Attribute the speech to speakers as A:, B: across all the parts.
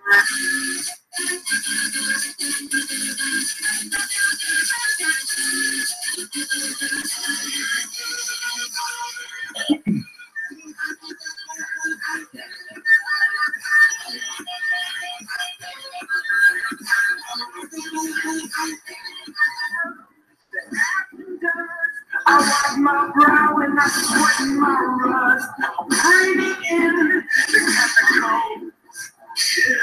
A: I wipe my brow and I sweat in my rust. I'm breathing in the chemicals. Yeah.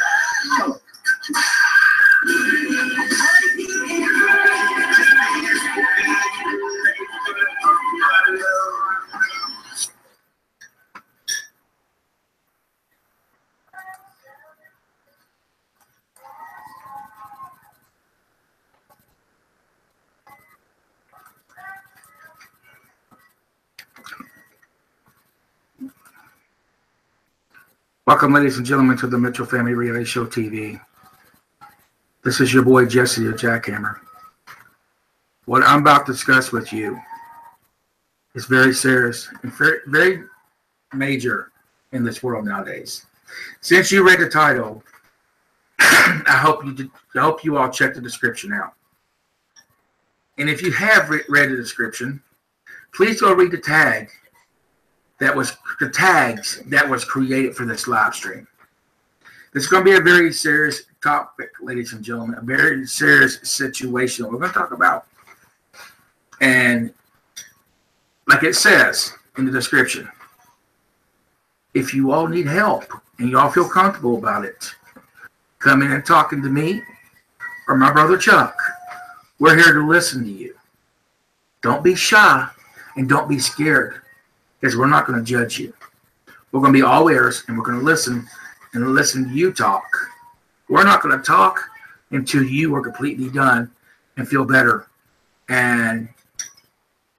B: Welcome, ladies and gentlemen, to the Mitchell Family Reality Show TV. This is your boy, Jesse, the Jackhammer. What I'm about to discuss with you is very serious and very major in this world nowadays. Since you read the title, I hope you all check the description out. And if you have read the description, please go read the tags that was created for this live stream. This is going to be a very serious topic, ladies and gentlemen, a very serious situation that we're going to talk about. And like it says in the description, if you all need help and you all feel comfortable about it, come in and talking to me or my brother Chuck. We're here to listen to you. Don't be shy and don't be scared, because we're not going to judge you. We're going to be all ears, and we're going to listen to you talk. We're not going to talk until you are completely done and feel better. And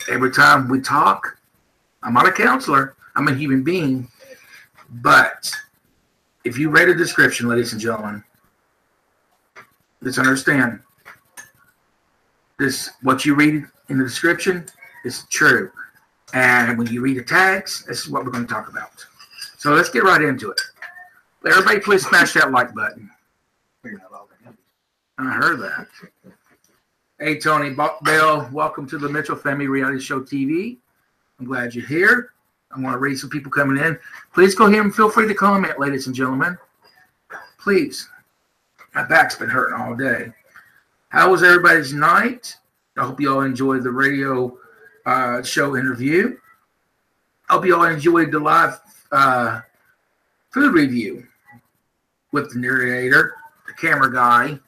B: every time we talk, I'm not a counselor. I'm a human being. But if you read the description, ladies and gentlemen, let's understand this. What you read in the description is true. And when you read the tags, this is what we're going to talk about. So let's get right into it. Everybody, please smash that like button. I heard that. Hey, Tony Bell, welcome to the Mitchell Family Reality Show TV. I'm glad you're here. I want to read some people coming in. Please go ahead and feel free to comment, ladies and gentlemen. Please. My back's been hurting all day. How was everybody's night? I hope you all enjoyed the radio show interview. I hope you all enjoyed the live food review with the narrator, the camera guy,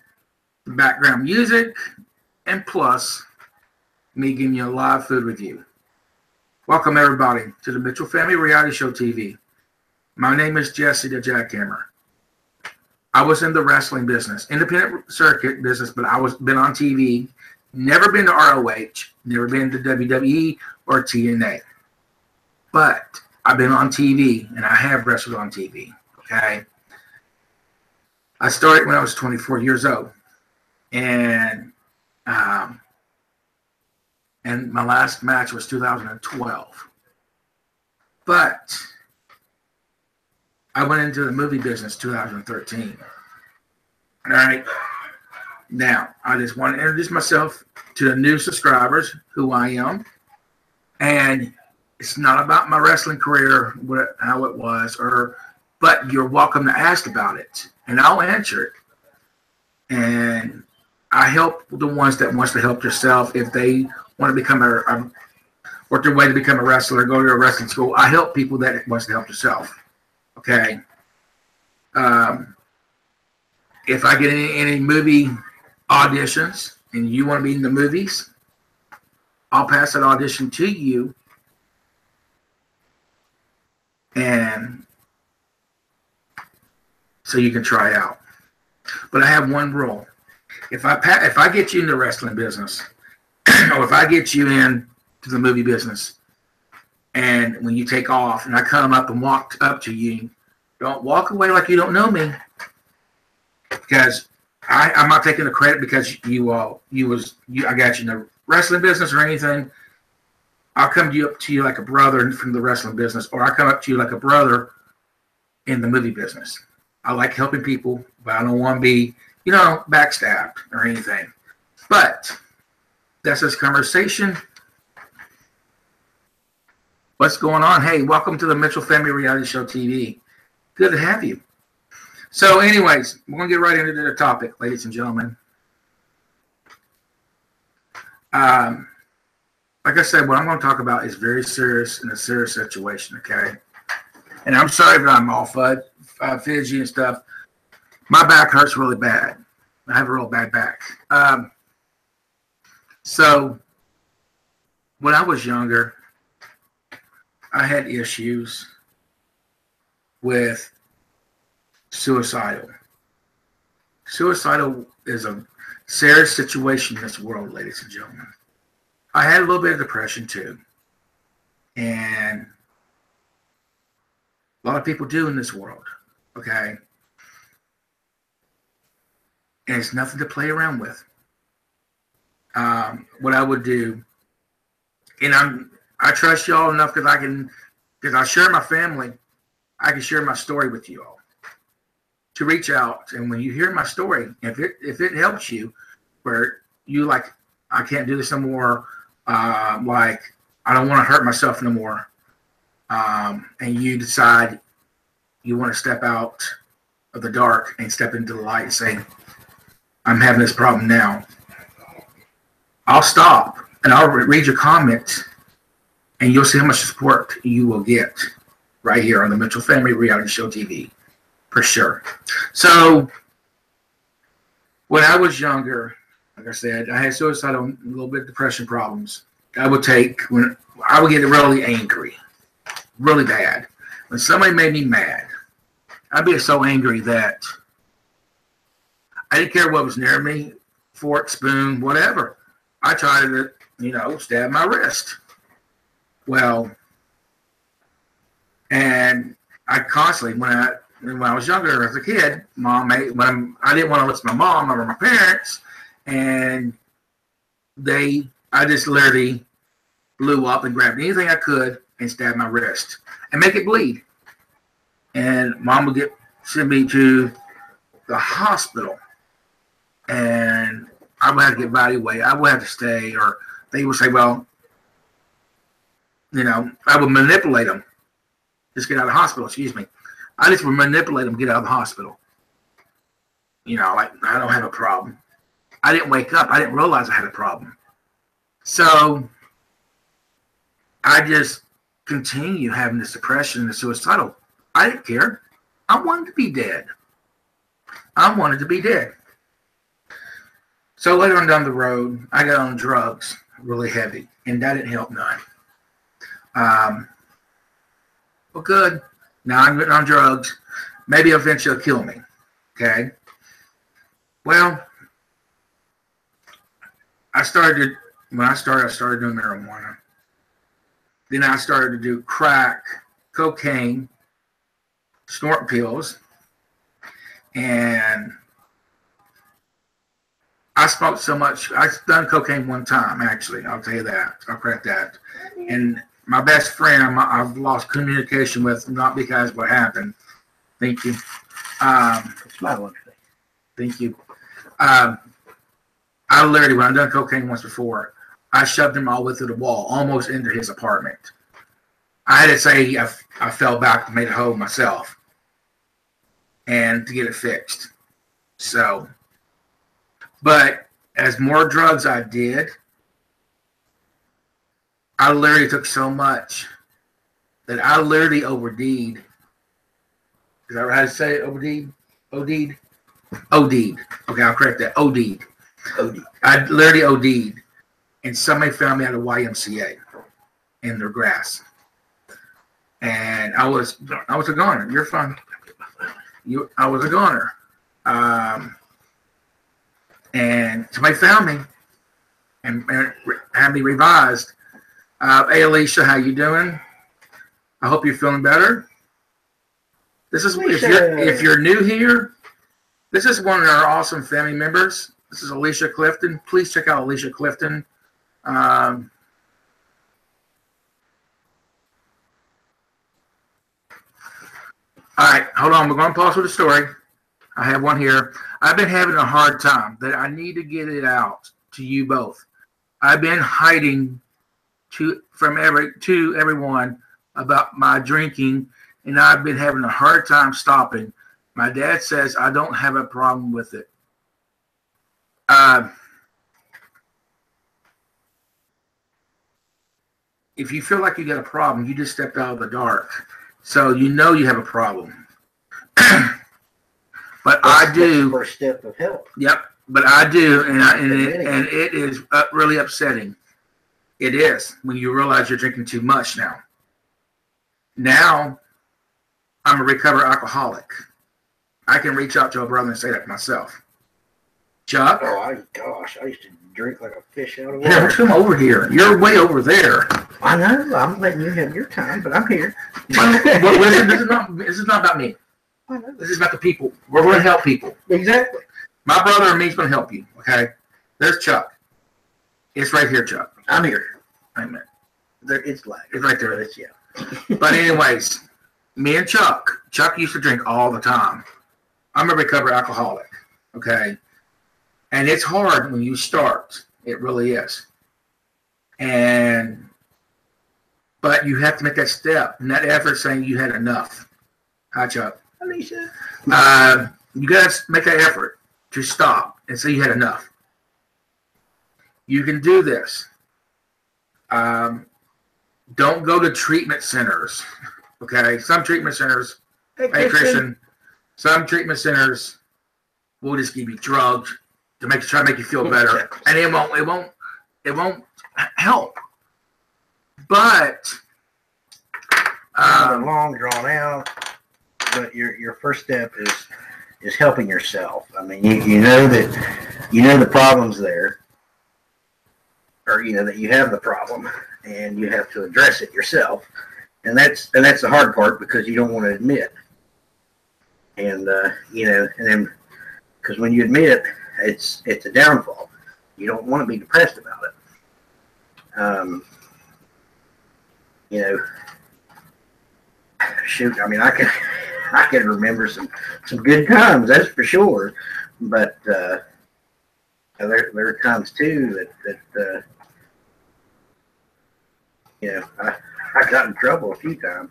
B: the background music, and plus me giving you a live food review. Welcome everybody to the Mitchell Family Reality Show TV. My name is Jesse the Jackhammer. I was in the wrestling business, independent circuit business, but been on TV. Never been to ROH, never been to WWE or TNA. But I've been on TV, and I have wrestled on TV, okay? I started when I was 24 years old. And my last match was 2012. But I went into the movie business 2013. All right? Now, I just want to introduce myself to the new subscribers, who I am. And it's not about my wrestling career, how it was, but you're welcome to ask about it. And I'll answer it. And I help the ones that wants to help yourself. If they want to become work their way to become a wrestler, go to a wrestling school, I help people that wants to help yourself. Okay? If I get any movie auditions and you want to be in the movies, I'll pass that audition to you, and so you can try out. But I have one rule: if I get you in the wrestling business, or if I get you in to the movie business, and when you take off and I come up and walk up to you, don't walk away like you don't know me, because I'm not taking the credit because I got you in the wrestling business or anything. I'll come to you like a brother from the wrestling business, or I come up to you like a brother in the movie business. I like helping people, but I don't want to be, you know, backstabbed or anything. But that's this conversation. What's going on? Hey, welcome to the Mitchell Family Reality Show TV. Good to have you. So anyways, we're going to get right into the topic, ladies and gentlemen. Like I said, what I'm going to talk about is very serious in a serious situation, okay? And I'm sorry if I'm all fidgy and stuff. My back hurts really bad. I have a real bad back. So when I was younger, I had issues with suicidal. Suicidal is a serious situation in this world, ladies and gentlemen. I had a little bit of depression too. And a lot of people do in this world, okay? And it's nothing to play around with. What I would do, and I trust y'all enough because I share my family, I can share my story with you all. To reach out, and when you hear my story, if it helps you, where you like, I can't do this no more, like I don't want to hurt myself no more, and you decide you want to step out of the dark and step into the light and say, I'm having this problem now, I'll stop and I'll read your comments, and you'll see how much support you will get right here on the Mitchell Family Reality Show TV. For sure. So when I was younger, like I said, I had suicidal, a little bit of depression problems. When I would get really angry, really bad. When somebody made me mad, I'd be so angry that I didn't care what was near me, fork, spoon, whatever. I tried to, you know, stab my wrist. Well, and I constantly, when I was younger as a kid, I didn't want to listen to my mom or my parents, and I just literally blew up and grabbed anything I could and stabbed my wrist and make it bleed. And mom would send me to the hospital, and I would have to get evaluated. I would have to stay, or they would say, well, you know, I would manipulate them. Just get out of the hospital, excuse me. I just would manipulate them to get out of the hospital. You know, like, I don't have a problem. I didn't wake up. I didn't realize I had a problem. So I just continue having this depression and the suicidal. I didn't care. I wanted to be dead. I wanted to be dead. So later on down the road, I got on drugs really heavy, and that didn't help none. Well, good. Now I'm getting on drugs. Maybe eventually it'll kill me. Okay. Well, I started doing marijuana. Then I started to do crack, cocaine, snort pills, and I smoked so much. I've done cocaine one time, actually. I'll tell you that. I'll correct that. And my best friend, I've lost communication with, not because what happened. Thank you. Thank you. I literally, when I've done cocaine once before, I shoved him all the way through the wall, almost into his apartment. I had to say I fell back and made a hole myself, and to get it fixed. So, but as more drugs I did, I literally took so much that I literally OD'd. Is that right? How to say it? OD'd? OD'd. Okay, I'll correct that. OD'd. I literally OD'd. And somebody found me at a YMCA in their grass. And I was a goner. You're fine. I was a goner. And somebody found me and had me revised. Hey, Alicia, how you doing? I hope you're feeling better. This is if you're new here, this is one of our awesome family members. This is Alicia Clifton. Please check out Alicia Clifton. All right, hold on, we're going to pause with the story. I have one here. I've been having a hard time that I need to get it out to you both. I've been hiding to everyone about my drinking, and I've been having a hard time stopping. My dad says I don't have a problem with it. If you feel like you got a problem, you just stepped out of the dark. So you know you have a problem. But I do.
C: First step of help.
B: Yep. But I do, and it is really upsetting. It is when you realize you're drinking too much now. Now, I'm a recovered alcoholic. I can reach out to a brother and say that myself. Chuck?
C: Oh, I used to drink like a fish out of
B: Yeah,
C: water.
B: come over here. You're way over there.
C: I know. I'm letting you have your time, but I'm here.
B: Well, this is not about me.
C: I know.
B: This is about the people. We're going to help people.
C: Exactly.
B: My brother and me's going to help you, okay? There's Chuck. It's right here, Chuck.
C: I'm here.
B: Wait a minute.
C: It's like
B: It's right there.
C: It's, yeah.
B: But anyways, me and Chuck used to drink all the time. I'm a recovered alcoholic, okay? And it's hard when you start. It really is. But you have to make that step and that effort saying you had enough. Hi, Chuck.
C: Alicia.
B: You got to make that effort to stop and say you had enough. You can do this. Don't go to treatment centers. Okay, some treatment centers, hey Christian, some treatment centers will just give you drugs to try to make you feel better, and it won't help. But
C: long drawn out. But your first step is helping yourself. I mean, you know that the problem's there, or that you have the problem, and you have to address it yourself. And that's the hard part, because you don't want to admit. And and then because when you admit it's a downfall, you don't want to be depressed about it. Shoot, I mean, I can remember some good times, that's for sure. But there are times too that I got in trouble a few times.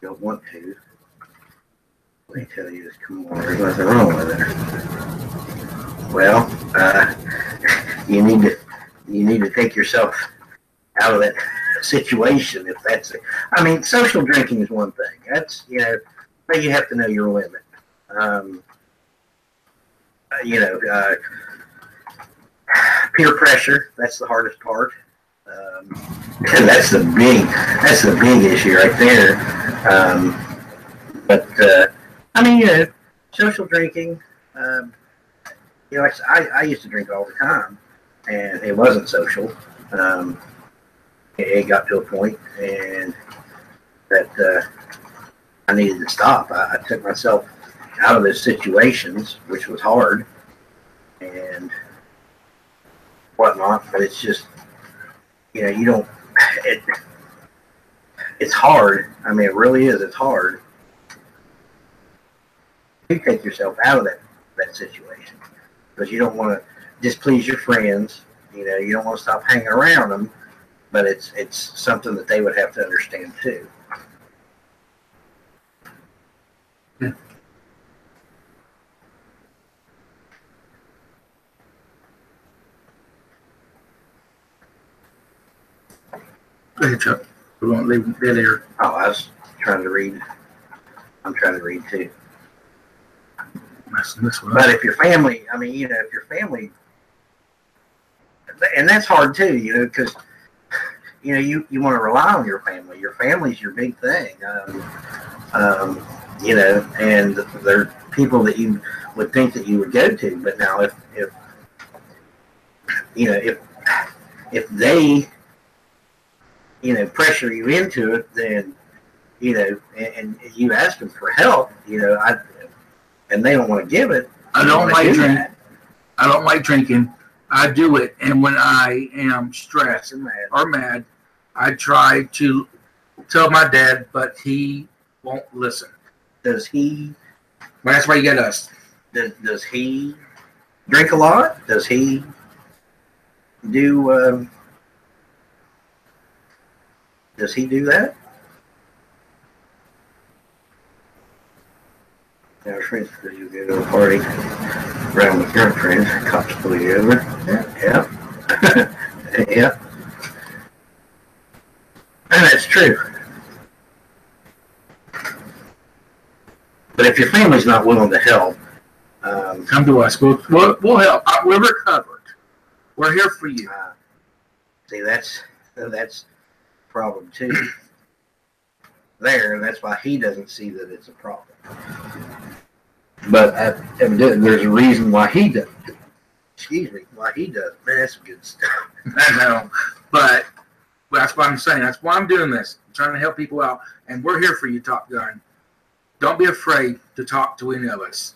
C: Don't want to. Let me tell you this. Come on, there's nothing wrong with it. Well, you need to take yourself out of that situation. If that's it. I mean, social drinking is one thing. That's but you have to know your limit. Peer pressure, that's the hardest part. And that's the big issue right there. But I mean, social drinking, I used to drink all the time, and it wasn't social. It got to a point and that I needed to stop. I took myself out of those situations, which was hard and whatnot, but it's just, it's hard. I mean, it really is. It's hard to take yourself out of that situation, because you don't want to displease your friends. You don't want to stop hanging around them, but it's something that they would have to understand too.
B: Yeah. Go ahead, Chuck. We won't leave them there.
C: Oh, I was trying to read. I'm trying to read too. But if your family, I mean, if your family, and that's hard too, because you want to rely on your family. Your family's your big thing. And they're people that you would think that you would go to. But now, if they pressure you into it, then and you ask them for help, and they don't want to give it.
B: I don't like drinking. I do it, and when I am stressed or mad, I tried to tell my dad, but he won't listen.
C: Does he?
B: Well, that's why you got us.
C: Does he drink a lot? Does he do? Does he do that? Now, friends, you go to a party around with your friends, cops pull you over. Yeah. Yeah. And that's true. But if your family's not willing to help,
B: come to us. We'll help. We're recovered. We're here for you.
C: See, that's problem too. There, and that's why he doesn't see that it's a problem. But evidently, there's a reason why he doesn't. Excuse me, why he doesn't. Man, that's some good stuff.
B: I know, but that's what I'm saying. That's why I'm doing this. I'm trying to help people out, and we're here for you, Top Gun. Don't be afraid to talk to any of us.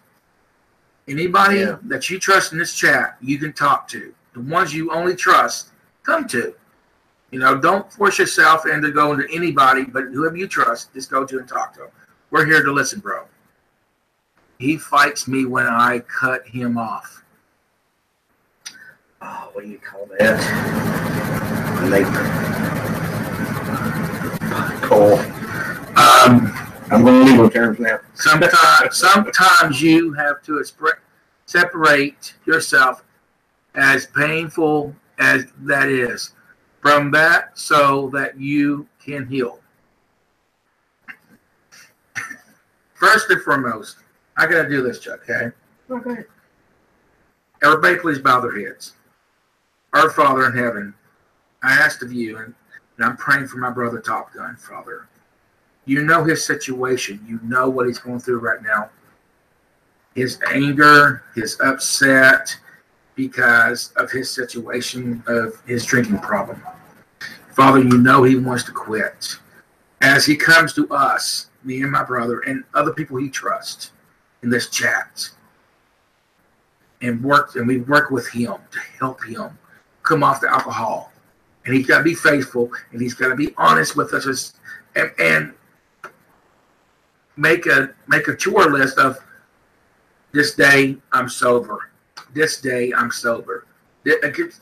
B: Anybody that you trust in this chat, you can talk to. The ones you only trust, come to. You know, don't force yourself into going to anybody, but whoever you trust, just go to and talk to them. We're here to listen, bro. He fights me when I cut him off.
C: Oh, what do you call that? When they pull. I'm going to legal terms now.
B: Sometimes you have to separate yourself, as painful as that is, from that so that you can heal. First and foremost, I got to do this, Chuck, okay?
C: Okay.
B: Everybody please bow their heads. Our Father in heaven, I ask of you, and I'm praying for my brother Top Gun, Father. You know his situation. You know what he's going through right now. His anger, his upset because of his situation of his drinking problem. Father, you know he wants to quit. As he comes to us, me and my brother, and other people he trusts in this chat, and we work with him to help him come off the alcohol. And he's got to be faithful, and he's got to be honest with us, and make a chore list of this day I'm sober, this day I'm sober.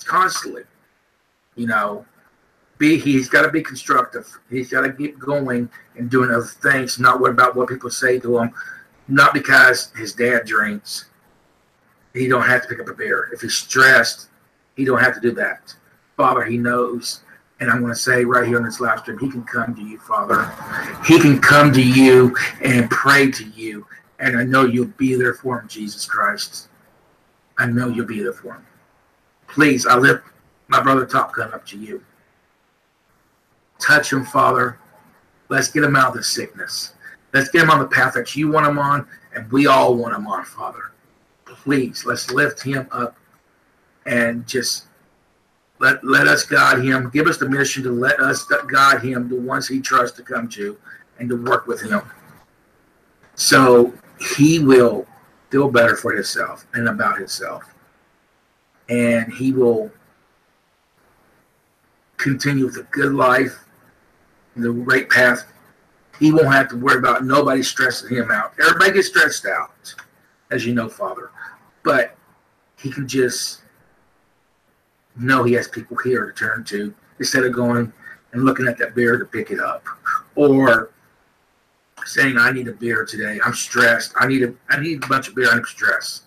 B: Constantly, you know. He's got to be constructive. He's got to get going and doing other things, not worry about what people say to him. Not because his dad drinks, he don't have to pick up a beer. If he's stressed, he don't have to do that. Father, he knows. And I'm going to say right here on this live stream, he can come to you, Father. He can come to you and pray to you. And I know you'll be there for him, Jesus Christ. I know you'll be there for him. Please, I lift my brother Top Gun up to you. Touch him, Father. Let's get him out of the sickness. Let's get him on the path that you want him on, and we all want him on, Father. Please, let's lift him up and just let us guide him. Give us the mission to let us guide him, the ones he trusts to come to, and to work with him. So he will feel better for himself and about himself. And he will continue with a good life, the right path. He won't have to worry about nobody stressing him out. Everybody gets stressed out, as you know, Father. But he can just know he has people here to turn to instead of going and looking at that beer to pick it up. Or saying, I need a beer today. I'm stressed. I need a bunch of beer. I'm stressed.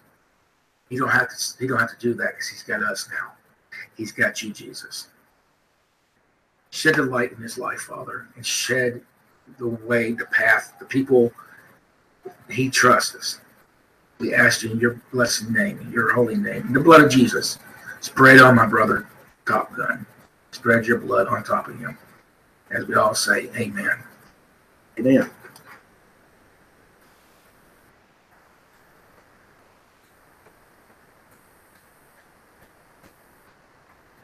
B: He don't have to do that because he's got us now. He's got you, Jesus. Shed the light in his life, Father, and shed the way, the path, the people he trusts us. We ask you in your blessed name, in your holy name, in the blood of Jesus. Spread on my brother, Top Gun. Spread your blood on top of him. As we all say, amen.
C: Amen.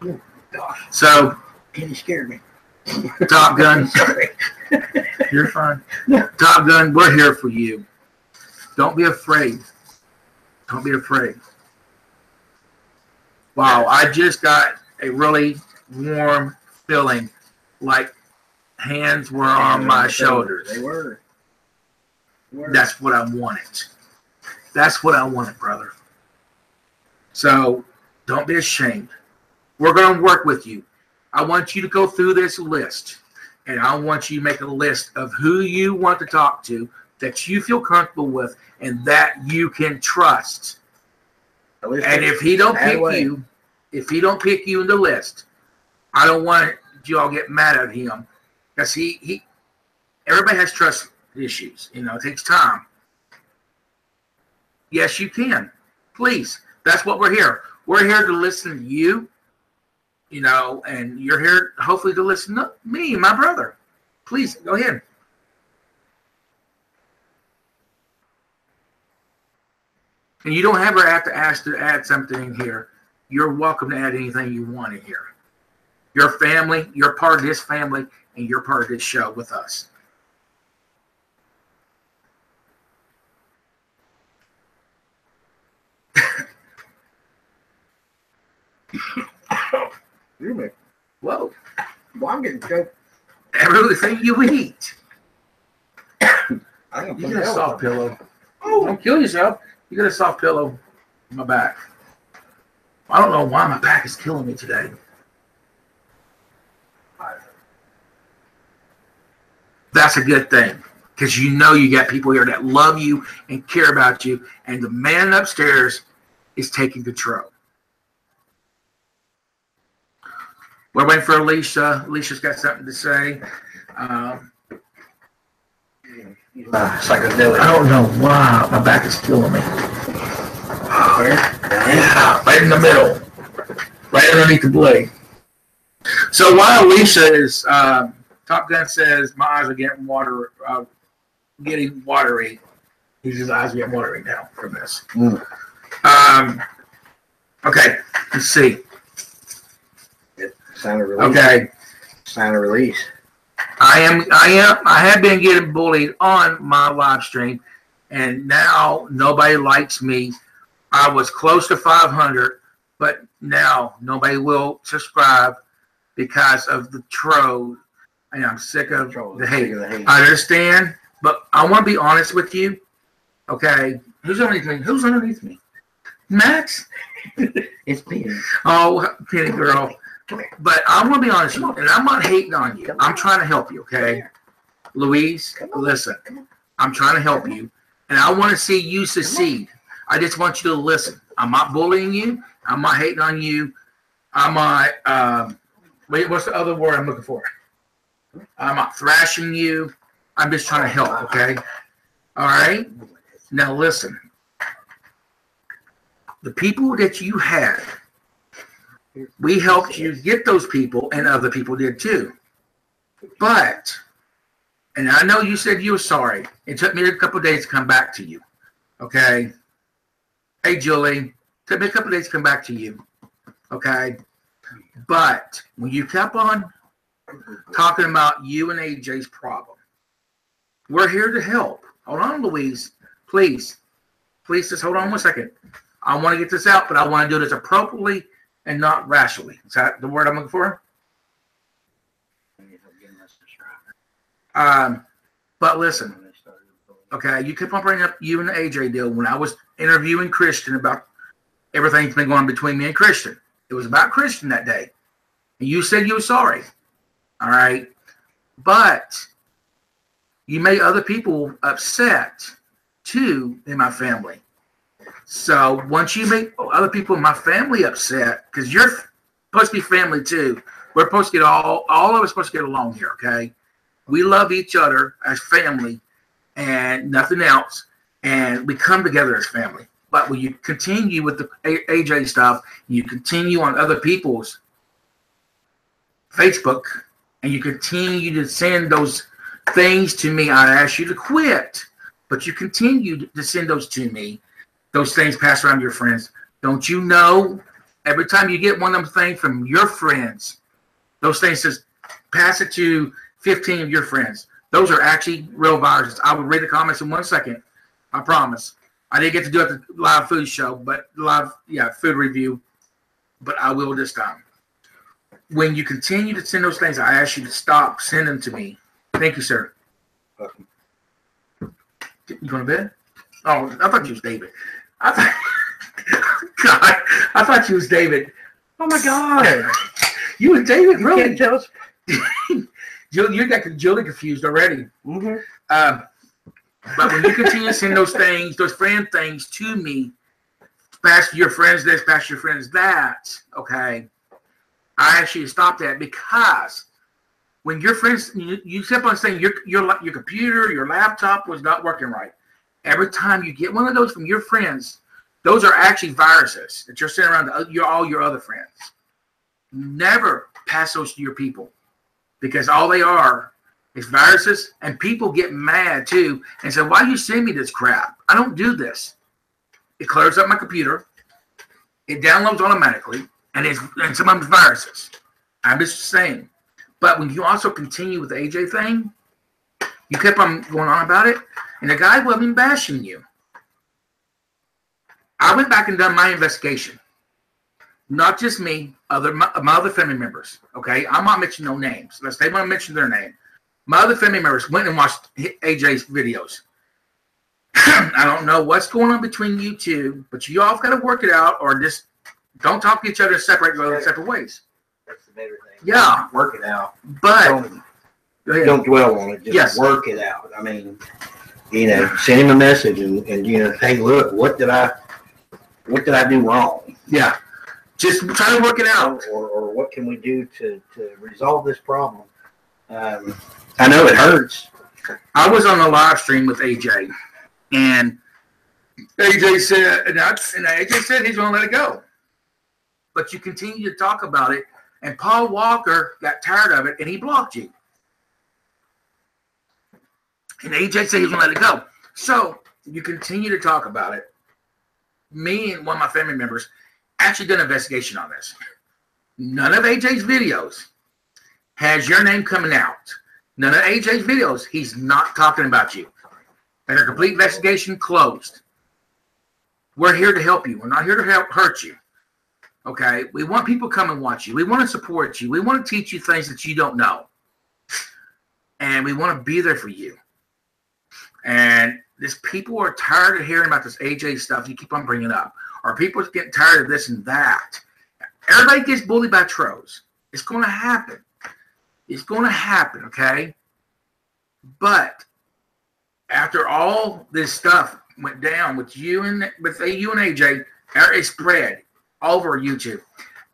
C: Oh, gosh.
B: So,
C: he scared me.
B: Top Gun.
C: Sorry.
B: You're fine. Top Gun, we're here for you. Don't be afraid. Don't be afraid. Wow, I just got a really warm feeling like hands were on my shoulders.
C: They were.
B: That's what I wanted. That's what I wanted, brother. So don't be ashamed. We're going to work with you. I want you to go through this list, and I want you to make a list of who you want to talk to that you feel comfortable with and that you can trust. And if he don't pick you, if he don't pick you in the list, I don't want you all get mad at him, because everybody has trust issues. You know, it takes time. Yes, you can. Please. That's what we're here. We're here to listen to you, you know, and you're here hopefully to listen to me, my brother. Please, go ahead. And you don't ever have to ask to add something in here. You're welcome to add anything you want in here. Your family, you're part of this family, and you're part of this show with us. Whoa.
C: Well, I'm getting choked.
B: Everything you eat.
C: You
B: You get a soft pillow. Oh, don't kill yourself. You get a soft pillow on my back. I don't know why my back is killing me today. That's a good thing, because you know you got people here that love you and care about you, and the man upstairs is taking control. We're waiting for Alicia. Alicia's got something to say.
C: Psychedelic.
B: I don't know why my back is killing me.
C: Where?
B: Yeah, right in the middle, right underneath the blade. So while Alicia is, Top Gun says my eyes are getting watery. His eyes are getting watery now from this. Okay, let's see.
C: Sign of release.
B: Okay.
C: Sign of release.
B: I have been getting bullied on my live stream, and now nobody likes me. I was close to 500, but now nobody will subscribe because of the troll, and I'm sick of the hate. I understand, but I want to be honest with you. Okay, who's underneath me? Who's underneath me? Max?
C: It's Penny.
B: Oh, Penny girl. But I want to be honest with you, and I'm not hating on you. I'm trying to help you, okay? Louise, listen. I'm trying to help you, and I want to see you succeed. I just want you to listen. I'm not bullying you. I'm not hating on you. I'm not, what's the other word I'm looking for? I'm not thrashing you. I'm just trying to help, okay? All right? Now listen. The people that you had, we helped you get those people, and other people did too. But, and I know you said you were sorry. It took me a couple of days to come back to you. Okay? Hey, Julie. It took me a couple of days to come back to you. Okay? But when you kept on talking about you and AJ's problem, we're here to help. Hold on, Louise. Please. Please just hold on 1 second. I want to get this out, but I want to do this appropriately and not rationally. Is that the word I'm looking for? But listen, okay, you kept on bringing up you and the AJ deal when I was interviewing Christian about everything that's been going on between me and Christian. It was about Christian that day. And you said you were sorry. All right. But you made other people upset too in my family. So once you make other people in my family upset, because you're supposed to be family too, we're supposed to get all of us supposed to get along here, okay? We love each other as family and nothing else, and we come together as family. But when you continue with the AJ stuff, you continue on other people's Facebook, and you continue to send those things to me, I ask you to quit. But you continue to send those to me. Those things pass around to your friends. Don't you know? Every time you get one of them things from your friends, those things just pass it to 15 of your friends. Those are actually real viruses. I will read the comments in 1 second. I promise. I didn't get to do it at the live food show, but food review. But I will this time. when you continue to send those things, I ask you to stop sending them to me. Thank you, sir.
C: Welcome.
B: You going to bed? Oh, I thought you was David. God, I thought you was David. Oh my God. You and David,
C: You
B: really?
C: can't tell us.
B: You got Julie confused already.
C: Mm-hmm.
B: But when you continue to send those things, those friend things to me, pass your friends this, pass your friends that, okay, I actually stop that because when your friends, you kept on saying your computer, your laptop was not working right. Every time you get one of those from your friends, those are actually viruses that you're sending around to all your other friends. Never pass those to your people because all they are is viruses, and people get mad too and say, why you send me this crap? I don't do this. It clears up my computer. It downloads automatically, and sometimes viruses. I'm just saying. But when you also continue with the AJ thing, you kept on going on about it, and the guy wasn't even bashing you. I went back and done my investigation. Not just me, my other family members. Okay, I'm not mentioning no names unless they want to mention their name. My other family members went and watched AJ's videos. I don't know what's going on between you two, but you all got to work it out, or just don't talk to each other, separate ways.
C: That's the better thing.
B: Yeah,
C: Work it out.
B: But
C: Don't dwell on it. Just work it out. I mean, send him a message and hey, look, what did I do wrong?
B: Yeah, just try to work it out.
C: Or what can we do to resolve this problem? I know it hurts.
B: I was on a live stream with AJ, and AJ said, he's going to let it go. But you continue to talk about it, and Paul Walker got tired of it, and he blocked you. And AJ said he's going to let it go. So you continue to talk about it. Me and one of my family members actually did an investigation on this. None of AJ's videos has your name coming out. None of AJ's videos, he's not talking about you. And a complete investigation closed. We're here to help you. We're not here to hurt you. Okay? We want people to come and watch you. We want to support you. We want to teach you things that you don't know. And we want to be there for you. And these people are tired of hearing about this AJ stuff you keep on bringing up. Or people are getting tired of this and that. Everybody gets bullied by trolls. It's going to happen. It's going to happen, okay? But after all this stuff went down with you and AJ, it spread over YouTube,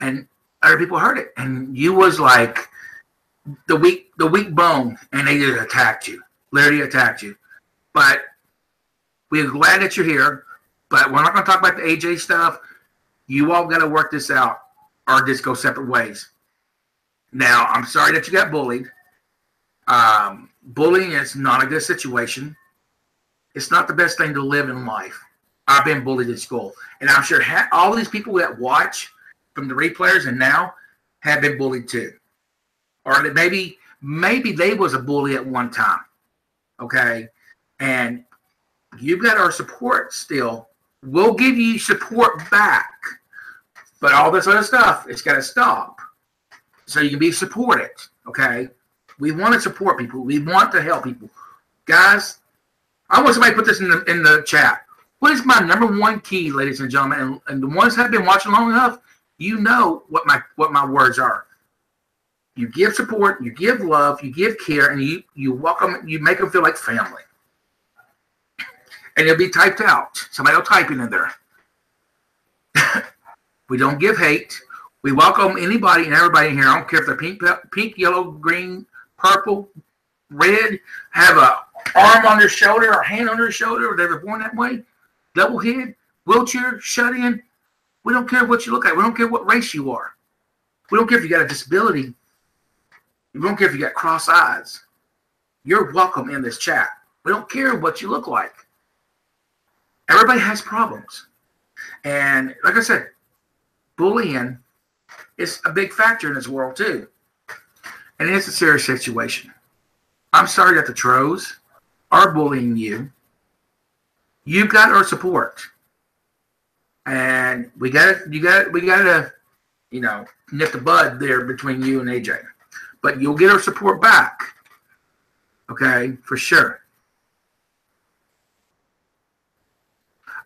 B: and other people heard it, and you was like the weak bone, and they just attacked you, literally attacked you. But we're glad that you're here. But we're not going to talk about the AJ stuff. You all got to work this out, or just go separate ways. Now, I'm sorry that you got bullied. Bullying is not a good situation. It's not the best thing to live in life. I've been bullied at school. And I'm sure all these people that watch from the replayers and now have been bullied too. Or maybe they was a bully at one time. Okay? And you've got our support still. We'll give you support back. But all this other stuff, it's got to stop. So you can be supported, okay? We want to support people. We want to help people. Guys, I want somebody to put this in the chat. What is my number one key, ladies and gentlemen? And the ones that have been watching long enough, you know what my words are. You give support, you give love, you give care, and you welcome, you make them feel like family. And it'll be typed out. Somebody will type it in there. We don't give hate. We welcome anybody and everybody in here. I don't care if they're pink, yellow, green, purple, red, have a arm on their shoulder or hand on their shoulder, or they were born that way, double head, wheelchair, shut in. We don't care what you look like. We don't care what race you are. We don't care if you got a disability. We don't care if you got cross eyes. You're welcome in this chat. We don't care what you look like. Everybody has problems. And like I said, bullying is a big factor in this world too. And it's a serious situation. I'm sorry that the trolls are bullying you. You've got our support. And we gotta you know, nip the bud there between you and AJ. But you'll get her support back. Okay, for sure.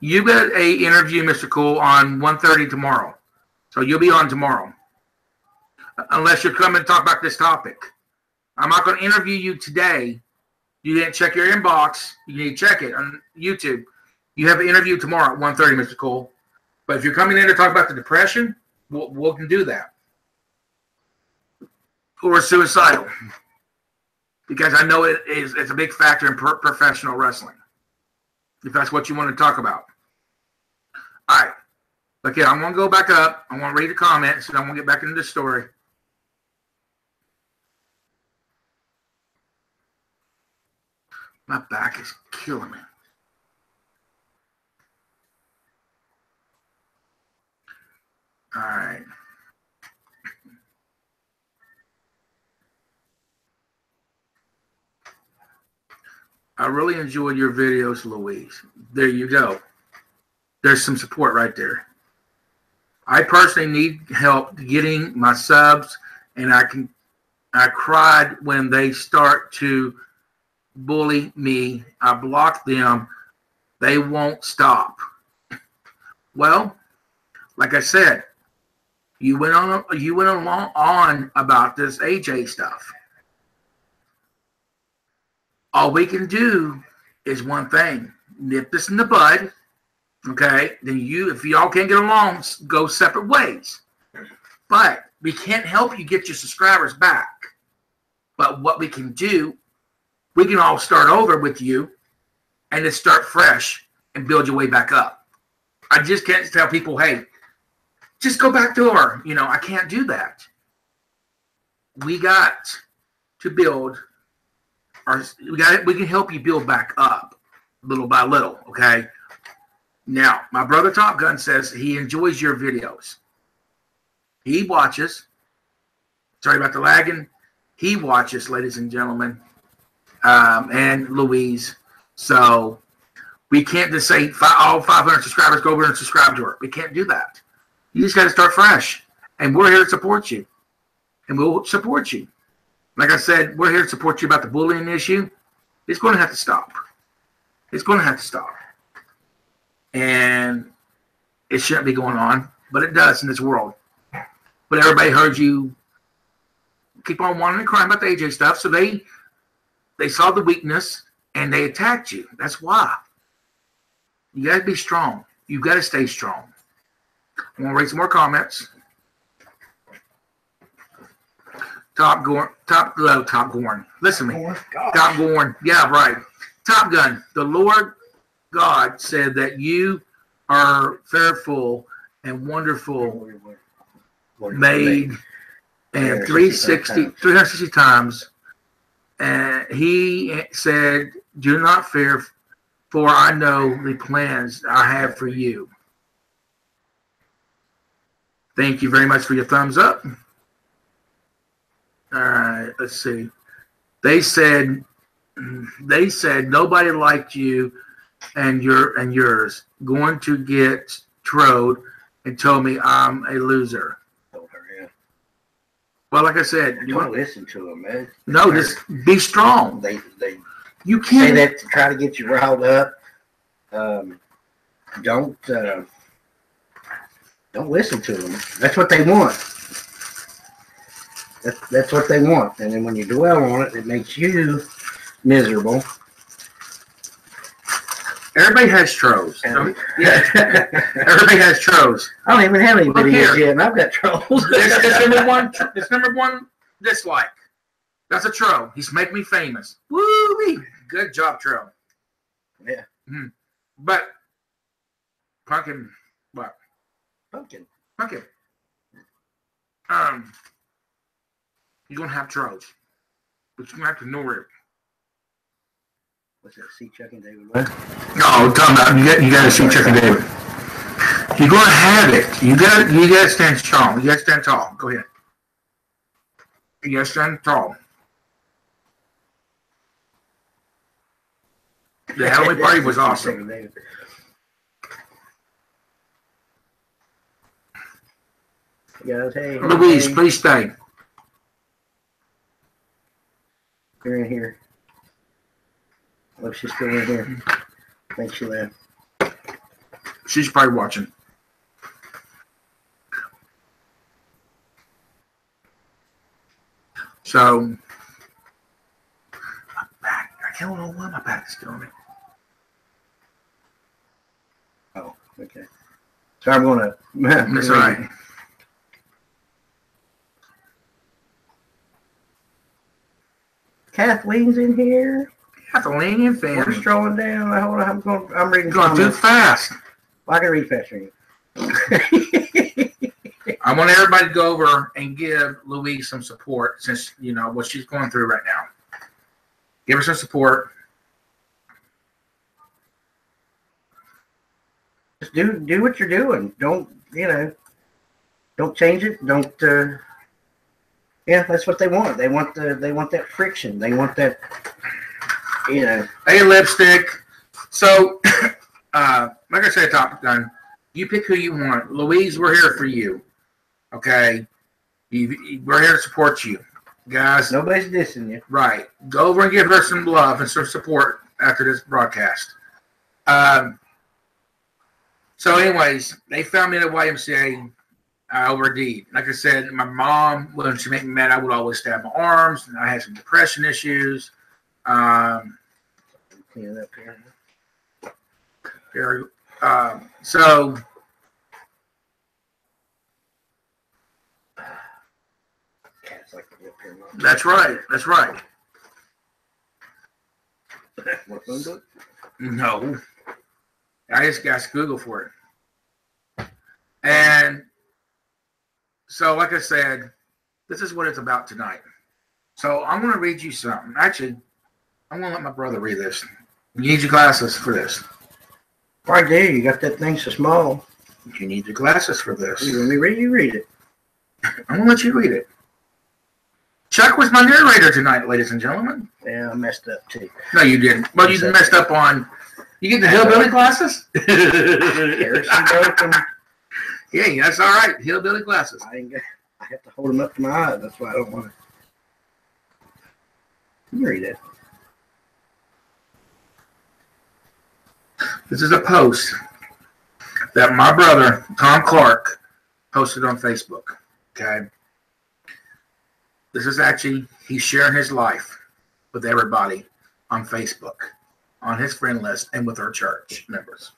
B: You got a interview, Mr. Cool, on 1:30 tomorrow. So you'll be on tomorrow. Unless you're coming to talk about this topic. I'm not going to interview you today. You didn't check your inbox. You need to check it on YouTube. You have an interview tomorrow at 1:30, Mr. Cole. But if you're coming in to talk about the depression, we can do that. Or suicidal. Because I know it's a big factor in professional wrestling. If that's what you want to talk about. All right. Okay, I'm going to go back up. I want to read the comments, and I'm going to get back into the story. My back is killing me. All right. I really enjoyed your videos, Louise. There you go. There's some support right there. I personally need help getting my subs, and I cried when they start to bully me. I block them. They won't stop. Well, like I said, you went on about this AJ stuff. All we can do is one thing: nip this in the bud. Okay, then if y'all can't get along, go separate ways. But we can't help you get your subscribers back. But what we can do, we can all start over with you and just start fresh and build your way back up. I just can't tell people, hey, just go back to her. You know, I can't do that. We got to build we can help you build back up little by little, okay? Now, my brother Top Gun says he enjoys your videos. He watches. Sorry about the lagging. He watches, ladies and gentlemen, and Louise. So we can't just say all 500 subscribers go over and subscribe to her. We can't do that. You just got to start fresh. And we're here to support you. And we'll support you. Like I said, we're here to support you about the bullying issue. It's going to have to stop. It's going to have to stop. And it shouldn't be going on, but it does in this world. But everybody heard you keep on wanting to cry about the AJ stuff, so they saw the weakness and they attacked you. That's why. You got to be strong. You got to stay strong. I'm going to read some more comments. Top Gorn. Listen to me. Top Gorn. Yeah, right. Top Gun. The Lord God said that you are fearful and wonderful, made and 360 times. And he said, do not fear, for I know the plans I have for you. Thank you very much for your thumbs up. All right, let's see. They said nobody liked you and yours. Going to get trode and told me I'm a loser. Well, like I said,
C: you don't listen to them, man.
B: No, just be strong.
C: They
B: you can't
C: say that to try to get you riled up. Don't listen to them. That's what they want. That's what they want. And then when you dwell on it, it makes you miserable.
B: Everybody has trolls. Yeah. Everybody has trolls.
C: I don't even have any videos yet, and I've got trolls.
B: This number one dislike. That's a troll. He's making me famous. Woo-wee. Good job, troll.
C: Yeah.
B: Mm-hmm. But Pumpkin, what?
C: Pumpkin.
B: You're gonna have trolls, but you're gonna have to ignore it.
C: What's that? See Chuck and David?
B: No, I'm talking about you got to see Chuck and David. You're gonna have it. You got to stand strong. You got to stand tall. Go ahead. You got to stand tall. The Halloween party was awesome.
C: guys. Hey,
B: Louise,
C: hey.
B: please stay.
C: You're in here. Oh, she's still in here. I think she left.
B: She's probably watching. So, my back. I don't know why my back is killing me.
C: Oh, okay. So I'm gonna.
B: That's all right.
C: Kathleen's in here.
B: Kathleen and
C: We're
B: family.
C: strolling down. Hold on, I'm reading.
B: Going too
C: comments.
B: fast.
C: I can read faster.
B: I want everybody to go over and give Louise some support since, you know, what she's going through right now. Give her some support.
C: Just do what you're doing. Don't, don't change it. Don't. Yeah, that's what they want. They want that friction. They want that.
B: Hey, Lipstick. So, like I said, Topic Done. You pick who you want. Louise, we're here for you. Okay? We're here to support you. Guys.
C: Nobody's dissing you.
B: Right. Go over and give her some love and some support after this broadcast. So, anyways, they found me at a YMCA over deed. Like I said, my mom, when she made me mad, I would always stab my arms. And I had some depression issues.
C: Clean it up here.
B: So
C: Cats like to be up here.
B: that's right. That's right.
C: What phone book?
B: No. I just got to Google for it. And so, like I said, this is what it's about tonight. So I'm going to read you something. Actually, I'm going to let my brother read this. You need your glasses for this.
C: I do. You got that thing so small.
B: You need your glasses for this.
C: You want me to read? You read it.
B: I'm going to let you read it. Chuck was my narrator tonight, ladies and gentlemen.
C: Yeah, I messed up too.
B: No, you didn't. Well, you messed up on... You get the hillbilly glasses?
C: Harrison broke them.
B: Yeah, that's all right. Hillbilly glasses.
C: I have to hold them up to my eyes. That's why I don't want to. You read it.
B: This is a post that my brother, Tom Clark, posted on Facebook. Okay. This is actually, he's sharing his life with everybody on Facebook, on his friend list, and with our church members.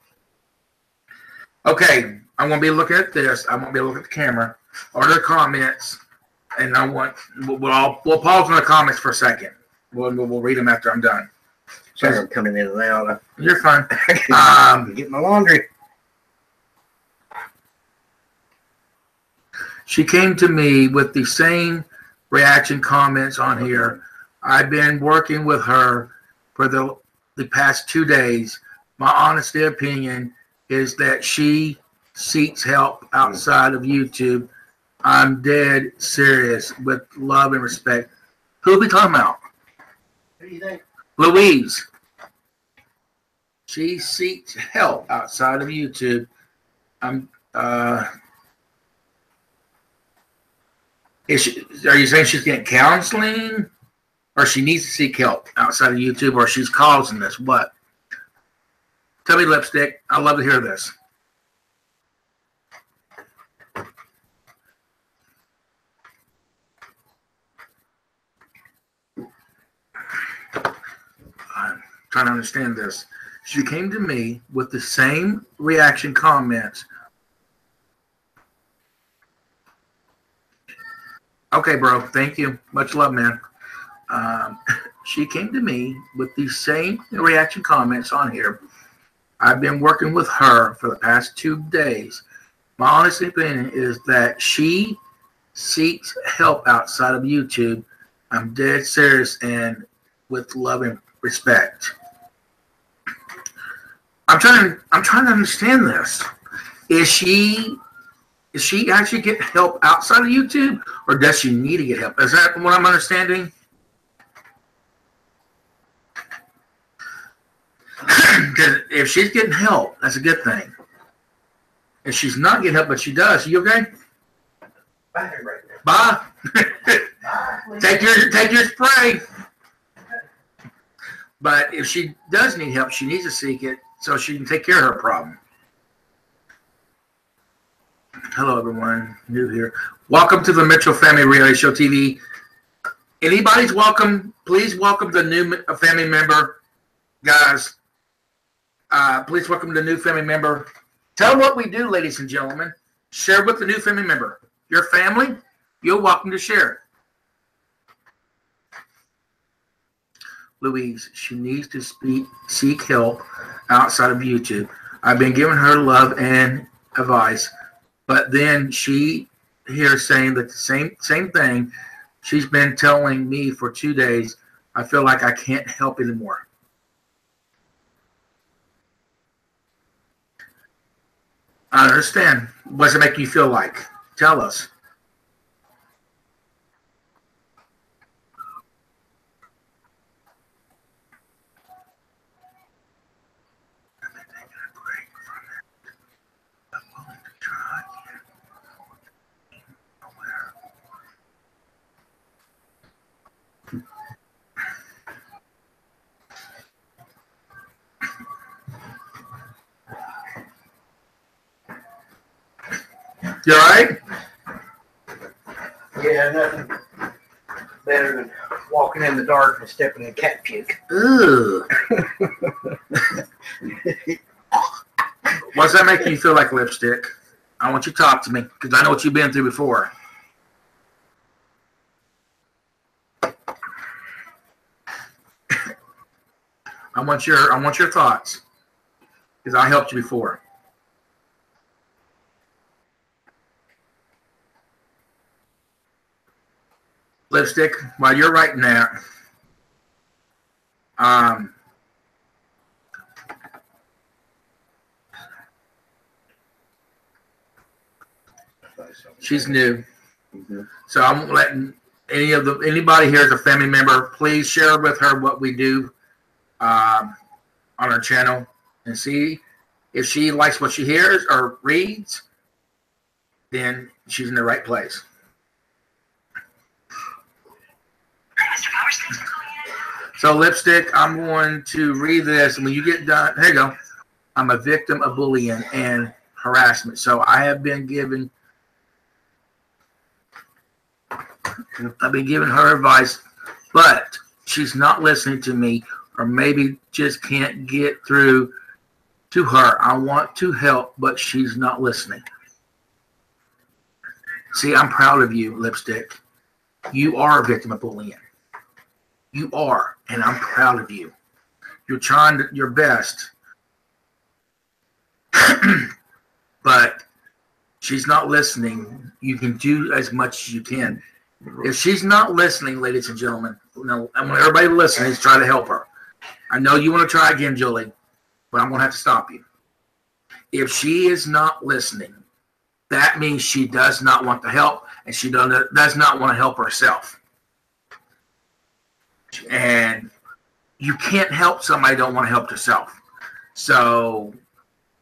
B: Okay, I'm going to be looking at this. I won't be looking at the camera or the comments, and we'll pause on the comments for a second. We'll read them after I'm done.
C: Sorry, I'm coming in and out.
B: You're fine.
C: Get my laundry.
B: She came to me with the same reaction comments on here. I've been working with her for the past 2 days. My honest opinion is that she seeks help outside of YouTube. I'm dead serious, with love and respect. Who are we talking about?
C: Who do you think?
B: Louise. She seeks help outside of YouTube. Are you saying she's getting counseling, or she needs to seek help outside of YouTube, or she's causing this? What? Tell me, Lipstick. I'd love to hear this. I'm trying to understand this. She came to me with the same reaction comments. Okay, bro. Thank you. Much love, man. She came to me with the same reaction comments on here. I've been working with her for the past 2 days. My honest opinion is that she seeks help outside of YouTube. I'm dead serious and with love and respect. I'm trying to understand this. Is she actually getting help outside of YouTube, or does she need to get help? Is that what I'm understanding? Because if she's getting help, that's a good thing. If she's not getting help, but she does, you okay?
C: Bathroom break.
B: Bye.
C: Bye.
B: Take your spray. But if she does need help, she needs to seek it so she can take care of her problem. Hello, everyone. New here. Welcome to the Mitchell Family Reality Show TV. Anybody's welcome. Please welcome the new family member, guys. Please welcome the new family member. Tell them what we do, ladies and gentlemen. Share with the new family member. Your family, you're welcome to share. Louise, she needs to seek help outside of YouTube. I've been giving her love and advice, but then she here saying that the same thing she's been telling me for 2 days. I feel like I can't help anymore. I understand. What does it make you feel like? Tell us. You all right?
C: Yeah, nothing better than walking in the dark and stepping in cat puke.
B: Ugh. What's that making you feel like, Lipstick? I want you to talk to me because I know what you've been through before. I want your thoughts because I helped you before. Lipstick, while you're writing that, she's new, so I'm letting anybody here as a family member, please share with her what we do on our channel and see if she likes what she hears or reads. Then she's in the right place. So, Lipstick, I'm going to read this, and when you get done, here you go. I'm a victim of bullying and harassment. So I've been giving her advice, but she's not listening to me, or maybe just can't get through to her. I want to help, but she's not listening. See, I'm proud of you, Lipstick. You are a victim of bullying. You are, and I'm proud of you. You're trying your best. But she's not listening. You can do as much as you can. If she's not listening, ladies and gentlemen, I want everybody to listen and try to help her. I know you want to try again, Julie, but I'm going to have to stop you. If she is not listening, that means she does not want to help, and she does not want to help herself. And you can't help somebody who don't want to help herself. So,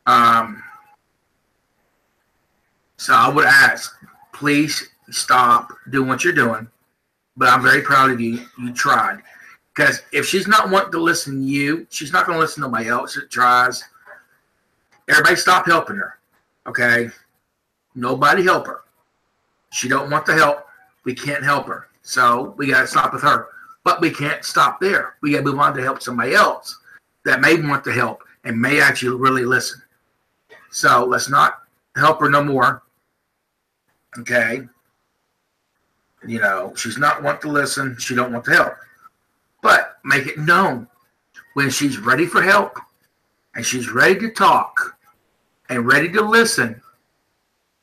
B: so I would ask, please stop doing what you're doing. But I'm very proud of you. You tried. Because if she's not wanting to listen to you, she's not going to listen to nobody else that tries. Everybody stop helping her. Okay? Nobody help her. She don't want the help. We can't help her. So we got to stop with her. But we can't stop there. We got to move on to help somebody else that may want to help and may actually really listen. So let's not help her no more. Okay? You know, she's not want to listen. She don't want to help. But make it known when she's ready for help and she's ready to talk and ready to listen,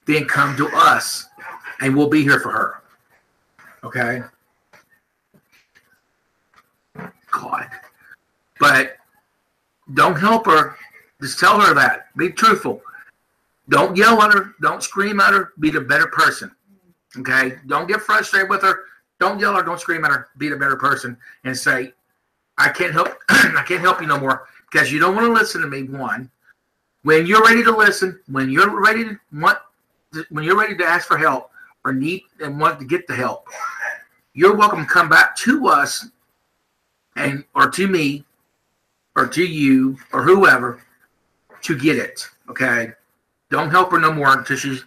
B: then come to us and we'll be here for her. Okay? God. But don't help her. Just tell her that. Be truthful. Don't yell at her. Don't scream at her. Be the better person. Okay? Don't get frustrated with her. Don't yell at her. Don't scream at her. Be the better person and say, I can't help I can't help you no more because you don't want to listen to me, one. When you're ready to listen, when you're ready to ask for help, or need and want to get the help, you're welcome to come back to us and or to me or to you or whoever to get it. Okay, don't help her no more until she's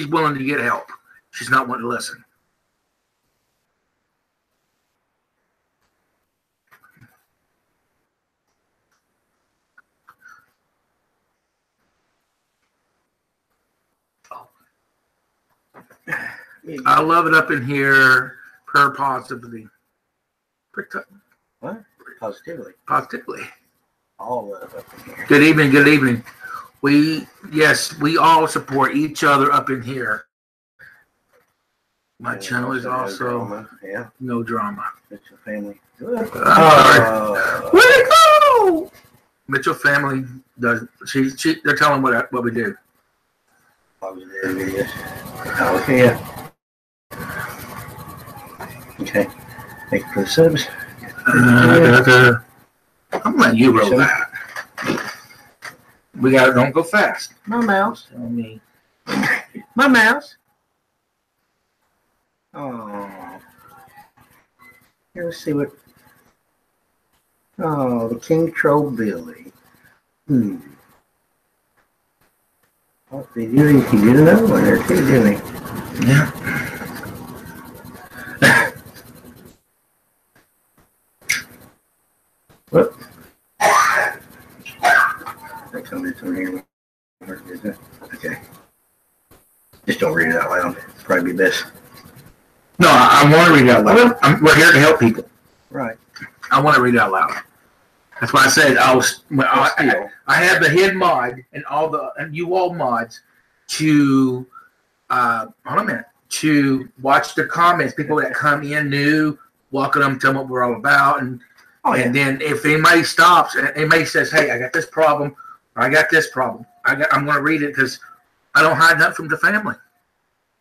B: willing to get help. She's not wanting to listen. I love it up in here. Per positively.
C: What? Positively.
B: Positively.
C: All love up in here.
B: Good evening. Good evening. We all support each other up in here. My channel is also no drama.
C: Mitchell family.
B: I'm sorry. Where'd it go? Mitchell family does. They're telling what we do.
C: Okay. Okay. Thank you for the subs.
B: I'm letting you roll that. We got it. Don't go fast.
C: My mouse.
B: Tell me.
C: My mouse. Oh. Here, let's see what. Oh, the King Troll Billy. Oh, he did another one there too, didn't he?
B: Yeah.
C: What? That comes in here. Okay. Just don't read it out loud. It'd probably be best.
B: No, I want to read it out loud. We're here to help people.
C: Right.
B: I want to read it out loud. That's why I said I have the head mod and you all mods to hold on a minute, to watch the comments. People that come in new, welcome them, tell them what we're all about, and then if anybody stops and anybody says, "Hey, I got this problem," or "I got this problem," I'm going to read it because I don't hide nothing from the family.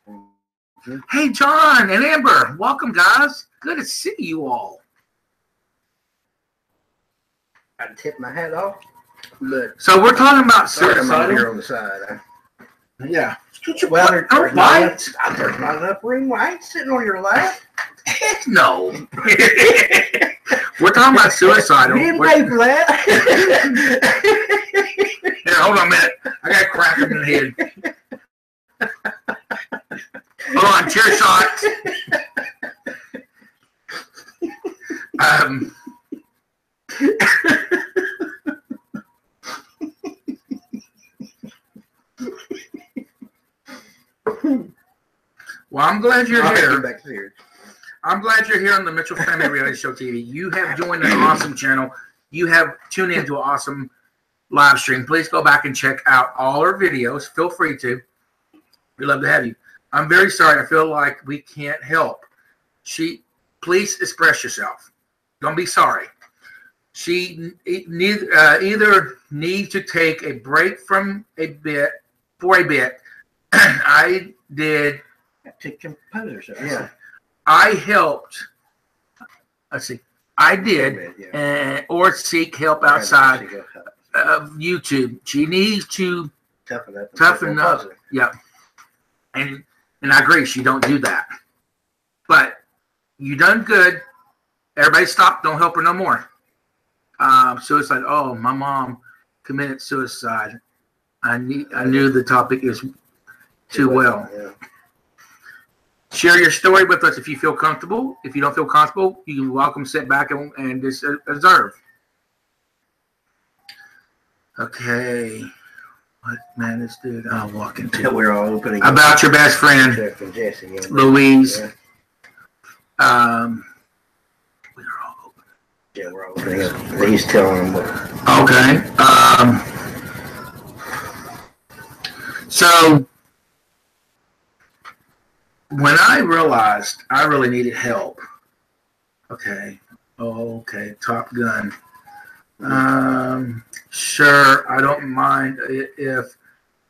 B: Mm-hmm. Hey, John and Amber, welcome, guys. Good to see you all.
C: I tip my hat off. But
B: so we're talking about suicide
C: here on the side.
B: Yeah.
C: Well, there's not enough room. I ain't sitting on your lap.
B: Heck no. We're talking about suicide.
C: You didn't pay for that.
B: Here, hold on a minute. I got a crack in the head. Hold on, chair shot. Well, I'm glad you're here. I'm glad you're here on the Mitchell Family Reality Show TV. You have joined an awesome channel. You have tuned into an awesome live stream. Please go back and check out all our videos. Feel free to. We'd love to have you. I'm very sorry. I feel like we can't help. Please express yourself. Don't be sorry. She either needs to take a break for a bit. I did.
C: To compose herself. Yeah.
B: I helped. Let's see. I did, or seek help outside of YouTube. She needs to toughen up. Yeah. And I agree. She don't do that. But you done good. Everybody stop. Don't help her no more. Suicide. Oh, my mom committed suicide. I knew the topic is too well. Yeah. Share your story with us if you feel comfortable. If you don't feel comfortable, you're welcome to sit back and just observe. Okay. What man is dude? I'll walk into.
C: Yeah, we're all opening.
B: About your best friend, Louise.
C: Yeah.
B: We're all open.
C: Yeah, we're all opening up. He's telling them what.
B: Okay. So when I realized I really needed help, okay, Top Gun. Sure, I don't mind if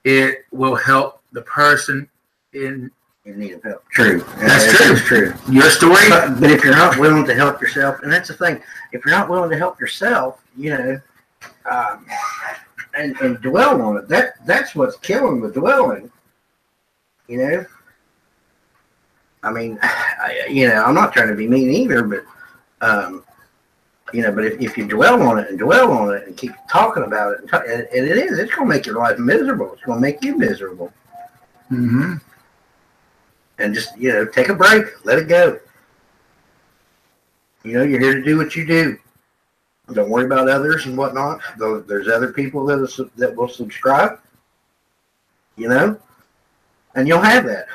B: it will help the person in
C: need of help. True.
B: That's true. Your story.
C: But if you're not willing to help yourself, and that's the thing, if you're not willing to help yourself, and dwell on it, that's what's killing the dwelling. I mean, I'm not trying to be mean either, but but if you dwell on it and keep talking about it, and it's going to make your life miserable. It's going to make you miserable.
B: Mm-hmm.
C: And just, take a break. Let it go. You're here to do what you do. Don't worry about others and whatnot. There's other people that will subscribe, and you'll have that.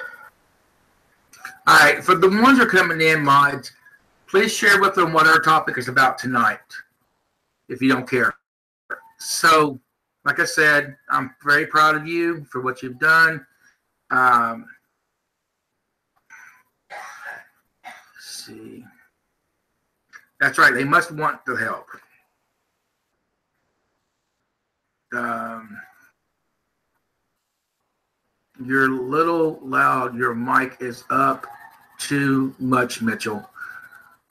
B: All right, for the ones that are coming in, mods, please share with them what our topic is about tonight, if you don't care. So, like I said, I'm very proud of you for what you've done. Let's see. That's right, they must want the help. You're a little loud. Your mic is up too much, Mitchell.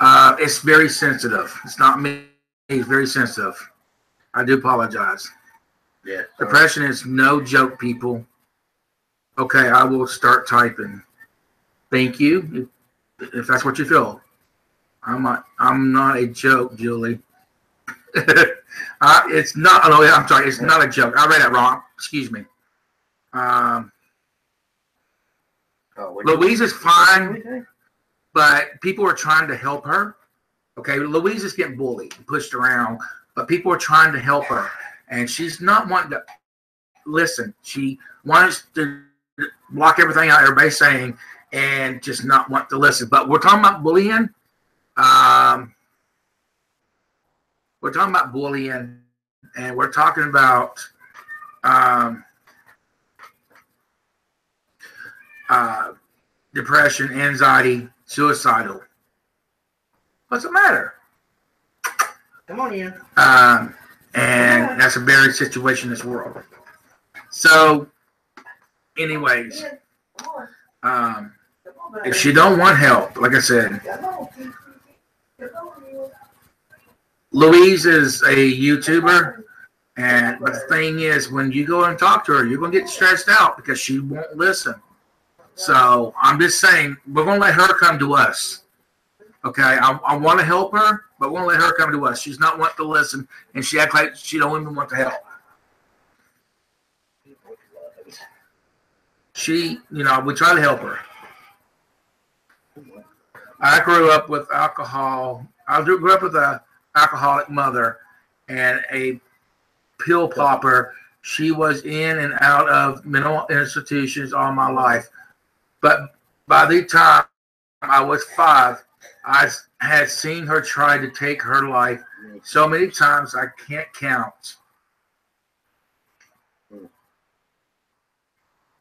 B: It's very sensitive. It's not me. It's very sensitive. I do apologize.
C: Yeah.
B: Depression is no joke, people. Okay, I will start typing. Thank you. If that's what you feel. I'm not a joke, Julie. It's not. Oh, yeah, I'm sorry. It's not a joke. I read that wrong. Excuse me. Louise is fine, but people are trying to help her. Okay, Louise is getting bullied, pushed around, but people are trying to help her, and she's not wanting to listen. She wants to block everything out everybody's saying and just not want to listen. But we're talking about bullying. We're talking about bullying, and we're talking about depression, anxiety, suicidal. What's the matter?
C: Come on, Ian.
B: And that's a very situation in this world. So, anyways, if she don't want help, like I said, Louise is a YouTuber, but the thing is, when you go and talk to her, you're going to get stressed out because she won't listen. So I'm just saying, we're going to let her come to us. Okay, I want to help her, but we're going to let her come to us. She's not wanting to listen, and she acts like she don't even want to help. We try to help her. I grew up with alcohol. I grew up with an alcoholic mother and a pill popper. She was in and out of mental institutions all my life. But by the time I was 5, I had seen her try to take her life so many times I can't count.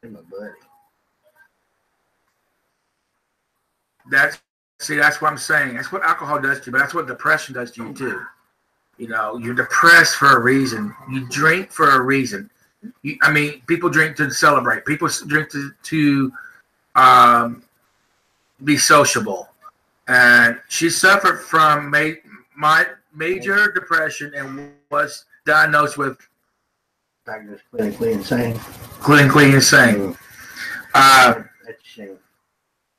C: My buddy.
B: That's what I'm saying. That's what alcohol does to you, but that's what depression does to you too. You're depressed for a reason. You drink for a reason. People drink to celebrate. People drink to be sociable. And she suffered from major depression and was diagnosed with
C: clinically insane.
B: Clinically insane.
C: That's a shame.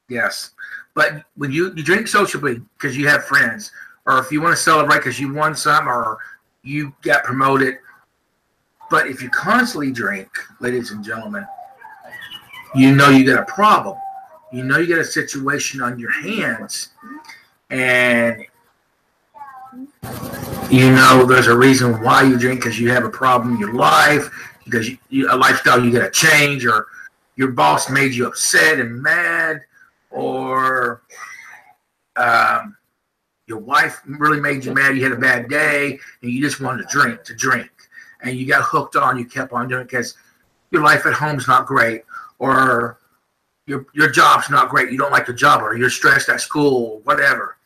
B: Yes. But when you drink sociably because you have friends, or if you want to celebrate because you won some or you got promoted. But if you constantly drink, ladies and gentlemen, you got a problem. You got a situation on your hands, and there's a reason why you drink, because you have a problem in your life, because a lifestyle you got to change, or your boss made you upset and mad, or your wife really made you mad. You had a bad day, and you just wanted to drink, and you got hooked on. You kept on doing it because your life at home's not great, or your job's not great. You don't like the job, or you're stressed at school, whatever.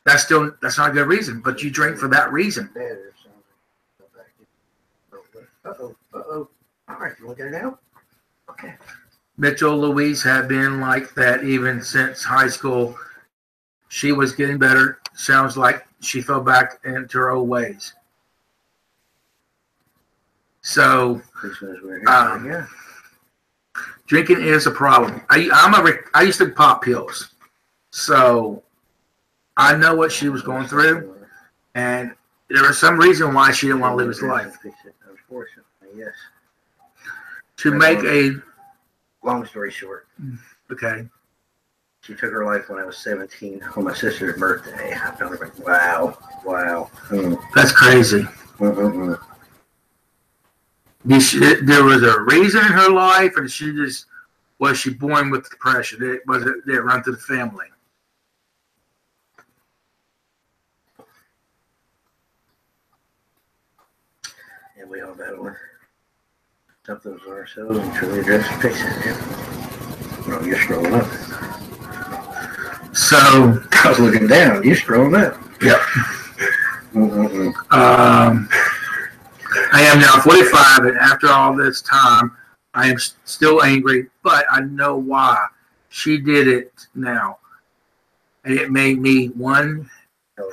B: That's not a good reason, but you drink for that reason.
C: Uh-oh. All right, you want to get it out? Okay.
B: Mitchell Louise had been like that even since high school. She was getting better. Sounds like she fell back into her old ways. So, Drinking is a problem. I used to pop pills, so I know what she was going through, and there was some reason why she didn't want to live this life.
C: Unfortunately, yes.
B: To make a
C: long story short,
B: okay.
C: She took her life when I was 17 on my sister's birthday. I felt like, wow.
B: That's crazy. There was a reason in her life, or was she born with depression? Did it run through the family?
C: And we all battle her. Something's on ourselves and truly address and fix it. Well, you're scrolling up.
B: So
C: I was looking down. You're scrolling up.
B: Yep. I am now 45, and after all this time, I am still angry, but I know why she did it now. And it made me one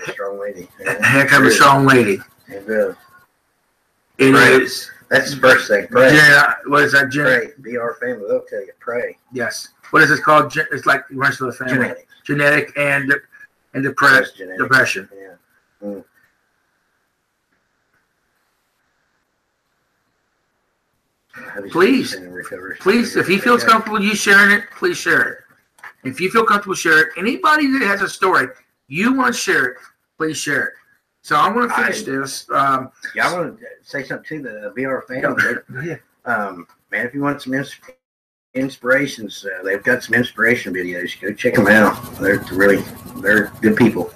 C: strong lady.
B: Heck of a strong lady.
C: It
B: is.
C: That's the first thing. Pray.
B: What is that?
C: Pray. Be our family. They'll tell you. Pray.
B: Yes. What is it called? It's like the rest of the family. Genetic and depression.
C: Yeah.
B: Please, if he feels comfortable you sharing it, please share it. If you feel comfortable sharing it, anybody that has a story you want to share it, please share it. So I want to finish this.
C: I want to say something to the VR family.
B: Yeah.
C: Man, if you want some inspirations, they've got some inspiration videos. Go check them out. They're good people.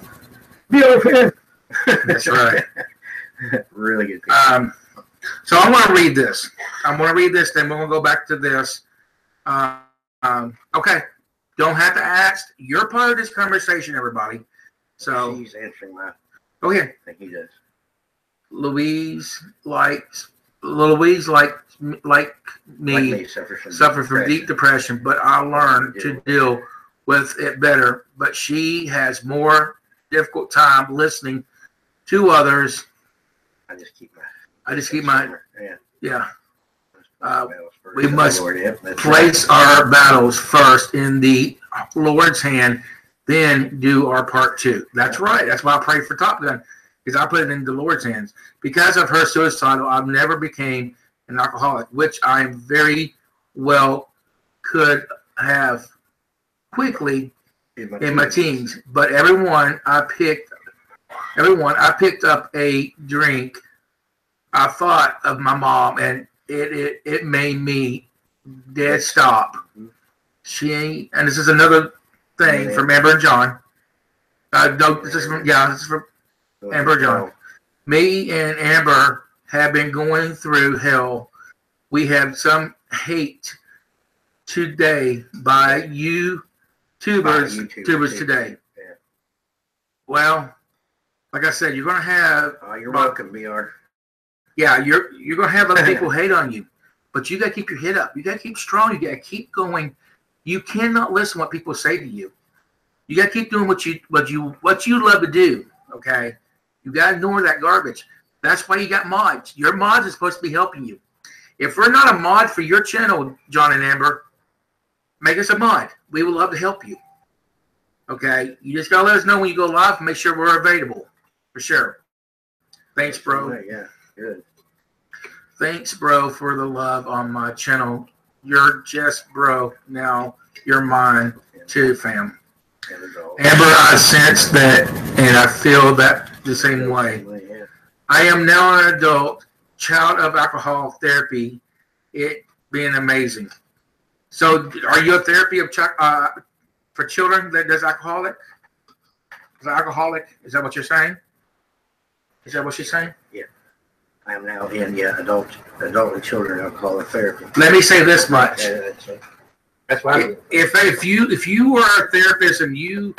B: VR fan. That's right.
C: Really good people.
B: So I want to read this. I'm going to read this, then we're going to go back to this. Okay. Don't have to ask. You're part of this conversation, everybody. So
C: he's answering my.
B: Go ahead.
C: I think he does.
B: Louise, like me, suffer from deep depression, but I learned to deal with it better. But she has more difficult time listening to others.
C: I just keep my.
B: Yeah. We must place our battles first in the Lord's hand, then do our part too. That's right. That's why I pray for Top Gun, because I put it in the Lord's hands. Because of her suicidal, I've never became an alcoholic, which I am very well could have quickly in my teens. But everyone I picked up a drink. I thought of my mom, and it made me dead stop. And this is another thing from Amber and John. This is from Amber and John. Me and Amber have been going through hell. We have some hate today by YouTubers today.
C: Yeah.
B: Well, like I said, you're going to have.
C: You're welcome, BR.
B: Yeah, you're going to have other people hate on you, but you got to keep your head up. You got to keep strong. You got to keep going. You cannot listen to what people say to you. You got to keep doing what you love to do. Okay, you got to ignore that garbage. That's why you got mods. Your mods is supposed to be helping you. If we're not a mod for your channel, John and Amber, make us a mod. We would love to help you. Okay, you just got to let us know when you go live and make sure we're available for sure. Thanks, bro.
C: Yeah, good.
B: Thanks, bro, for the love on my channel. You're just bro. Now you're mine too, fam. Amber, I sense that, and I feel that the same way. I am now an adult, child of alcohol therapy. It being amazing. So, are you a therapy of for children that does alcoholic? Is alcoholic? Is that what you're saying? Is that what she's saying?
C: Yeah. I am now in adult and children alcoholic therapy.
B: Let me say this much.
C: That's why.
B: If you were a therapist and you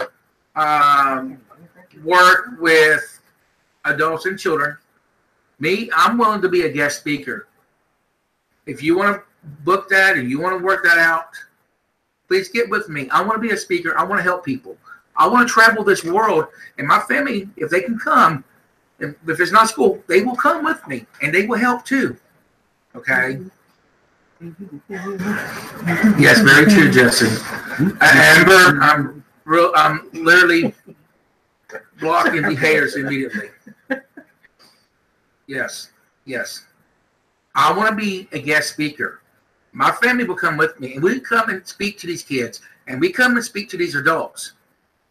B: work with adults and children, I'm willing to be a guest speaker. If you want to book that and you want to work that out, please get with me. I want to be a speaker. I want to help people. I want to travel this world, and my family, if they can come. If it's not school, they will come with me, and they will help too. Okay? Yes, very true, Jesse. Amber, I'm literally blocking the haters immediately. Yes, yes. I want to be a guest speaker. My family will come with me, and we come and speak to these kids, and we come and speak to these adults.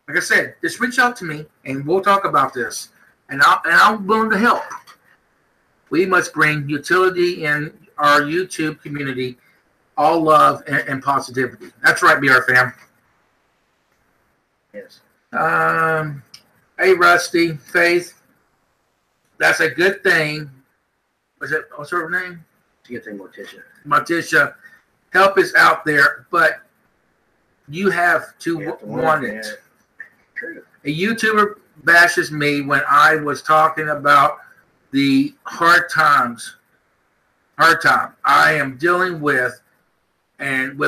B: Like I said, just reach out to me, and we'll talk about this. And I'm willing to help. We must bring utility in our YouTube community, all love and positivity. That's right, BR fam.
C: Yes.
B: Hey, Rusty, Faith. That's a good thing. What's her name?
C: It's a good thing, Morticia.
B: Morticia, help is out there, but you have to want it.
C: Yeah. True.
B: A YouTuber bashes me when I was talking about the hard time I am dealing with, and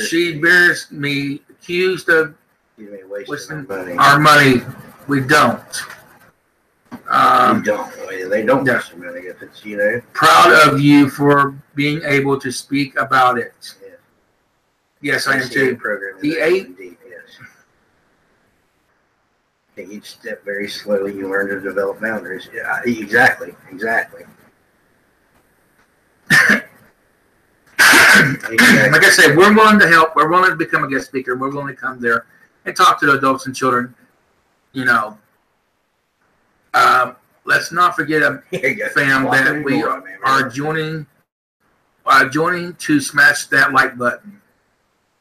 B: she embarrassed me, accused of wasting our money. We don't.
C: They don't waste their money if it's, you know.
B: Proud of you for being able to speak about it. Yeah. Yes, I am too. The 8.
C: Indeed, yes. Take each step very slowly. You learn to develop boundaries. Yeah, exactly.
B: Like I said, we're willing to help. We're willing to become a guest speaker. We're willing to come there and talk to the adults and children. You know, let's not forget, fam, that we are joining to smash that like button.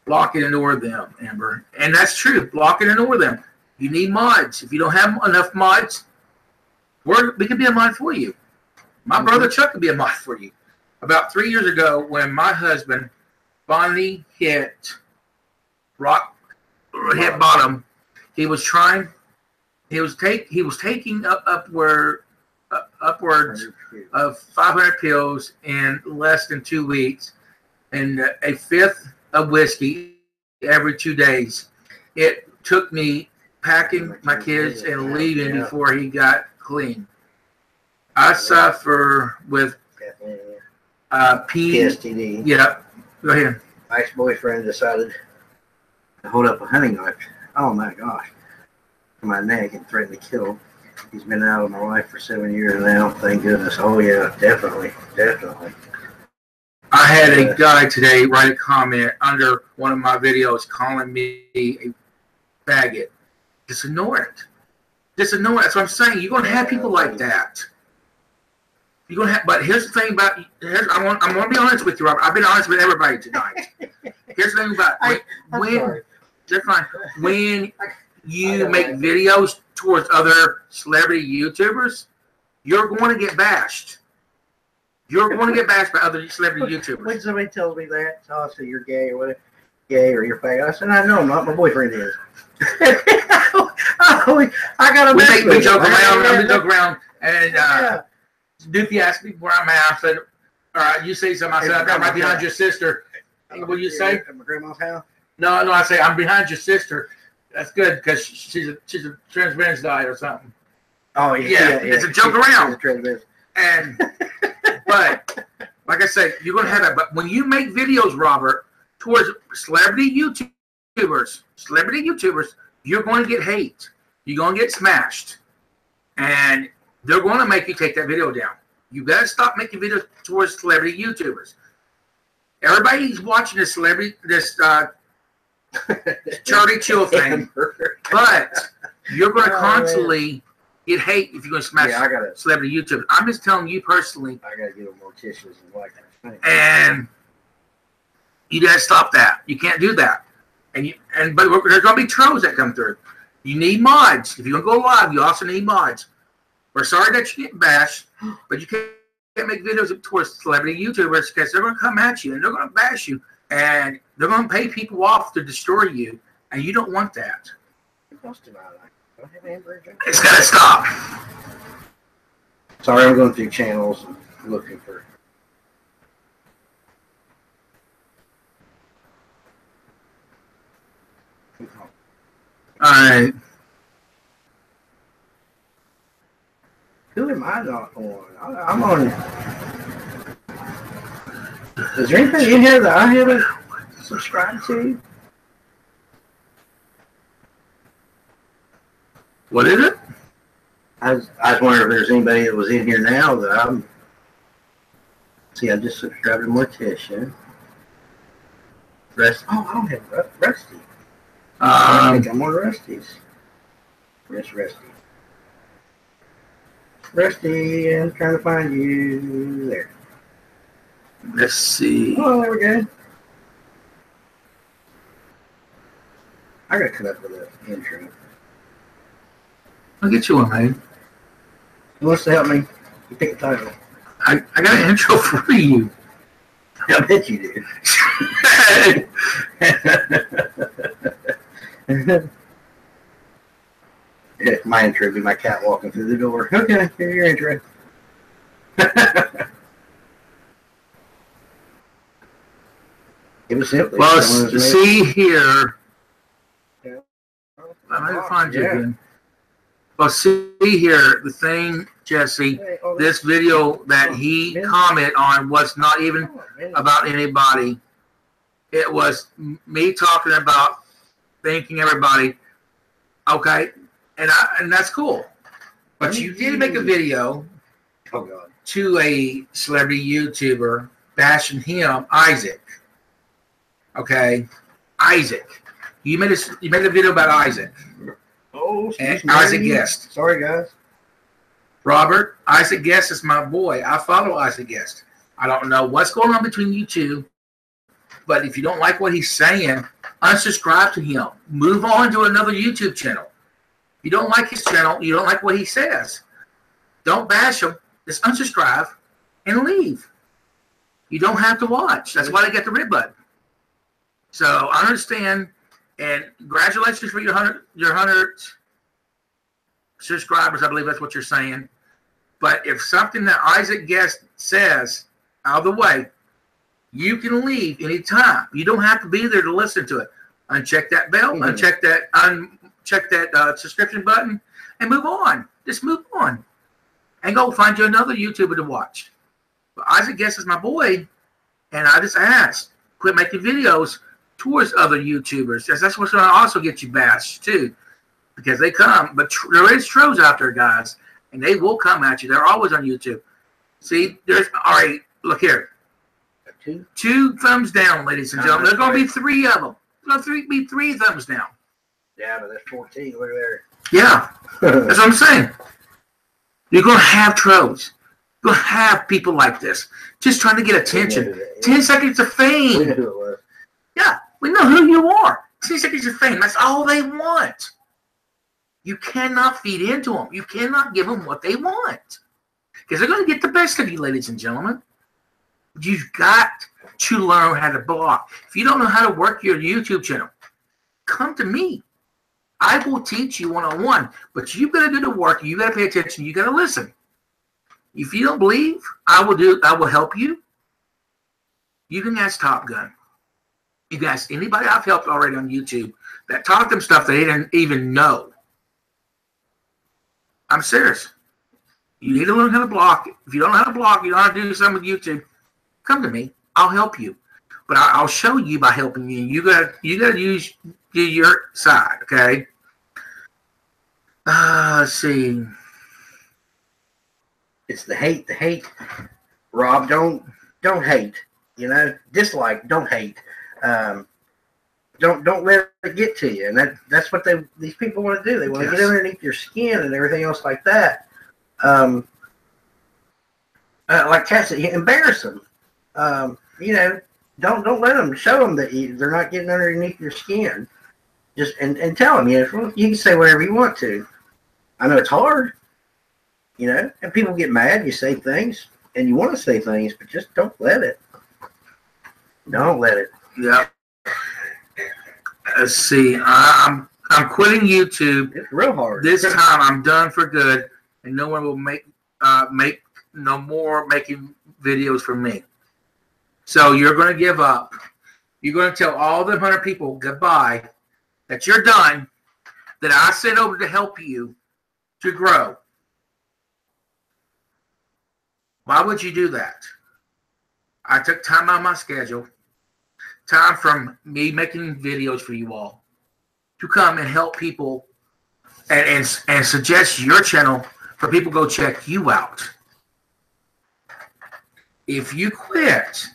B: Block it and ignore them, Amber. And that's true. Block it and ignore them. You need mods. If you don't have enough mods, we can be a mod for you. My brother Chuck could be a mod for you. About 3 years ago, when my husband finally hit bottom, he was taking upwards of 500 pills in less than 2 weeks, and a fifth of whiskey every 2 days. It took me packing my kids and leaving before he got clean. I suffer with
C: PSTD.
B: Yeah, go ahead.
C: My ex-boyfriend decided to hold up a hunting knife. Oh my gosh. To my neck and threatened to kill. He's been out of my life for 7 years now. Thank goodness. Oh yeah, definitely.
B: I had a guy today write a comment under one of my videos calling me a faggot. Just ignore it. That's what I'm saying. You're going to have people like that. You're going to have, but here's the thing about, I'm going to be honest with you, Robert. I've been honest with everybody tonight. Here's the thing about when you make videos towards other celebrity YouTubers, you're going to get bashed. You're going to get bashed by other celebrity YouTubers.
C: When somebody tells me that, so you're gay or whatever, or you're faggot, I said, I know, not my boyfriend is. I got to
B: we joke around, and Doofy asked me where I'm at. I said, all right, you say something. I said, I'm right behind your sister. What do you say?
C: At my grandma's house?
B: No, I say, I'm behind your sister. That's good, because she's a transvestite or something.
C: Oh, yeah.
B: It's a joke around. And, but, like I said, you're going to have that. But when you make videos, Robert, towards celebrity YouTubers, you're going to get hate. You're going to get smashed. And they're going to make you take that video down. You got to stop making videos towards celebrity YouTubers. Everybody's watching this Charlie Chill thing, but you're going to constantly get hate if you're going to smash celebrity YouTubers. I'm just telling you personally.
C: I got to get them Morticia's and like that.
B: And you got to stop that. You can't do that. But there's going to be trolls that come through. You need mods. If you're going to go live, you also need mods. We're sorry that you get bashed, but you can't make videos towards celebrity YouTubers because they're going to come at you and they're going to bash you and they're going to pay people off to destroy you, and you don't want that. It's got to stop.
C: Sorry, I'm going through channels and looking for.
B: All right.
C: Who am I not on? I'm on. Is there anything in here that I haven't subscribed to?
B: What is it?
C: I was wondering if there's anybody that was in here now that I'm. See, I just subscribed to Morticia. Rusty. Oh, I don't have Rusty. I think I'm on Rusty's. Where's Rusty? Rusty, I'm trying to find you. There.
B: Let's see.
C: Oh, there we go. I gotta come up with an intro.
B: I'll get you one, man.
C: Who wants to help me? You pick the title.
B: I got an intro for you.
C: I bet you do. My intro would be my cat walking through the door. Okay, here's your intro. It was simple.
B: Well, see here.
C: Yeah.
B: I'm going to find you again. Well, see here, the thing, Jesse, this video that he commented on was not even about anybody. It was me talking about thanking everybody. Okay, and that's cool. But you did make a video to a celebrity YouTuber bashing him, Isaac. Okay, Isaac. You made a video about Isaac.
C: Oh,
B: and Isaac Guest.
C: Sorry, guys.
B: Robert, Isaac Guest is my boy. I follow Isaac Guest. I don't know what's going on between you two, but if you don't like what he's saying, unsubscribe to him. Move on to another YouTube channel. If you don't like his channel, you don't like what he says, don't bash him. Just unsubscribe and leave. You don't have to watch. That's why they get the red button. So I understand. And congratulations for your 100 subscribers. I believe that's what you're saying. But if something that Isaac Guest says out of the way, you can leave anytime. You don't have to be there to listen to it. Uncheck that bell, uncheck that subscription button, and move on. Just move on. And go find you another YouTuber to watch. But Isaac Guest is my boy, and I just asked, quit making videos towards other YouTubers. That's what's going to also get you bashed too, because they come. But there is trolls out there, guys, and they will come at you. They're always on YouTube. See, there's all right. Look here, two thumbs down, ladies and gentlemen. There's going to be three of them. There's going to be three thumbs down.
C: Yeah, but there's 14. Look there.
B: Yeah, that's what I'm saying. You're going to have trolls. You're going to have people like this just trying to get attention. 10 seconds of fame.
C: We knew who it was.
B: Yeah. We know who you are. 10 seconds of fame. That's all they want. You cannot feed into them. You cannot give them what they want. Because they're going to get the best of you, ladies and gentlemen. You've got to learn how to block. If you don't know how to work your YouTube channel, come to me. I will teach you one-on-one. But you've got to do the work. You've got to pay attention. You've got to listen. If you don't believe, I will help you. You can ask Top Gun. You guys, anybody I've helped already on YouTube that taught them stuff they didn't even know. I'm serious. You need to learn how to block. If you don't know how to block, you don't know how to do something with YouTube, come to me. I'll help you. But I'll show you by helping you. You got to do your side, okay? Let's see.
C: It's the hate. Rob, don't hate. You know, dislike, don't hate. Don't let it get to you, and that's what these people want to do. They want to get underneath your skin and everything else like that. Like Kat said, embarrass them. You know, don't let them. Show them that they're not getting underneath your skin. Just and tell them, you know, you can say whatever you want to. I know it's hard, you know, and people get mad. You say things, and you want to say things, but just don't let it. Don't let it.
B: Yeah. Let's see. I'm quitting YouTube.
C: It's real hard.
B: This time I'm done for good, and no one will make no more making videos for me. So you're going to give up. You're going to tell all the 100 people goodbye, that you're done, that I sent over to help you to grow. Why would you do that? I took time out of my schedule, time from me making videos for you all, to come and help people and suggest your channel for people to go check you out. If you quit,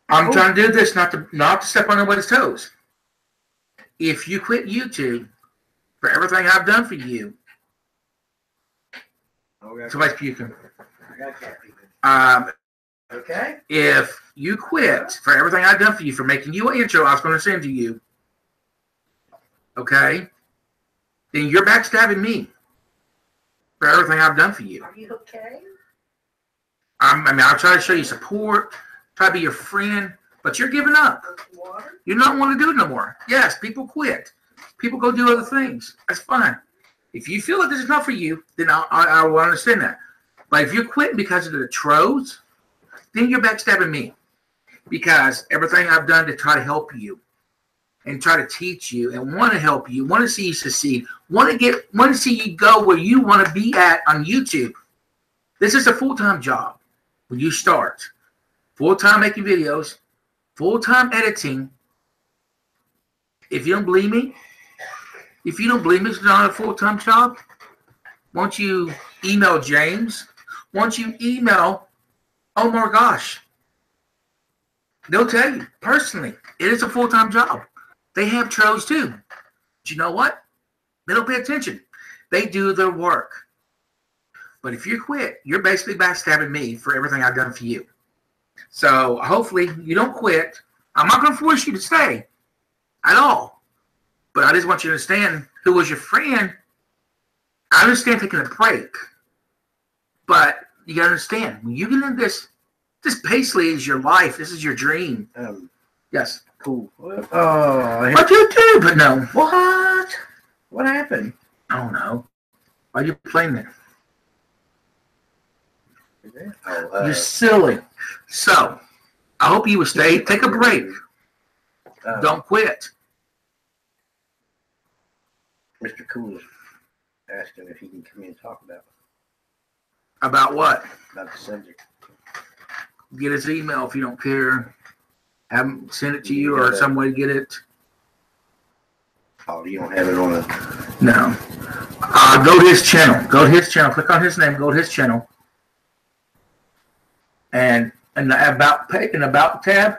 B: I'm trying to do this not to step on nobody's toes. If you quit YouTube for everything I've done for you, somebody's puking.
C: Okay.
B: If you quit for everything I've done for you, for making you an intro I was going to send to you, okay, then you're backstabbing me for everything I've done for you.
C: Are you okay?
B: I'll try to show you support, try to be your friend, but you're giving up. You don't want to do it no more. Yes, people quit. People go do other things. That's fine. If you feel that this is not for you, then I will understand that. But if you're quitting because of the trolls, then you're backstabbing me. Because everything I've done to try to help you and try to teach you and want to help you, want to see you succeed, want to see you go where you want to be at on YouTube. This is a full-time job when you start. Full-time making videos, full-time editing. If you don't believe me, it's not a full-time job, won't you email James? Won't you email, oh my gosh. They'll tell you, personally, it is a full-time job. They have trolls too. But you know what? They don't pay attention. They do their work. But if you quit, you're basically backstabbing me for everything I've done for you. So hopefully you don't quit. I'm not going to force you to stay at all. But I just want you to understand who was your friend. I understand taking a break. But you got to understand, when you get into this basically is your life. This is your dream. Yes.
C: Cool.
B: Oh, what you do? But no.
C: What? What happened?
B: I don't know. Why are you playing that? You're silly. So, I hope you will stay. Take a break. Don't quit.
C: Mr. Cool is asking if he can come in and talk about it.
B: About what?
C: About the subject.
B: Get his email if you don't care. Have him send it to you or some way to get it.
C: Oh, you don't have it on the...
B: No. Go to his channel. Go to his channel. Click on his name. Go to his channel. And in the about tab,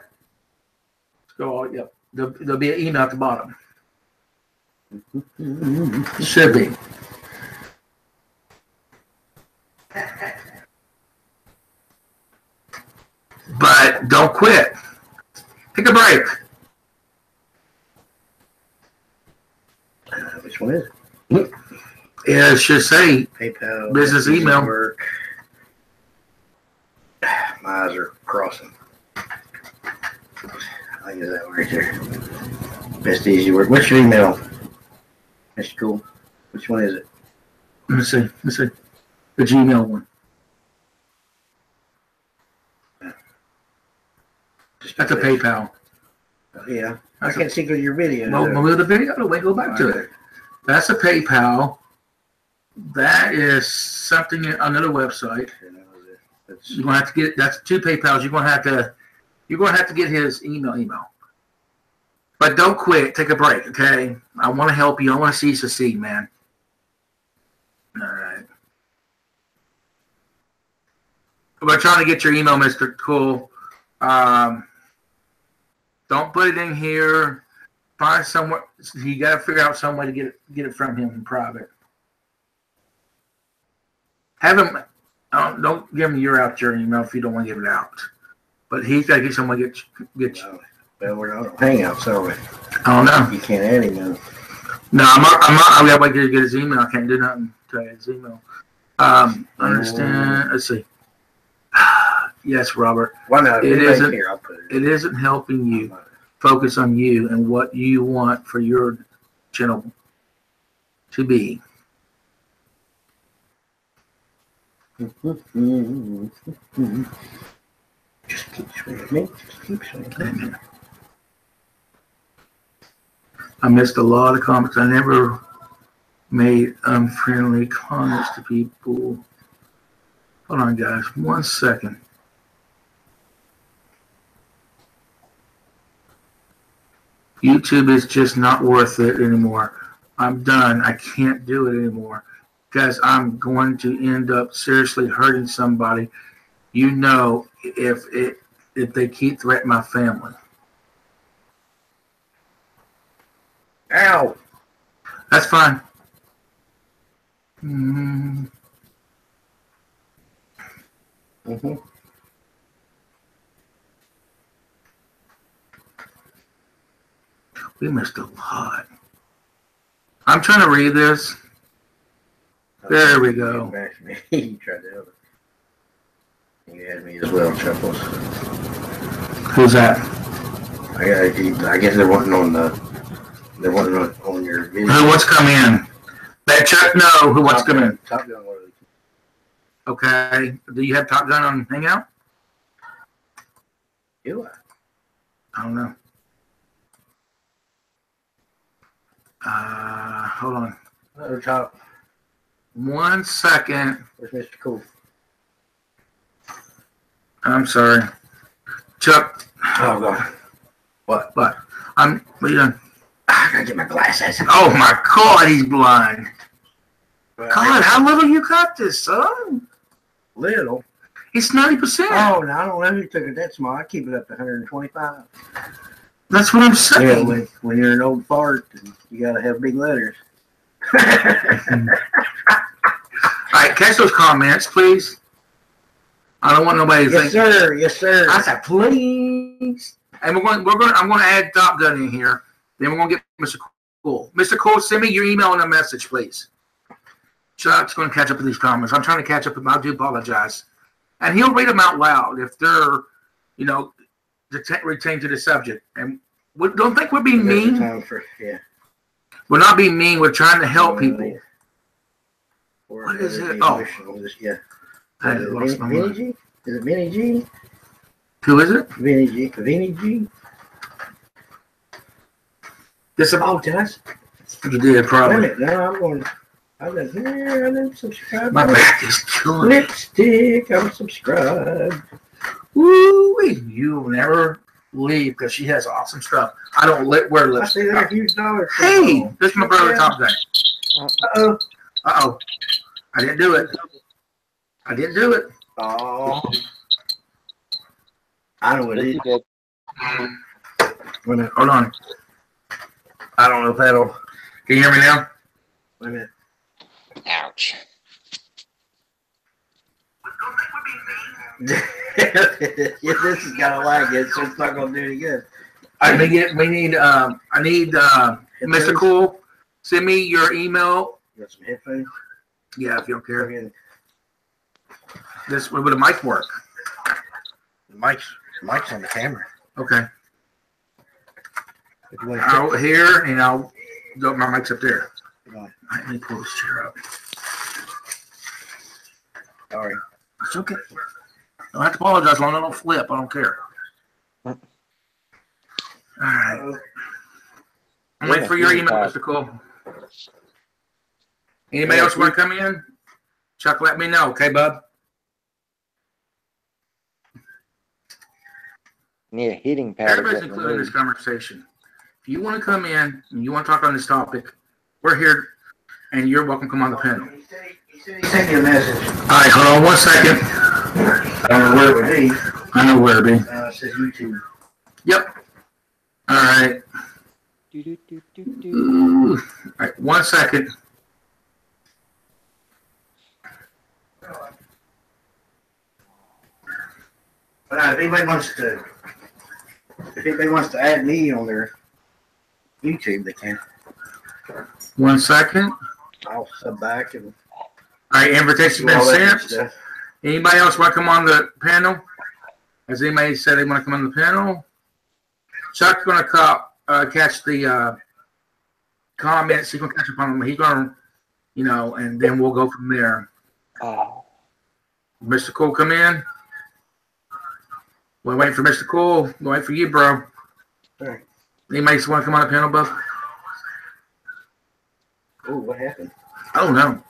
B: go. Yep. There'll be an email at the bottom. Should be. But don't quit. Take a break.
C: Which one is it?
B: It should say
C: PayPal.
B: Business email.
C: Work. My eyes are crossing. I think that one right there. Best easy work. What's your email? That's cool. Which one is it?
B: Let me see. The Gmail one. That's a PayPal.
C: Yeah. I can't see through your video.
B: No, move the video. No, wait, go back to it. That's a PayPal. That is something on another website. You're gonna have to get. That's two PayPals. You're gonna have to get his email. But don't quit. Take a break, okay? I want to help you. I want to see you succeed, man. All right. We're trying to get your email, Mr. Cool. Don't put it in here. Find somewhere. You got to figure out some way to get it from him in private. Have him. Don't give him your email if you don't want to give it out. But he's got to get someone to get you.
C: Well, we're not on Hangouts, are we?
B: I don't know.
C: You can't add him in.
B: No, I'm not. I got to wait to get his email. I can't do nothing to his email. Understand. Let's see. Yes, Robert.
C: Why not?
B: It isn't.
C: Here, I'll put it.
B: It isn't helping you focus on you and what you want for your channel to be.
C: Just keep swinging me. Just keep swinging.
B: I missed a lot of comments. I never made unfriendly comments to people. Hold on, guys. 1 second. YouTube is just not worth it anymore. I'm done. I can't do it anymore because I'm going to end up seriously hurting somebody. You know, if they keep threatening my family.
C: Ow.
B: That's fine. Mm-hmm.
C: Mm-hmm.
B: We missed a lot. I'm trying to read this. There we go.
C: Back to me. You tried to help it. You had me as well, Chuckles.
B: Who's that?
C: I guess they're wanting on your video.
B: Who wants to come in? That Chuck? No. Who wants to come in?
C: Top Gun.
B: Okay. Do you have Top Gun on Hangout?
C: Do
B: I don't know. Hold on.
C: Hello, Top.
B: 1 second.
C: Where's Mr. Cool?
B: I'm sorry. Chuck.
C: Oh, God. What?
B: What are you doing?
C: I gotta get my glasses.
B: Oh, my God, he's blind.
C: Well,
B: God, how little you got this, son?
C: Little?
B: It's 90%.
C: Oh, no, I don't know who took it that small. I keep it up to 125.
B: That's what I'm saying.
C: Yeah, when you're an old fart, you gotta have big letters.
B: All right, catch those comments, please. I don't want nobody to think.
C: Yes, sir. Yes, sir.
B: I said, please. And I'm going to add Top Gun in here. Then we're going to get Mr. Cool. Mr. Cool, send me your email and a message, please. Chuck's going to catch up with these comments. I'm trying to catch up with them. I do apologize. And he'll read them out loud if they're, retained to the subject. And we don't think we're being mean. We're not being mean. We're trying to help people. What is it? Oh.
C: Yeah.
B: I lost my mind.
C: G? Is it Vinny G?
B: Who is it?
C: Vinny G. Vinny G?
B: Disappointed. You did, probably.
C: Wait a minute. No, I'm didn't subscribe.
B: My back is killing me.
C: Lipstick. I'm subscribed.
B: Woo! You'll never leave because she has awesome stuff. I don't wear lipstick.
C: I see that huge dollar.
B: Hey, this is my brother Top Gun.
C: Uh-oh.
B: Uh-oh. I didn't do it.
C: Oh. I know what it is.
D: did.
B: Hold on. I don't know if that'll. Can you hear me now?
C: Wait a minute.
D: Ouch.
C: Yeah, this is kind of like it, so it's not going to do any good.
B: I need Mr. Cool. Send me your email.
C: You got some headphones?
B: Yeah, if you don't care.
C: Okay.
B: This would the mic work?
C: The mic's on the camera.
B: Okay.
C: If you want
B: Out here, and I'll go. My mic's up there.
C: to
B: Let me pull this chair up.
C: sorry.
B: It's okay. Don't have to apologize. As long as I don't flip, I don't care. All right. I'm waiting for your email, Mr. Cole. Anybody else want to come in? Chuck, let me know, okay, bub?
D: Need a heating pad.
B: Everybody's included in this conversation. If you want to come in and you want to talk on this topic, we're here, and you're welcome to come on the panel.
C: He sent you a message.
B: All right, hold on 1 second.
C: I don't know where it would be.
B: I know where it be.
C: It says YouTube.
B: Yep. All right. Ooh. All right, 1 second.
C: But if anybody wants to add me on their YouTube, they can.
B: 1 second.
C: I'll sub back and
B: All right, invitation
C: do
B: been
C: all that good
B: sent.
C: stuff.
B: Anybody else want to come on the panel? Has anybody said they want to come on the panel? Chuck's going to catch the comments. He's going to catch up on them. He's going to, and then we'll go from there.
D: Oh.
B: Mr. Cole, come in. We're waiting for Mr. Cole. We're waiting for you, bro.
C: All right.
B: Anybody want to come on the panel, bub?
C: Oh, what happened?
B: Oh, no.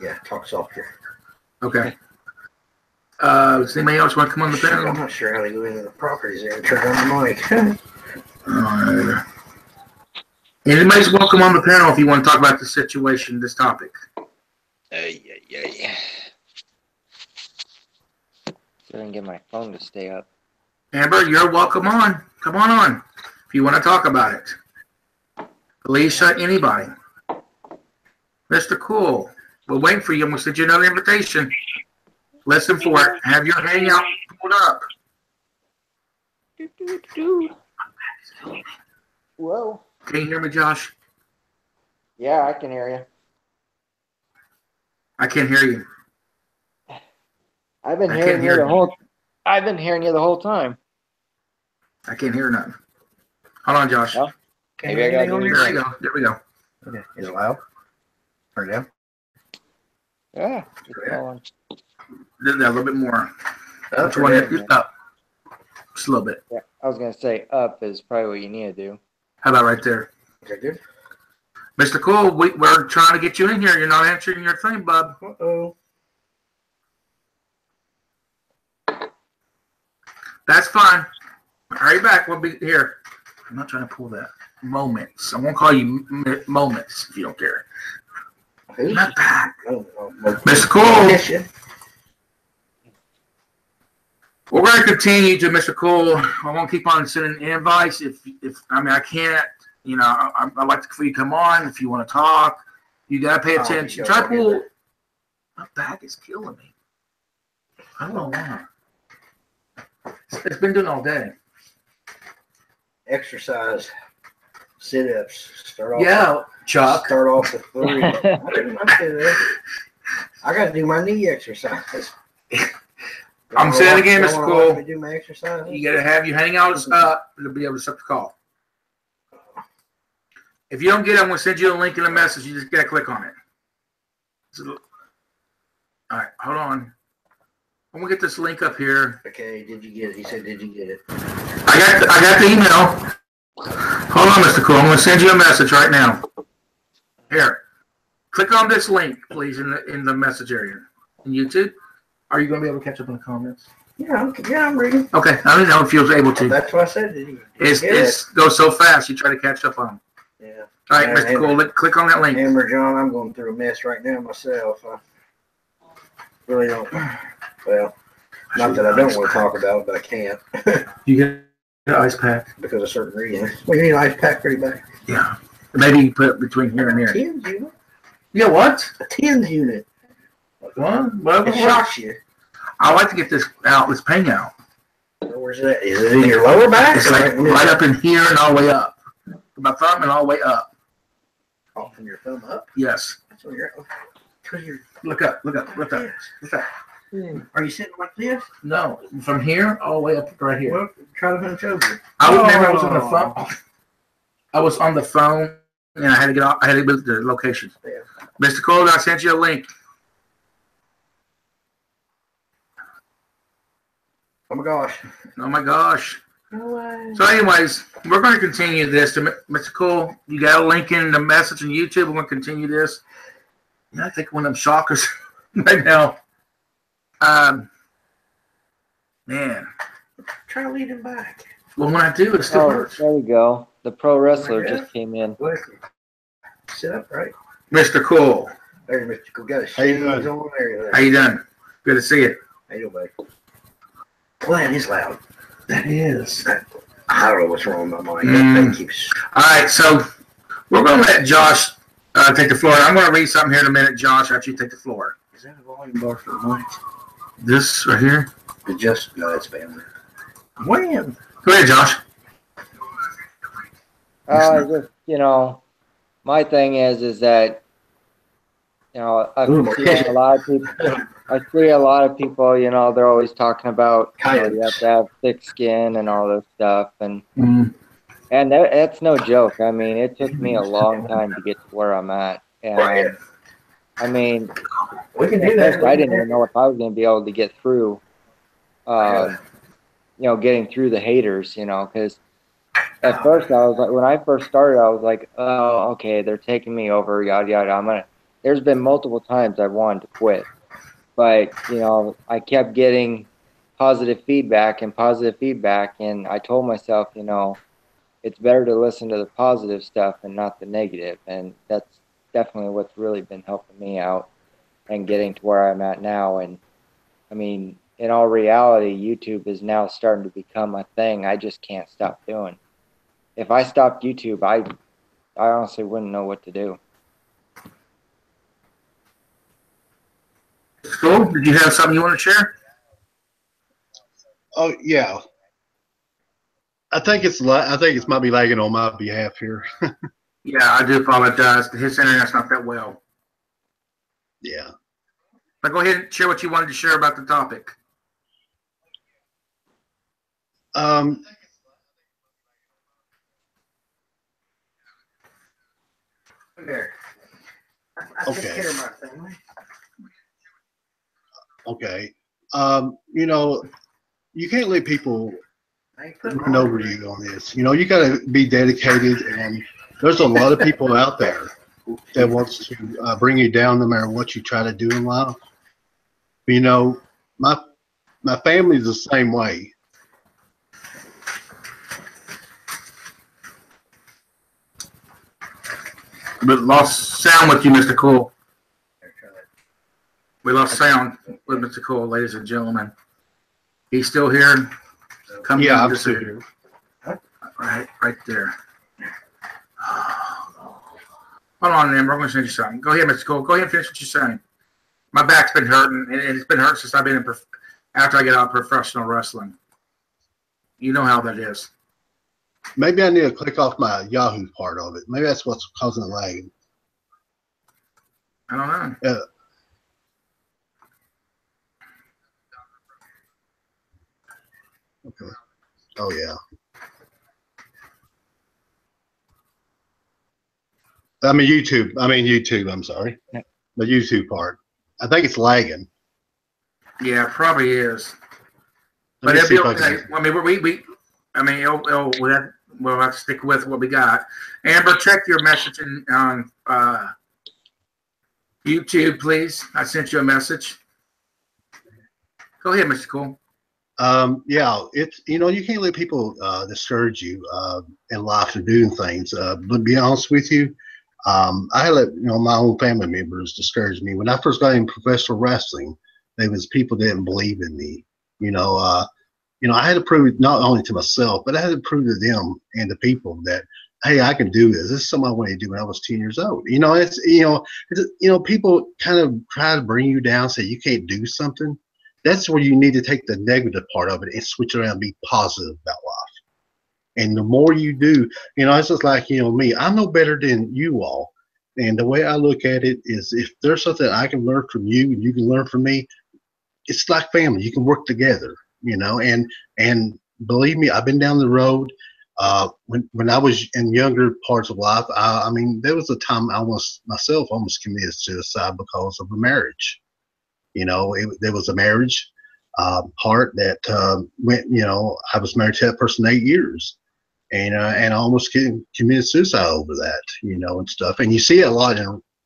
C: Yeah, talk softer.
B: Okay. Does anybody else want to come on the
C: I'm
B: panel?
C: not sure how they go into the properties there and turn on the mic.
B: All right. Anybody's welcome on the panel if you want to talk about the situation, this topic.
D: Yeah. So I can get my phone to stay up.
B: Amber, you're welcome on. Come on if you want to talk about it. Alicia, anybody. Mr. Cool, we're waiting for you. I'm going to send you another invitation. Listen for it. Have your hangout pulled up.
D: Whoa.
B: Can you hear me, Josh?
D: Yeah, I can hear you.
B: I can't hear you.
D: I've been hearing you the whole time.
B: I can't hear nothing. Hold on, Josh.
D: No? Maybe I got
B: There we go. There we go.
C: Okay. Is it loud? Turn it down.
D: Yeah. It's going.
B: A little bit more.
C: Up,
B: Which one? Up. Just a little bit.
D: Yeah, I was gonna say up is probably what you need to do.
B: How about right there?
C: Okay, good.
B: Mr. Cool, we're trying to get you in here. You're not answering your thing, bub.
C: Uh-oh.
B: That's fine. Hurry back. We'll be here. I'm not trying to pull that. Moments. I won't call you moments if you don't care.
C: Who's
B: Not back.
C: no.
B: Mr. Cool. We're going to continue to Mr. Cool. I won't keep on sending invites. If I mean, I can't. You know, I'd like for you to come on if you want to talk. You got to pay attention. Try to pull. My back is killing me. I don't know why. It's been doing all day.
C: Exercise, sit-ups. Start off.
B: Yeah, Chuck.
C: Start off with 3. I got to do my knee exercise.
B: I'm saying again, Mr. Cool.
C: Do my exercise.
B: You got to have your hangouts up to be able to set the call. If you don't get it, I'm going to send you a link in a message. You just got to click on it. So, all right, hold on. I'm going to get this link up here.
C: Okay, did you get it? He said, did you get it?
B: I got the email. Hold on, Mr. Cool. I'm going to send you a message right now. Here. Click on this link, please, in the message area. In YouTube. Are you going to be able to catch up in the comments?
C: Yeah, I'm reading.
B: Okay. I don't know if you was able to.
C: That's what I said. Did you
B: It goes so fast, you try to catch up on them.
C: Yeah.
B: All right, Mr. Cool. Click on that link.
C: Amber, John, I'm going through a mess right now myself. I really don't. Well, not that I don't want to talk about it, but I can't.
B: You get an ice pack?
C: Because of certain reasons. Well, you need an ice pack pretty bad.
B: Yeah. Maybe you can put it between here and here.
C: Tens unit?
B: Yeah, what?
C: A tens unit.
B: What?
C: It shocks you.
B: I like to get this out, this pain out.
C: Where's that? Is it in your lower back?
B: It's like right up in here and all the way up. From my thumb and all the way up.
C: Oh, from your thumb up?
B: Yes.
C: That's where you're.
B: Look up. Look up.
C: Are you sitting like this?
B: No, from here all the way up right here.
C: Well, try to hunch over.
B: I was on the phone. I was on the phone and I had to get off. I had to move the locations.
C: Yeah.
B: Mr. Cole, I sent you a link.
C: Oh my gosh.
B: Oh my gosh.
C: No way.
B: So anyways, we're going to continue this. Mr. Cole, you got a link in the message on YouTube. We're going to continue this. I think one of them shockers right now. Man.
C: Try to lead him back.
B: Well, when I do, it still hurts.
D: There we go. The pro wrestler just came in.
C: Sit up, right?
B: Mr. Cole.
C: There, Mr. Cole. Got a
B: How you doing?
C: on there.
B: How you doing? Good to see you.
C: How you doing, buddy? Well, that is loud.
B: That is.
C: I don't know what's wrong with my mind. That keeps...
B: All right, so we're going to let Josh take the floor. I'm going to read something here in a minute, Josh, after you take the floor.
C: Is that a volume bar for the mic?
B: This right here?
C: No, that's bad. When?
B: Go ahead, Josh.
D: Just, my thing is that, I see a lot of people. I see a lot of people. They're always talking about you have to have thick skin and all this stuff, and that's no joke. I mean, it took me a long time to get to where I'm at, and I mean,
C: we can do that.
D: I didn't even know if I was going to be able to get through. Getting through the haters, because at first I was like, when I first started, I was like, oh, okay, they're taking me over, yada yada. There's been multiple times I wanted to quit, but I kept getting positive feedback, and I told myself, it's better to listen to the positive stuff and not the negative. And that's definitely what's really been helping me out and getting to where I'm at now. And I mean, in all reality, YouTube is now starting to become a thing I just can't stop doing. If I stopped YouTube, I honestly wouldn't know what to do.
B: Cool. Did you have something you want to share?
E: Oh yeah. I think it's might be lagging on my behalf here.
B: Yeah, I do apologize. His internet's not that well.
E: Yeah.
B: But go ahead and share what you wanted to share about the topic.
C: There. I
E: Okay.
C: take care of my family.
E: Okay. You know, you can't let people run over you on this. You know, you got to be dedicated, and there's a lot of people out there that wants to bring you down no matter what you try to do in life. You know, my family's the same way.
B: We lost sound with you, Mr. Cool. We lost sound with Mr. Cool, ladies and gentlemen. He's still here. Come
E: Yeah,
B: down
E: I'm still here.
B: Right there. Hold on, Amber. I'm going to send you something. Go ahead, Mr. Cool. Go ahead and finish what you're saying. My back's been hurting, and it's been hurting since I've been after I get out of professional wrestling. You know how that is.
E: Maybe I need to click off my Yahoo part of it. Maybe that's what's causing the lag.
B: I don't know.
E: Okay. Oh yeah. I mean YouTube. I'm sorry. The YouTube part. I think it's lagging.
B: Yeah, it probably is.
E: Let
B: But
E: me
B: it'll
E: see
B: be
E: if I
B: okay.
E: can.
B: We'll have to stick with what we got. Amber, check your message on YouTube, please. I sent you a message. Go ahead, Mr. Cool.
E: Yeah, it's, you know, you can't let people discourage you in life for doing things. But to be honest with you, I let my own family members discourage me. When I first got in professional wrestling, there was people that didn't believe in me. I had to prove it not only to myself, but I had to prove to them and the people that, hey, I can do this. This is something I wanted to do when I was 10 years old. People kind of try to bring you down, say you can't do something. That's where you need to take the negative part of it and switch around and be positive about life. And the more you do, it's just like, me, I'm no better than you all. And the way I look at it is, if there's something I can learn from you and you can learn from me, it's like family. You can work together, and believe me, I've been down the road. When I was in younger parts of life, I mean, there was a time I almost committed suicide because of a marriage. There was a marriage part that went, I was married to that person 8 years, and I almost committed suicide over that, and stuff. And you see it a lot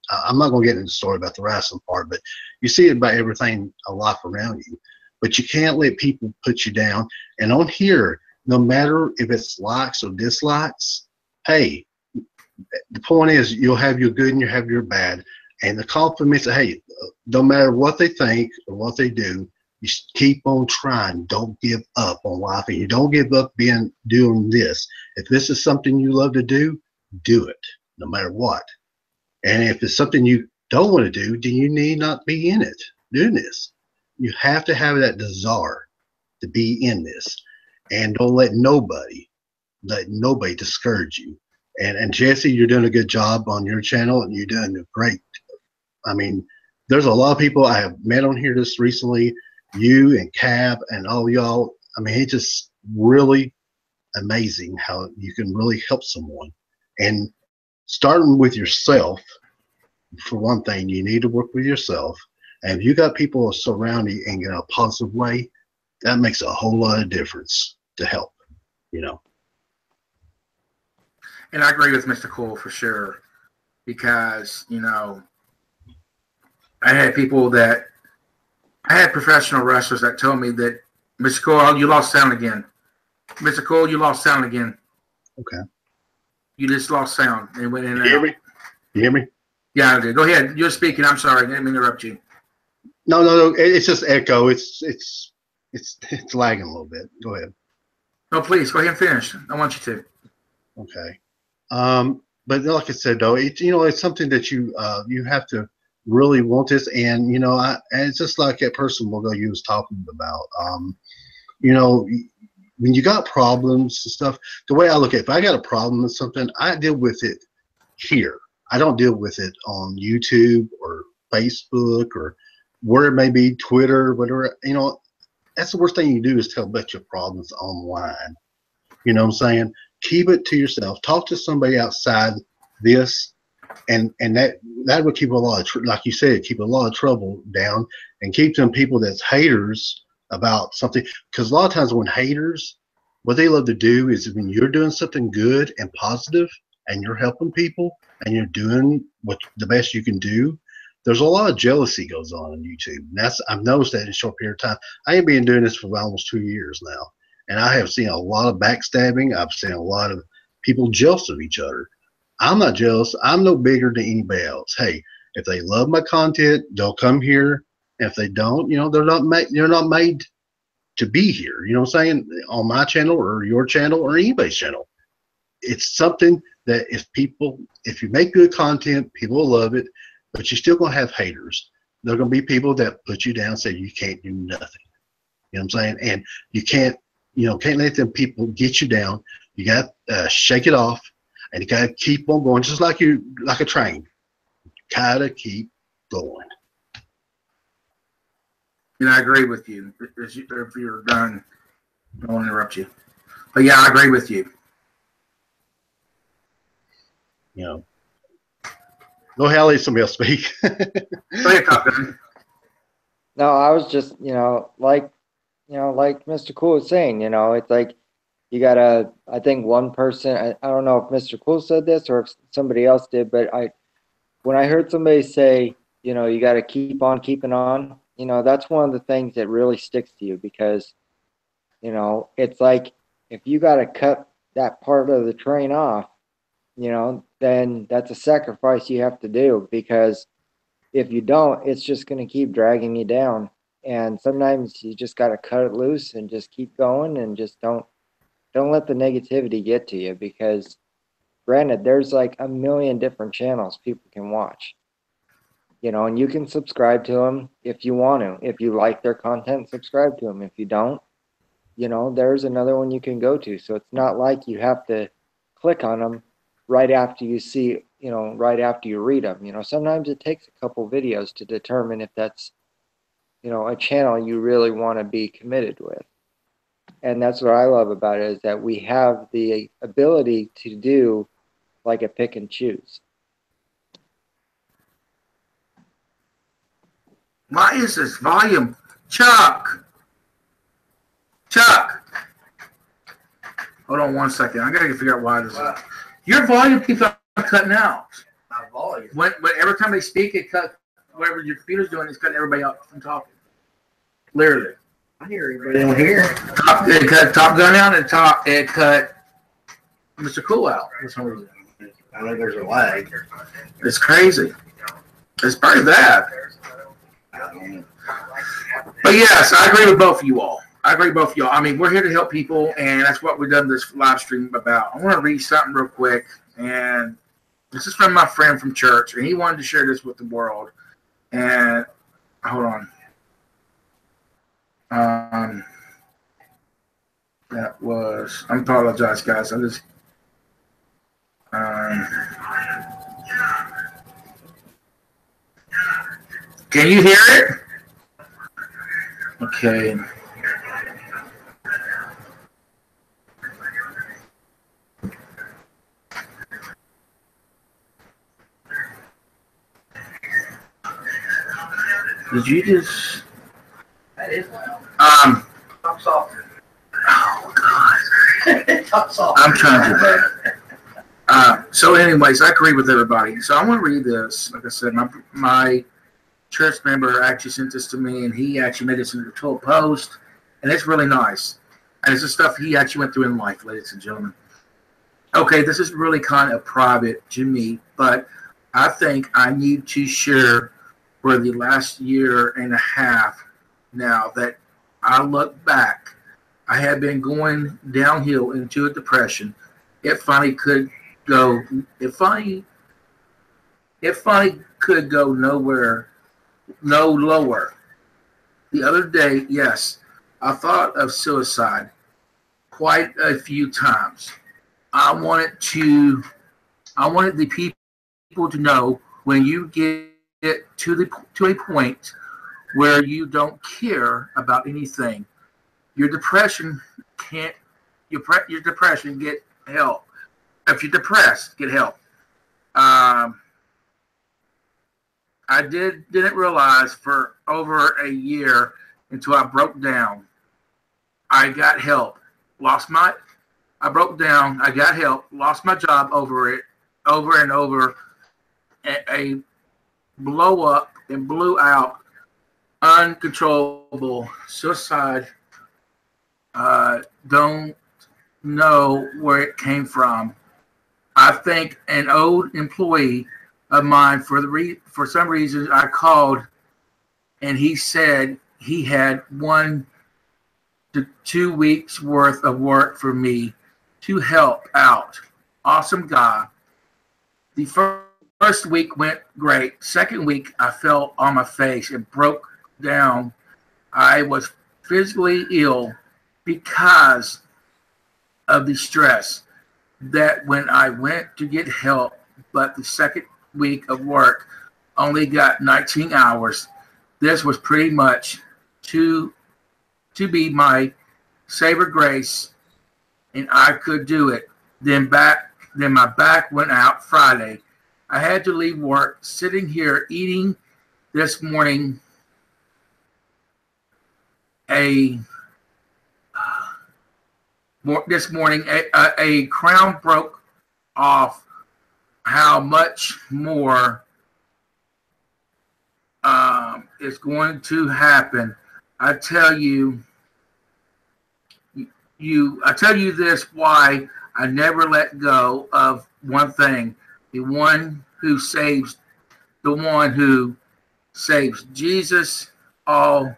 E: I'm not going to get into the story about the wrestling part, but you see it about everything, a life around you. But you can't let people put you down. And on here, no matter if it's likes or dislikes, hey, the point is, you'll have your good and you'll have your bad. And the compliments, hey, no matter what they think or what they do, you keep on trying. Don't give up on life, and you don't give up doing this. If this is something you love to do it, no matter what. And if it's something you don't want to do, then you need not be in it doing this. You have to have that desire to be in this, and don't let nobody discourage you. And Jesse, you're doing a good job on your channel, and you're doing great. I mean, there's a lot of people I have met on here just recently, you and Cab and all y'all. I mean, it's just really amazing how you can really help someone. And starting with yourself, for one thing, you need to work with yourself. And if you got people surround you in a positive way, that makes a whole lot of difference to help,
B: And I agree with Mr. Cole for sure, because, I had professional wrestlers that told me that, Mr. Cole, you lost sound again. Mr. Cole, you lost sound again.
E: Okay.
B: You just lost sound and went in and
E: You hear
B: out.
E: me? You hear me?
B: Yeah, I did. Go ahead. You're speaking. I'm sorry. I didn't mean to interrupt you.
E: No. It's just echo. It's lagging a little bit. Go ahead.
B: No, please go ahead and finish. I want you to.
E: Okay. But like I said, though, it's something that you have to really want this, and and it's just like that person you was talking about. When you got problems and stuff, the way I look at it, if I got a problem with something, I deal with it here. I don't deal with it on YouTube or Facebook or where it may be, Twitter, whatever. That's the worst thing you do is tell about your problems online. You know what I'm saying? Keep it to yourself. Talk to somebody outside this, and that would keep a lot of like you said, keep a lot of trouble down, and keep them people that's haters about something. Because a lot of times when haters, what they love to do is when you're doing something good and positive, and you're helping people, and you're doing what the best you can do, there's a lot of jealousy goes on YouTube. And I've noticed that in a short period of time. I ain't been doing this for almost 2 years now. And I have seen a lot of backstabbing. I've seen a lot of people jealous of each other. I'm not jealous. I'm no bigger than anybody else. Hey, if they love my content, they'll come here. And if they don't, they're not made to be here. You know what I'm saying? On my channel or your channel or anybody's channel. It's something that if you make good content, people will love it, but you're still going to have haters. There are going to be people that put you down and say you can't do nothing. You know what I'm saying? And you can't let them people get you down. You got to shake it off, and you got to keep on going, just like a train. Gotta keep going.
B: I agree with you. If you're done, I won't interrupt you. But yeah, I agree with you.
E: Go ahead, I'll let somebody else speak.
B: Go ahead, Captain.
D: No, I was just, like Mr. Cool was saying, it's like you gotta, I think one person, I don't know if Mr. Cool said this or if somebody else did, but when I heard somebody say, you gotta keep on keeping on, that's one of the things that really sticks to you because, it's like if you gotta cut that part of the train off, then that's a sacrifice you have to do because if you don't, it's just going to keep dragging you down. And sometimes you just got to cut it loose and just keep going and just don't let the negativity get to you because granted, there's like a million different channels people can watch, and you can subscribe to them if you want to. If you like their content, subscribe to them. If you don't, there's another one you can go to. So it's not like you have to click on them right after you see, right after you read them. Sometimes it takes a couple videos to determine if that's, a channel you really want to be committed with. And that's what I love about it is that we have the ability to do like a pick and choose.
B: Why is this volume? Chuck! Hold on 1 second. I gotta figure out why this is. Your volume keeps on cutting out.
C: My volume.
B: When every time they speak, it cuts. Whatever your computer's doing, it's cutting everybody out from talking. Literally.
C: I hear everybody on here.
B: It cut Top Gun out, and it cut Mr. Cool out for some reason.
C: I know there's a lag.
B: It's crazy. It's pretty bad. But yes, I agree with both of you all. I mean, we're here to help people, and that's what we've done this live stream about. I want to read something real quick, and this is from my friend from church, and he wanted to share this with the world. And hold on. That was, I apologize, guys. I just, can you hear it? Okay. Did you just?
C: That is loud. Talk softer.
B: Oh God.
C: Talk softer.
B: I'm trying to do so anyways, I agree with everybody. So I want to read this. Like I said, my church member actually sent this to me, and he actually made this into a Tote post, and it's really nice. And it's the stuff he actually went through in life, ladies and gentlemen. Okay, this is really kind of private to me, but I think I need to share for the last year and a half now that I look back. I had been going downhill into a depression. It finally could go. It finally could go nowhere, no lower. The other day, yes, I thought of suicide quite a few times. I wanted to. I wanted the people to know when you get to a point where you don't care about anything, your depression can't. Your depression get help. If you're depressed, get help. I didn't realize for over a year until I broke down. I got help. I broke down. I got help. Lost my job over it, over and over. A blow up and blew out, uncontrollable suicide. Don't know where it came from. I think an old employee of mine, for some reason, I called, and he said he had 1 to 2 weeks worth of work for me to help out. Awesome guy. The first week went great. Second week, I fell on my face and broke down. I was physically ill because of the stress that when I went to get help, but the second week of work only got 19 hours. This was pretty much to be my savor grace, and I could do it. Then my back went out Friday. I had to leave work, sitting here eating this morning a crown broke off. How much more is going to happen? I tell you this, why I never let go of one thing. The one who saves Jesus, all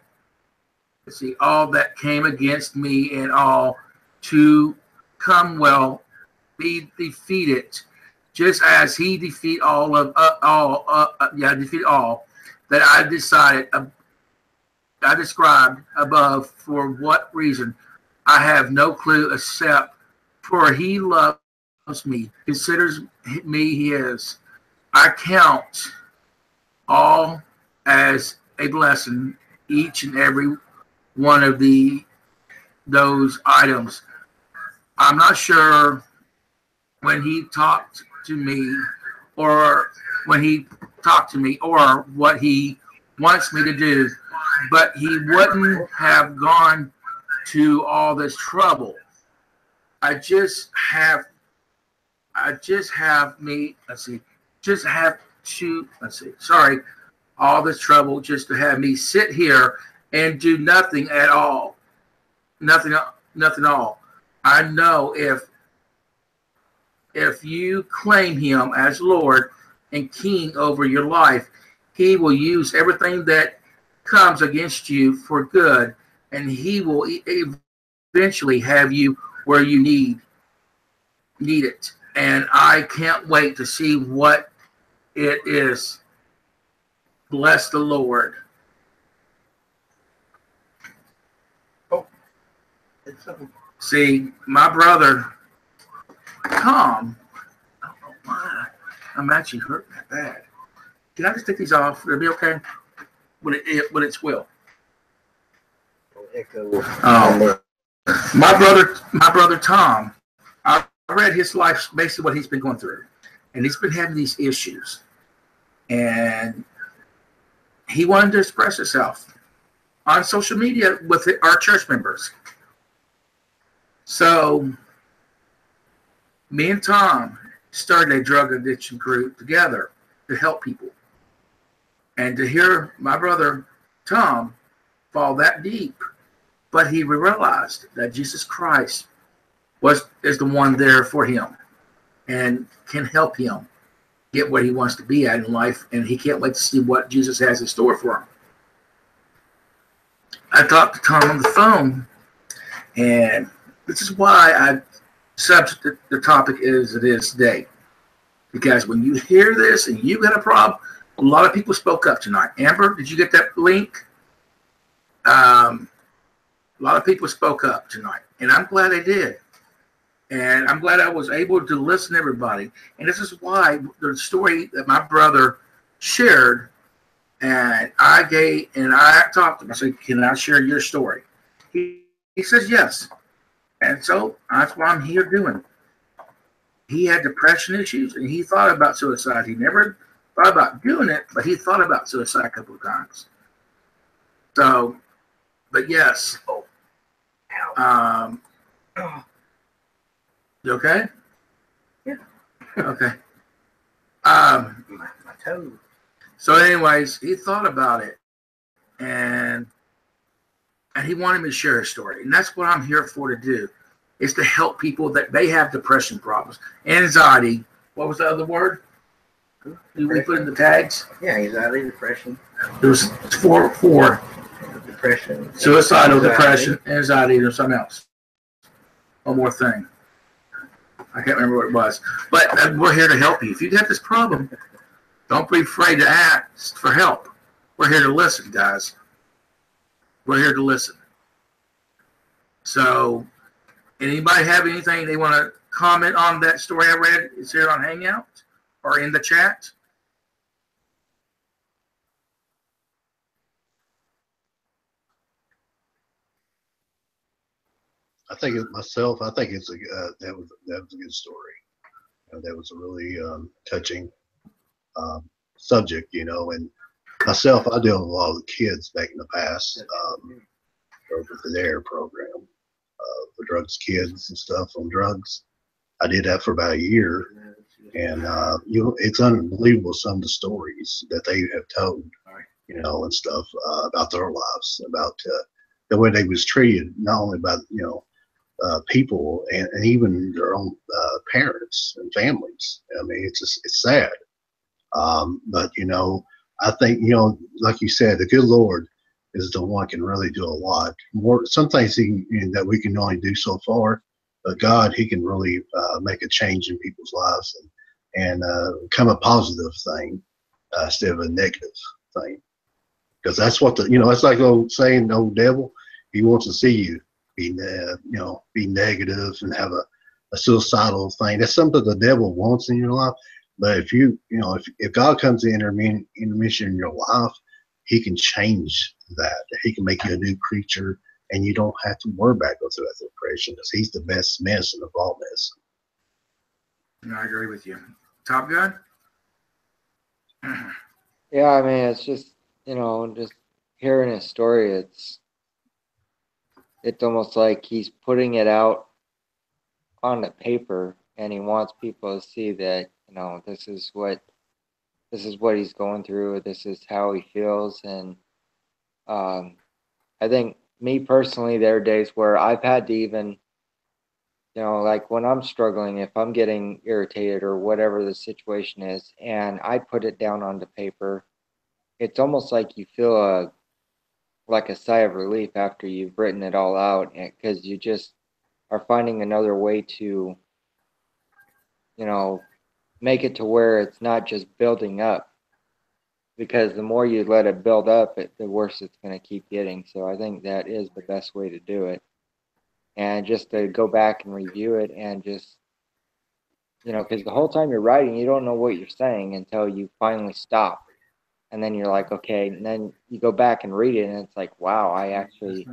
B: that came against me and all to come well be defeated, just as he defeat all that I described above. For what reason, I have no clue, except for he loves me, considers me his. I count all as a blessing, each and every one of those items. I'm not sure when he talked to me or what he wants me to do, but he wouldn't have gone to all this trouble. All this trouble just to have me sit here and do nothing at all. Nothing at all. I know if you claim him as Lord and King over your life, he will use everything that comes against you for good, and he will eventually have you where you need it. And I can't wait to see what it is. Bless the Lord. See, my brother Tom, I don't know why I'm actually hurting that bad. Can I just take these off? It'll be okay. When it's will. My brother Tom, I read his life, basically what he's been going through, and he's been having these issues, and he wanted to express himself on social media with our church members. So me and Tom started a drug addiction group together to help people. And to hear my brother Tom fall that deep, but he realized that Jesus Christ is the one there for him. and can help him get where he wants to be at in life, and he can't wait to see what Jesus has in store for him. I talked to Tom on the phone, and this is why I subject the topic is it is today. Because when you hear this and you got a problem, a lot of people spoke up tonight. Amber, did you get that link? A lot of people spoke up tonight, and I'm glad they did. And I'm glad I was able to listen to everybody. And this is why the story that my brother shared, and I talked to him. I said, "Can I share your story?" He says yes. And so that's what I'm here doing. He had depression issues, and he thought about suicide. He never thought about doing it, but he thought about suicide a couple of times. So, but yes. You okay?
C: Yeah.
B: Okay.
C: My toe.
B: So anyways, he thought about it, and he wanted me to share his story. And that's what I'm here for to do, is to help people that they have depression problems, anxiety. What was the other word? Did we put in the tags?
C: Yeah, anxiety, depression.
B: There's four.
C: Depression.
B: Suicidal, depression, anxiety, and something else. One more thing. I can't remember what it was. But we're here to help you. If you got this problem, don't be afraid to ask for help. We're here to listen, guys. We're here to listen. So, anybody have anything they want to comment on that story I read? It's here on Hangout or in the chat.
E: I think it's that was a good story. That was a really touching subject, and myself, I deal with a lot of kids back in the past with the DARE program for drugs kids and stuff on drugs. I did that for about a year, and it's unbelievable some of the stories that they have told, and stuff about their lives, about the way they was treated, not only by people and even their own parents and families. I mean, it's sad. But I think like you said, the good Lord is the one can really do a lot more. Some things that we can only do so far, but God, He can really make a change in people's lives and become a positive thing instead of a negative thing. Because that's what it's like old saying, the old devil, he wants to see you be negative and have a suicidal thing. That's something the devil wants in your life. But if God comes in intermission in your life, He can change that. He can make you a new creature, and you don't have to worry about going through that depression, because He's the best medicine of all medicine.
B: I agree with you. Top Gun?
D: Yeah, I mean, it's just, just hearing his story, it's almost like he's putting it out on the paper, and he wants people to see that, this is what he's going through. This is how he feels. And I think me personally, there are days where I've had to even, like when I'm struggling, if I'm getting irritated or whatever the situation is, and I put it down onto paper, it's almost like you feel like a sigh of relief after you've written it all out, because you just are finding another way to, make it to where it's not just building up, because the more you let it build up, the worse it's going to keep getting. So I think that is the best way to do it. And just to go back and review it, and just, because the whole time you're writing, you don't know what you're saying until you finally stop. And then you're like, okay, and then you go back and read it, and it's like, wow, I actually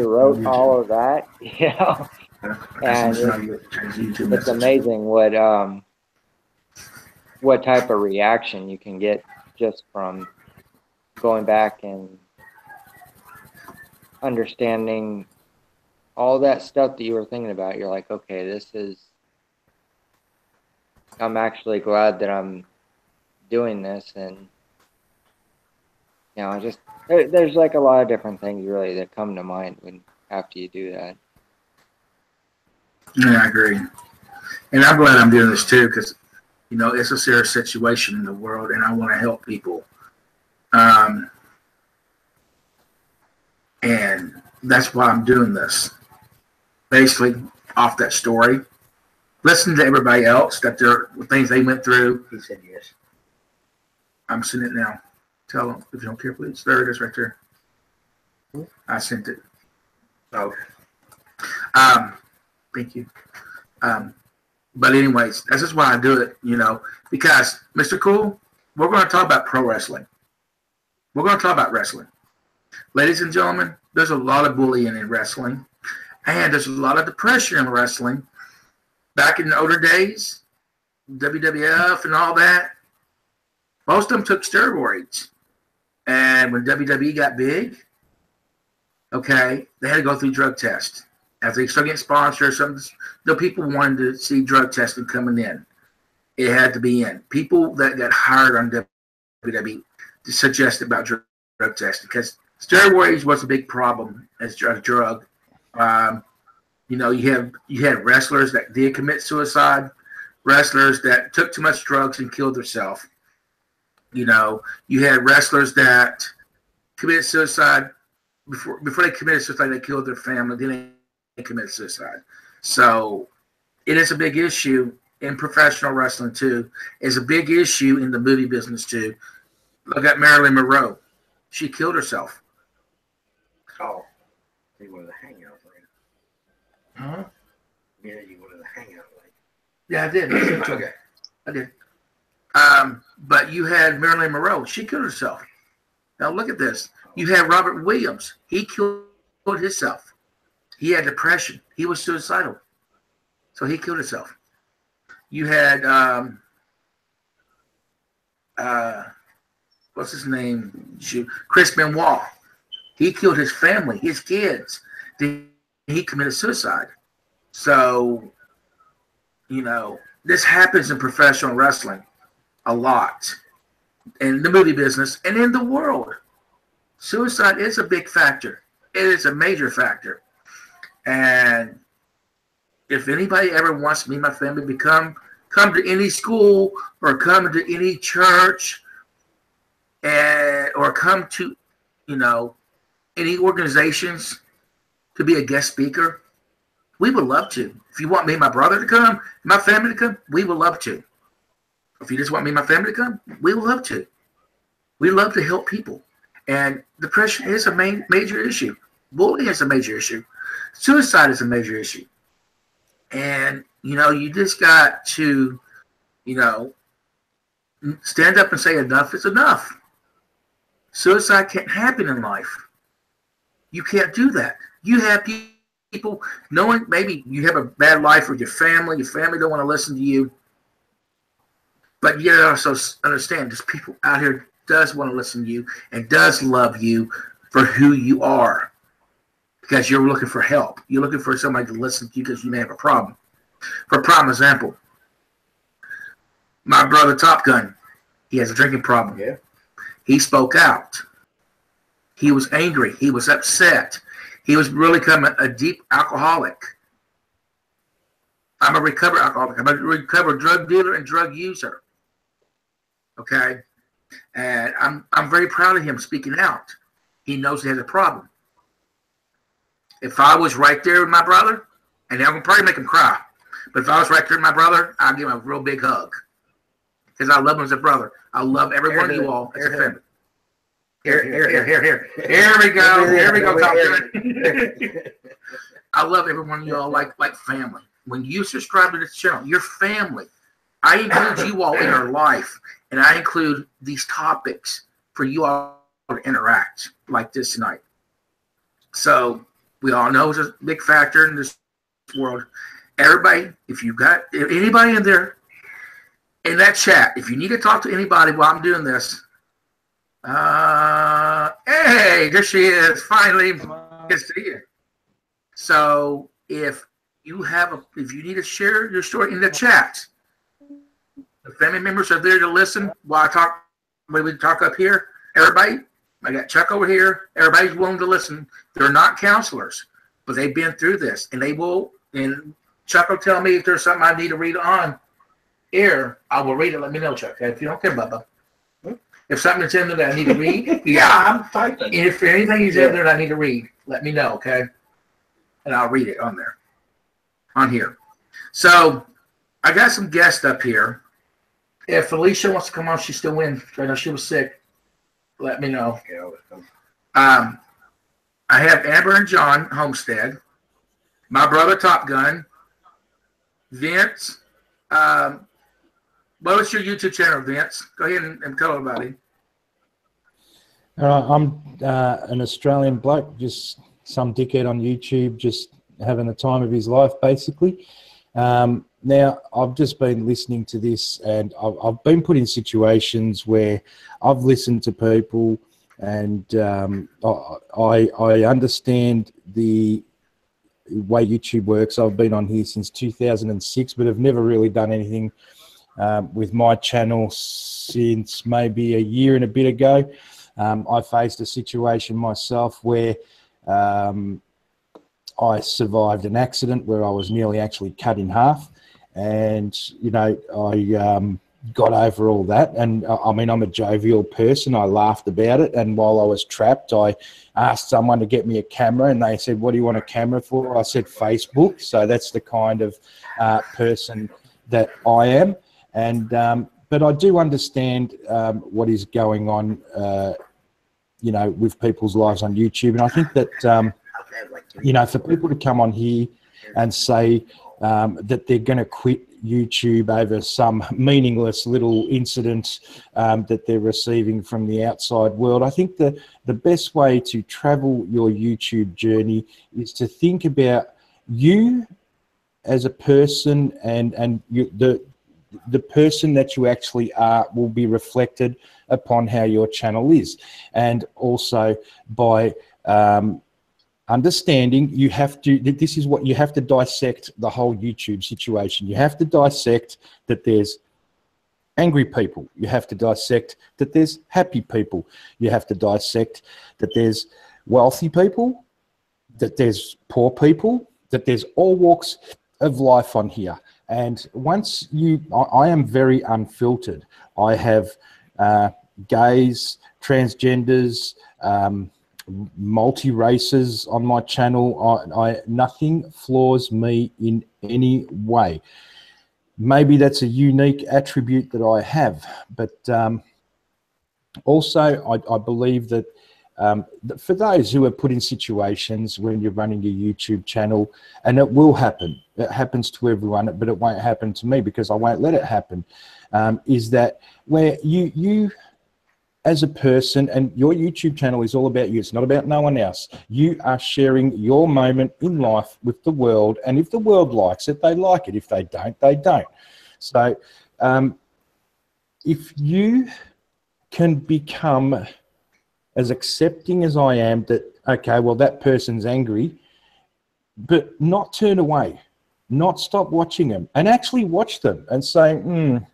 D: wrote all of that, and it's amazing what type of reaction you can get just from going back and understanding all that stuff that you were thinking about. You're like, okay, I'm actually glad that I'm doing this. And just there's like a lot of different things really that come to mind after you do that.
B: Yeah, I agree. And I'm glad I'm doing this too, because, you know, it's a serious situation in the world, and I want to help people. And that's why I'm doing this. Basically, off that story, listen to everybody else, that their things they went through.
C: He said yes.
B: I'm sending it now. Tell them, if you don't care, please. There it is right there. I sent it.
C: Okay.
B: Thank you. But anyways, that's just why I do it, you know, because, Mr. Cool, we're going to talk about pro wrestling. We're going to talk about wrestling. Ladies and gentlemen, there's a lot of bullying in wrestling, and there's a lot of depression in wrestling. Back in the older days, WWF and all that, most of them took steroids. And when WWE got big, okay, they had to go through drug tests. As they started getting sponsors, the people wanted to see drug testing coming in. It had to be in. People that got hired on WWE suggested about drug testing, because steroids was a big problem as a drug. You know, you had wrestlers that did commit suicide, wrestlers that took too much drugs and killed themselves. You know, you had wrestlers that committed suicide before they committed suicide. They killed their family. Then they committed suicide. So it is a big issue in professional wrestling too. It's a big issue in the movie business too. Look at Marilyn Monroe. She killed herself.
C: Oh, you wanted to hang out later.
B: Huh?
C: Yeah, you wanted to hang out later.
B: Yeah, I did.
C: Okay.
B: I did. But you had Marilyn Monroe. She killed herself. Now look at this. You had Robert Williams. He killed himself. He had depression. He was suicidal. So he killed himself. You had, what's his name? Chris Benoit. He killed his family, his kids. He committed suicide. So, you know, this happens in professional wrestling a lot. In the movie business and in the world. Suicide is a big factor. It is a major factor. And if anybody ever wants me and my family to come to any school or come to any church or come to, you know, any organizations to be a guest speaker, we would love to. If you want me and my brother to come, my family to come, we would love to. If you just want me and my family to come, we would love to. We love to help people. And depression is a major issue. Bullying is a major issue. Suicide is a major issue. And, you know, you just got to, you know, stand up and say enough is enough. Suicide can't happen in life. You can't do that. You have people knowing maybe you have a bad life with your family don't want to listen to you. But you also understand there's people out here does want to listen to you and does love you for who you are, because you're looking for help. You're looking for somebody to listen to you because you may have a problem. For a prime example, my brother Top Gun, he has a drinking problem.
C: Yeah.
B: He spoke out. He was angry. He was upset. He was really becoming a deep alcoholic. I'm a recovered alcoholic. I'm a recovered drug dealer and drug user. Okay? And I'm very proud of him speaking out. He knows he has a problem. If I was right there with my brother, and I'm going to probably make him cry, but if I was right there with my brother, I'd give him a real big hug. Because I love him as a brother. I love every one of you all as a family. Here we go. Here we go. I love every one of you all like family. When you subscribe to this channel, your family. I include you all in your life, and I include these topics for you all to interact like this tonight. So we all know it's a big factor in this world. Everybody, if you've got anybody in there, in that chat, if you need to talk to anybody while I'm doing this, hey, there she is. Finally, good to see you. So if you need to share your story in the chat, the family members are there to listen while we talk up here. Everybody, I got Chuck over here. Everybody's willing to listen. They're not counselors, but they've been through this, and they will. And Chuck will tell me if there's something I need to read on air. I will read it. Let me know, Chuck. If you don't care, Bubba. If something's in there that I need to read,
C: Yeah, I'm typing.
B: if anything is in there that I need to read, let me know, okay? And I'll read it on there, on here. So I got some guests up here. If Felicia wants to come on, she's still in. I know she was sick. Let me know. I have Amber and John Homestead, my brother Top Gun, Vince. What's your YouTube channel, Vince? Go ahead and tell everybody.
F: I'm an Australian bloke, just some dickhead on YouTube, just having the time of his life, basically. Now, I've just been listening to this, and I've been put in situations where I've listened to people, and I understand the way YouTube works. I've been on here since 2006, but have never really done anything with my channel since maybe a year and a bit ago. I faced a situation myself where I survived an accident where I was nearly actually cut in half, and you know, I got over all that. And I mean, I'm a jovial person. I laughed about it, and while I was trapped, I asked someone to get me a camera, and they said, "What do you want a camera for?" I said, "Facebook." So that's the kind of person that I am. And but I do understand what is going on, you know, with people's lives on YouTube. And I think that, you know, for people to come on here and say that they're going to quit YouTube over some meaningless little incident that they're receiving from the outside world, I think the best way to travel your YouTube journey is to think about you as a person, and the person that you actually are will be reflected upon how your channel is. And also by understanding, you have to, this is what you have to dissect the whole YouTube situation. You have to dissect that there's angry people. You have to dissect that there's happy people. You have to dissect that there's wealthy people, that there's poor people, that there's all walks of life on here. And once you, I am very unfiltered. I have gays, transgenders, multi-races on my channel. Nothing flaws me in any way. Maybe that's a unique attribute that I have, but also I believe that for those who are put in situations when you're running your YouTube channel, and it will happen, it happens to everyone, but it won't happen to me because I won't let it happen, is that where you as a person, and your YouTube channel is all about you, it's not about no one else. You are sharing your moment in life with the world, and if the world likes it, they like it. If they don't, they don't. So if you can become as accepting as I am, that, okay, well, that person's angry, but not turn away, not stop watching them, and actually watch them and say,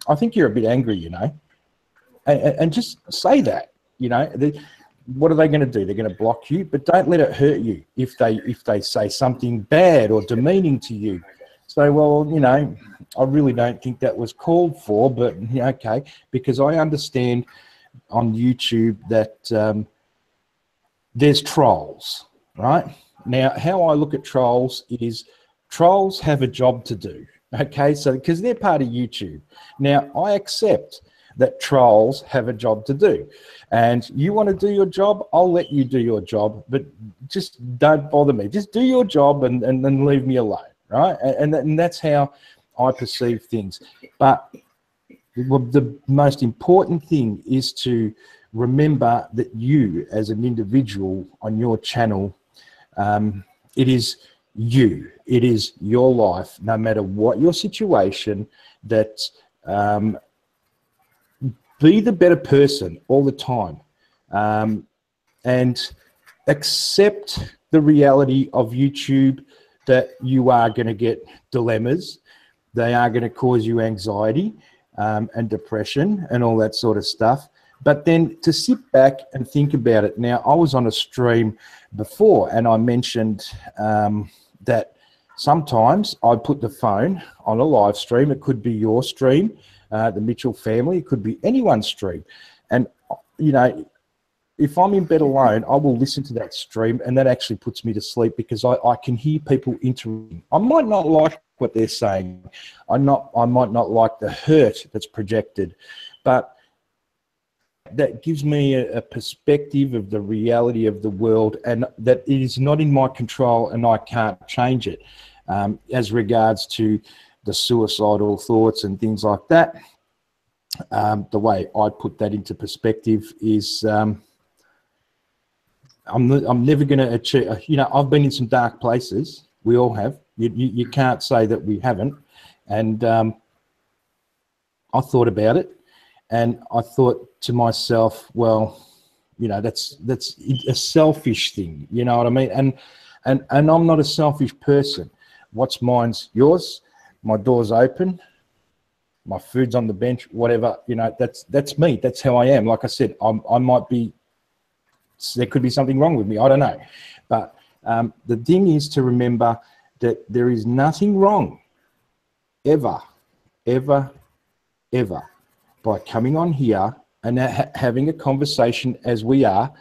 F: I think you're a bit angry, you know, and just say that, you know. What are they going to do? They're going to block you, but don't let it hurt you if they say something bad or demeaning to you. So, well, you know, I really don't think that was called for, but okay, because I understand on YouTube that there's trolls, right? Now, how I look at trolls is trolls have a job to do, okay? So, because they're part of YouTube. Now, I accept that trolls have a job to do. And you want to do your job, I'll let you do your job, but just don't bother me. Just do your job and then leave me alone, right? And that's how I perceive things. But the most important thing is to remember that you, as an individual on your channel, it is you. It is your life, no matter what your situation, that be the better person all the time, and accept the reality of YouTube that you are going to get dilemmas. They are going to cause you anxiety and depression and all that sort of stuff. But then to sit back and think about it. Now, I was on a stream before and I mentioned that sometimes I put the phone on a live stream. It could be your stream, the Mitchell family. It could be anyone's stream. And, you know, if I'm in bed alone, I will listen to that stream, and that actually puts me to sleep because I can hear people interacting. I might not like what they're saying. I might not like the hurt that's projected, but that gives me a perspective of the reality of the world, and that it is not in my control and I can't change it. As regards to the suicidal thoughts and things like that, the way I put that into perspective is I'm never going to achieve, you know, I've been in some dark places. We all have. You can't say that we haven't. And I thought about it, and I thought to myself, well, you know, that's a selfish thing. You know what I mean? And I'm not a selfish person. What's mine's yours. My door's open. My food's on the bench. Whatever. You know, that's me. That's how I am. Like I said, I might be. There could be something wrong with me. I don't know. But the thing is to remember that there is nothing wrong ever, ever, ever by coming on here and having a conversation as we are,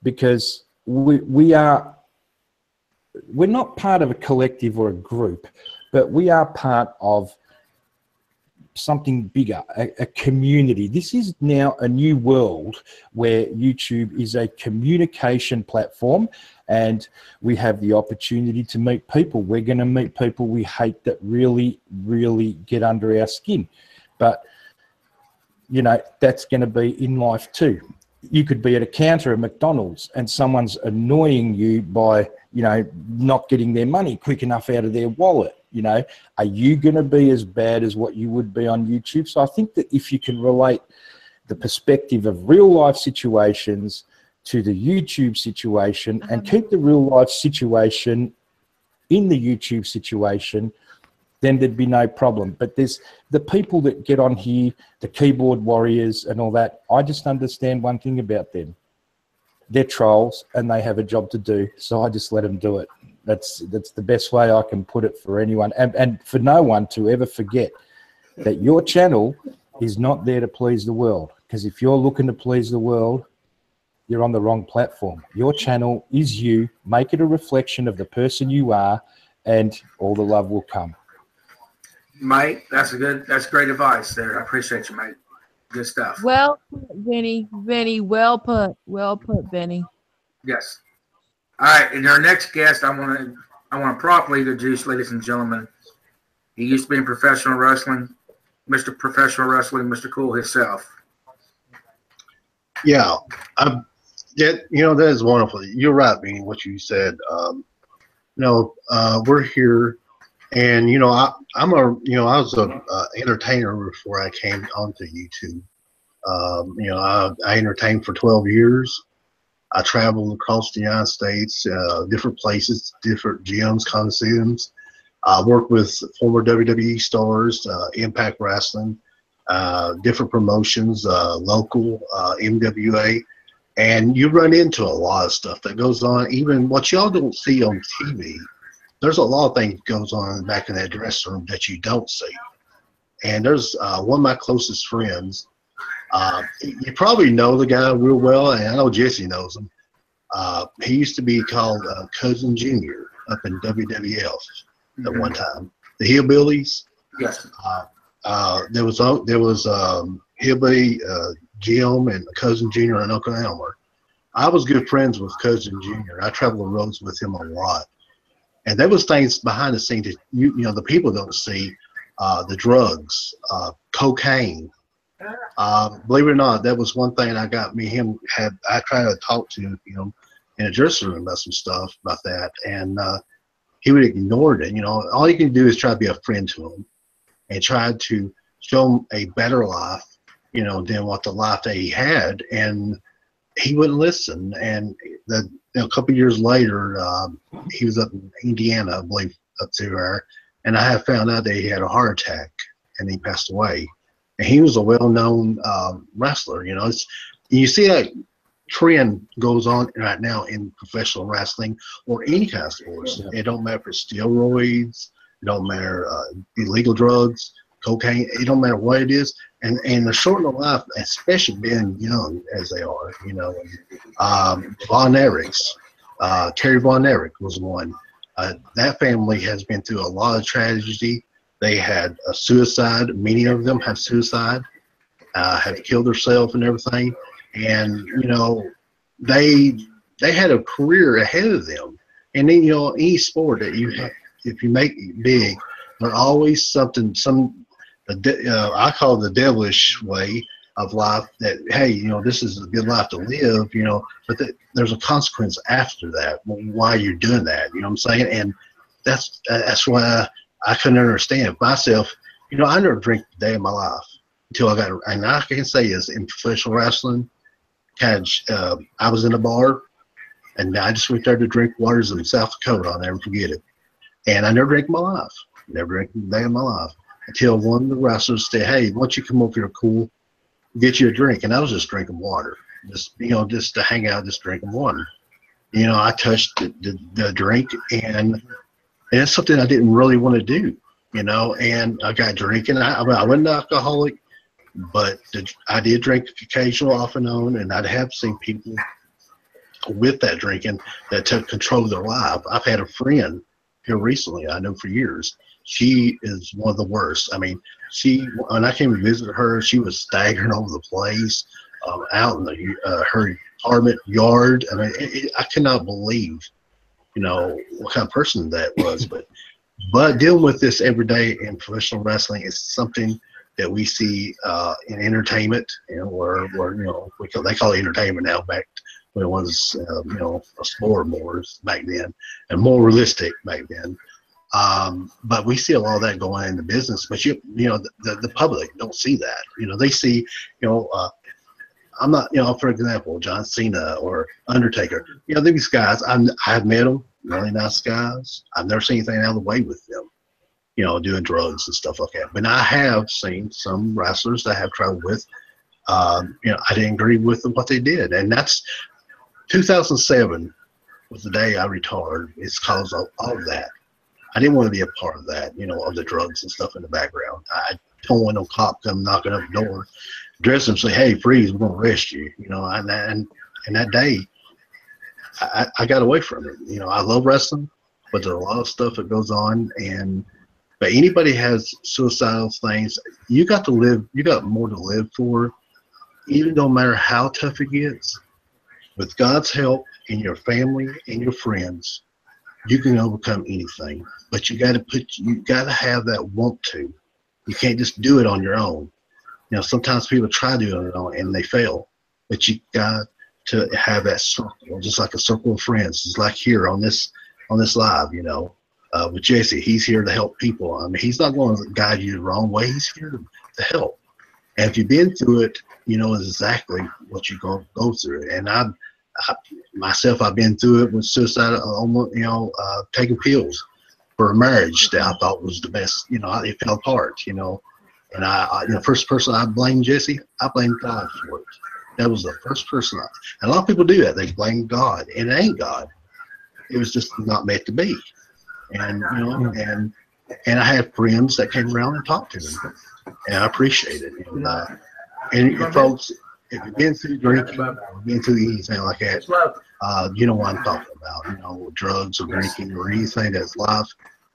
F: because we're not part of a collective or a group, but we are part of something bigger, a community. This is now a new world where YouTube is a communication platform, and we have the opportunity to meet people. We're going to meet people we hate that really, really get under our skin. But, you know, that's going to be in life too. You could be at a counter at McDonald's and someone's annoying you by, you know, not getting their money quick enough out of their wallet. You know, are you going to be as bad as what you would be on YouTube? So I think that if you can relate the perspective of real life situations to the YouTube situation and keep the real life situation in the YouTube situation, then there'd be no problem. But there's the people that get on here, the keyboard warriors and all that. I just understand one thing about them. They're trolls and they have a job to do. So I just let them do it. That's the best way I can put it for anyone, and for no one to ever forget that your channel is not there to please the world, because if you're looking to please the world, you're on the wrong platform. Your channel is you. Make it a reflection of the person you are, and all the love will come.
B: Mate, that's great advice there. I appreciate you, mate. Good stuff.
A: Well put, Benny. Benny, well put. Well put, Benny.
B: Yes. All right, and our next guest, I want to properly introduce, ladies and gentlemen. He used to be in professional wrestling, Mr. Professional Wrestling, Mr. Cool himself.
E: Yeah, you know, that is wonderful. You're right, Beanie, what you said. We're here, and you know, I was an entertainer before I came onto YouTube. I entertained for 12 years. I traveled across the United States, different places, different gyms, coliseums. I worked with former WWE stars, Impact Wrestling, different promotions, local, MWA. And you run into a lot of stuff that goes on, even what y'all don't see on TV. There's a lot of things that goes on back in that dressing room that you don't see. And there's one of my closest friends. You probably know the guy real well, and I know Jesse knows him. He used to be called Cousin Junior up in WWF at one time. The Hillbillies.
B: Yes.
E: There was Hillbilly Jim and Cousin Junior and Uncle Elmer. I was good friends with Cousin Junior. I traveled the roads with him a lot, and there was things behind the scenes that you know the people don't see. The drugs, cocaine. Believe it or not, that was one thing I tried to talk to him in a dressing room about some stuff about that, and he would ignore it. You know, all you can do is try to be a friend to him and try to show him a better life, you know, than what the life that he had, and he wouldn't listen. And a couple of years later, he was up in Indiana, I believe, up there, and I have found out that he had a heart attack and he passed away. And he was a well-known wrestler. You know, you see that trend goes on right now in professional wrestling or any kind of sports.
F: Yeah.
E: It don't matter if it's steroids, it don't matter illegal drugs, cocaine, it don't matter what it is. And the shortening of life, especially being young as they are, you know. Von Erich's, Terry Von Erich was one. That family has been through a lot of tragedy. They had a suicide. Many of them have suicide, have killed themselves and everything. And, you know, they had a career ahead of them. And then, you know, any sport that you have, if you make it big, there's always something, I call it the devilish way of life that, hey, you know, this is a good life to live, you know, but there's a consequence after that, why you're doing that, you know what I'm saying? And that's why I couldn't understand myself. You know, I never drank a day in my life until I got, and I can say is in professional wrestling, I was in a bar, and I just went there to drink waters in South Dakota. I'll never forget it. And I never drank in my life. Never drank a day in my life. Until one of the wrestlers said, hey, why don't you come over here, cool, get you a drink. And I was just drinking water. Just, you know, just to hang out, just drinking water. You know, I touched the drink, and it's something I didn't really want to do, you know, and I got drinking. I wasn't an alcoholic, but I did drink occasional off and on, and I'd have seen people with that drinking that took control of their life. I've had a friend here recently I know for years. She is one of the worst. I mean, when I came to visit her, she was staggering over the place, out in her apartment yard. I mean, I cannot believe, you know, what kind of person that was. But dealing with this every day in professional wrestling is something that we see in entertainment, you know, or you know, they call it entertainment now. Back when it was, you know, a sport more back then, and more realistic back then. But we see a lot of that going in the business. But you know, the public don't see that. You know, they see, you know, I'm not, you know, for example, John Cena or Undertaker. You know, these guys, I've met them, really nice guys. I've never seen anything out of the way with them, you know, doing drugs and stuff like that. But I have seen some wrestlers that I have traveled with. You know, I didn't agree with what they did, and that's 2007 was the day I retired. It's caused all of that. I didn't want to be a part of that, you know, of the drugs and stuff in the background. I don't want no cop come knocking up the door, dress him, say, "Hey, freeze, we're going to arrest you." You know, and that day, I got away from it. You know, I love wrestling, but there's a lot of stuff that goes on. But anybody has suicidal things, you got to live. You got more to live for, even no matter how tough it gets. With God's help and your family and your friends, you can overcome anything. But you got to have that want to. You can't just do it on your own. You know, sometimes people try to do it on their own and they fail. But you got to have that circle, just like a circle of friends. It's like here on this live, you know, with Jesse. He's here to help people. I mean, he's not going to guide you the wrong way. He's here to help. And if you've been through it, you know exactly what you're going to go through. And I've been through it with suicide, almost, you know, taking pills for a marriage that I thought was the best. You know, it fell apart, you know. And you know, first person I blamed Jesse, I blamed God for it. That was the first person. And a lot of people do that. They blame God, and it ain't God. It was just not meant to be. And you know, and I have friends that came around and talked to me, and I appreciate it. You know, and folks, if you've been through drinking or been through anything like that, you know what I'm talking about. You know, drugs or drinking or anything that's life.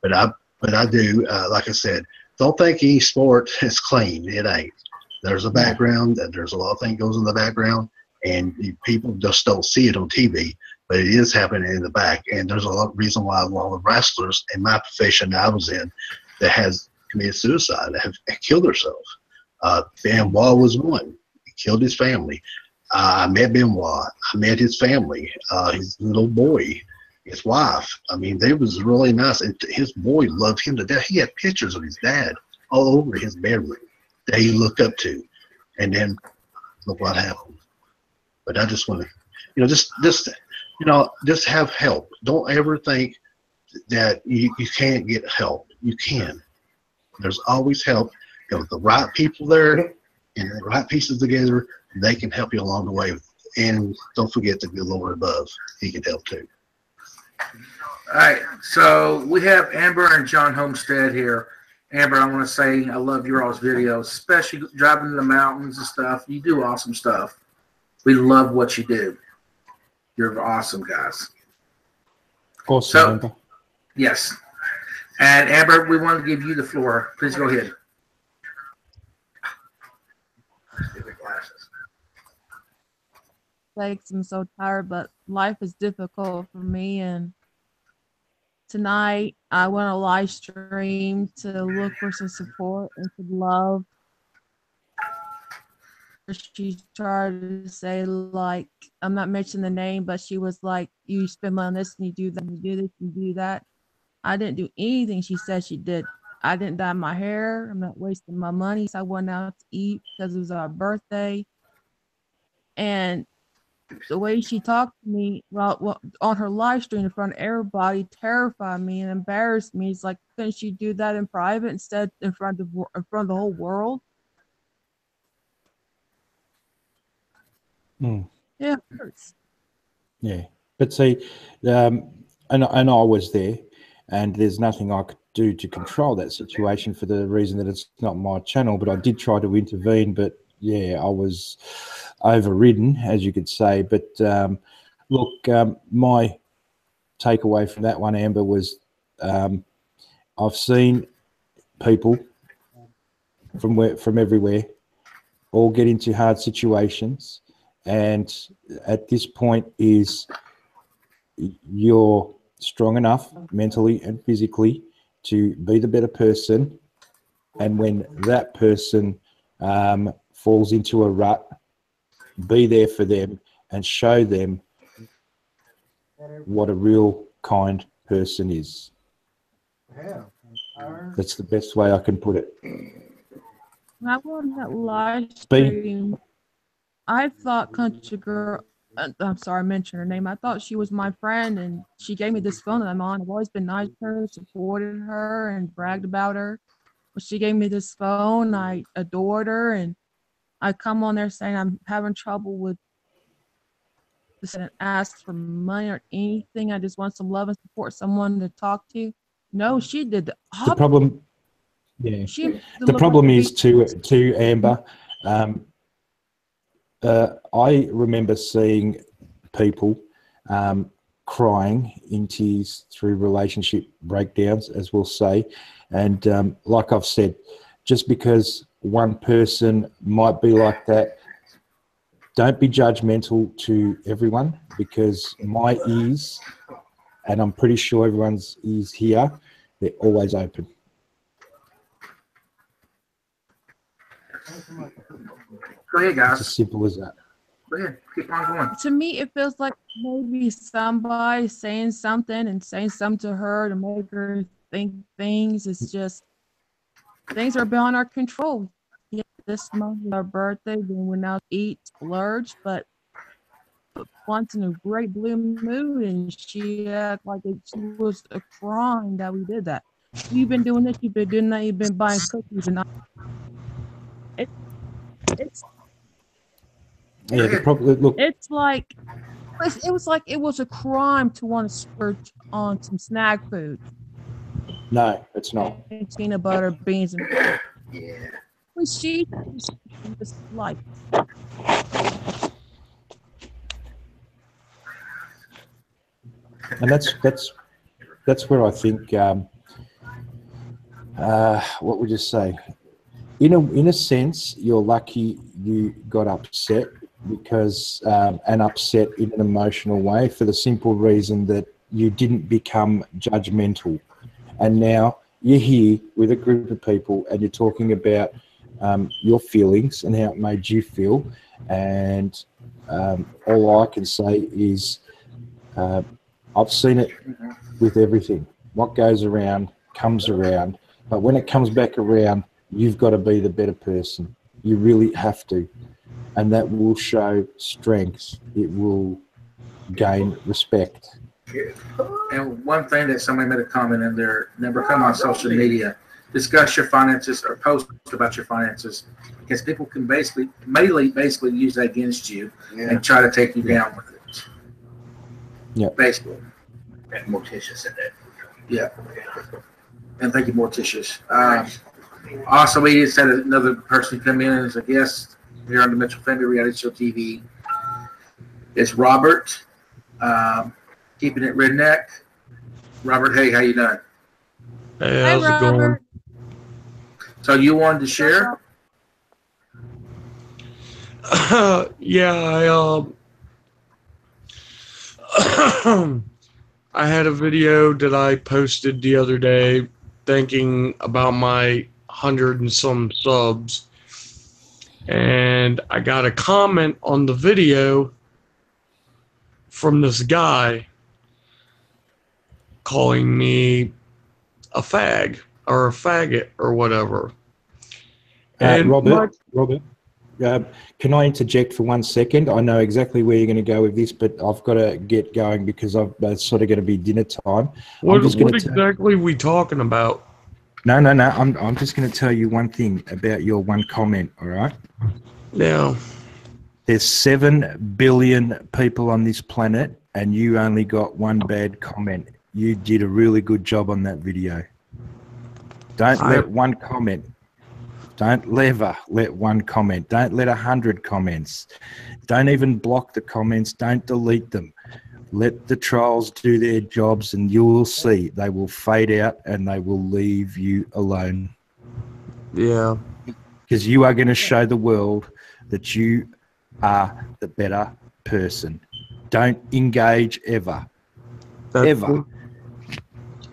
E: But I do, like I said, don't think any sport is clean. It ain't. There's a background. There's a lot of things goes in the background, and people just don't see it on TV. But it is happening in the back, and there's a lot of reason why a lot of wrestlers in my profession that I was in that has committed suicide, that have killed themselves. Benoit was one. He killed his family. I met Benoit. I met his family, his little boy, his wife. I mean, they was really nice. And his boy loved him to death. He had pictures of his dad all over his bedroom that he looked up to. And then look what happened. But I just want to, you know, just have help. Don't ever think that you can't get help. You can. There's always help. You know, with the right people there and the right pieces together, they can help you along the way with And don't forget the good Lord above. He can help too.
B: All right, so we have Amber and John Homestead here. Amber, I want to say I love your all's videos, especially driving in the mountains and stuff. You do awesome stuff. We love what you do. You're awesome, guys.
F: Awesome,
B: So,
F: Amber.
B: yes. And Amber, we want to give you the floor. Please go ahead.
G: Thanks. I'm so tired, but life is difficult for me. And tonight I went on a live stream to look for some support and some love. She tried to say, like, I'm not mentioning the name, but she was like, you spend money on this and you do that, and you do this and you do that. I didn't do anything she said she did. I didn't dye my hair. I'm not wasting my money. So I went out to eat because it was our birthday. And the way she talked to me, well, on her live stream in front of everybody, terrified me and embarrassed me. It's like, couldn't she do that in private instead in front of the whole world?
F: Mm.
G: Yeah, it hurts.
F: Yeah, but see, and I was there, and there's nothing I could do to control that situation for the reason that it's not my channel. But I did try to intervene, but yeah, I was overridden, as you could say. But look, my takeaway from that one, Amber, was I've seen people from everywhere all get into hard situations. And at this point is you're strong enough mentally and physically to be the better person. And when that person falls into a rut, be there for them and show them what a real kind person is. That's the best way I can put it.
G: When I went on that live stream, I thought Country Girl, I'm sorry, I mentioned her name. I thought she was my friend, and she gave me this phone that I'm on. I've always been nice to her, supported her, and bragged about her. But she gave me this phone. I adored her, and I come on there saying I'm having trouble with this and ask for money or anything. I just want some love and support, someone to talk to. No, she did the opposite.
F: The problem, yeah. The problem is to Amber. I remember seeing people crying in tears through relationship breakdowns, as we'll say. And like I've said, just because one person might be like that, don't be judgmental to everyone, because my ears, and I'm pretty sure everyone's ears here, they're always open.
B: Go ahead, guys.
F: It's as simple as that.
B: Go ahead. Keep on going.
G: To me, it feels like maybe somebody saying something to her to make her think things. It's just things are beyond our control. Yeah, this month is our birthday. Then we now eat, splurge, but once in a great blue mood, and she acted like it was a crime that we did that. You've been doing this. You've been doing that. You've been buying cookies, and it's.
F: Yeah, the problem. Look,
G: it's like it was like it was a crime to want to splurge on some snack food.
F: No, it's not.
G: And peanut butter, beans, and
C: Yeah.
G: but she was like.
F: And that's where I think. What would you say? In a sense, you're lucky you got upset, because and upset in an emotional way, for the simple reason that you didn't become judgmental. And now you're here with a group of people and you're talking about your feelings and how it made you feel. And all I can say is I've seen it with everything. What goes around comes around. But when it comes back around, you've got to be the better person. You really have to. And that will show strength. It will gain respect.
B: And one thing that somebody made a comment in there, never come on social media, discuss your finances or post about your finances because people can basically use that against you
C: Yeah.
B: and try to take you down with it.
F: Yeah.
B: Basically.
C: And Morticia said that.
B: Yeah. And thank you, Morticious. Also, we just had another person come in as a guest here on the Mitchell Family Reality Show TV. It's Robert, keeping it redneck. Robert, hey, how you doing?
H: Hey,
G: Hi,
H: how's it going?
G: Robert.
B: So you wanted to share?
H: Yeah, I had a video that I posted the other day thinking about my 100 and some subs, and I got a comment on the video from this guy calling me a fag or a faggot or whatever. And
F: Robert, can I interject for 1 second? I know exactly where you're going to go with this, but I've got to get going because it's sort of going to be dinner time.
H: What exactly are we talking about?
F: No. I'm just going to tell you one thing about your one comment, all right?
H: Yeah.
F: There's 7 billion people on this planet, and you only got one bad comment. You did a really good job on that video. Don't let one comment. Don't ever let one comment. Don't let 100 comments. Don't even block the comments. Don't delete them. Let the trolls do their jobs, and you will see they will fade out and they will leave you alone.
H: Yeah.
F: Because you are going to show the world that you are the better person. Don't engage ever. Ever.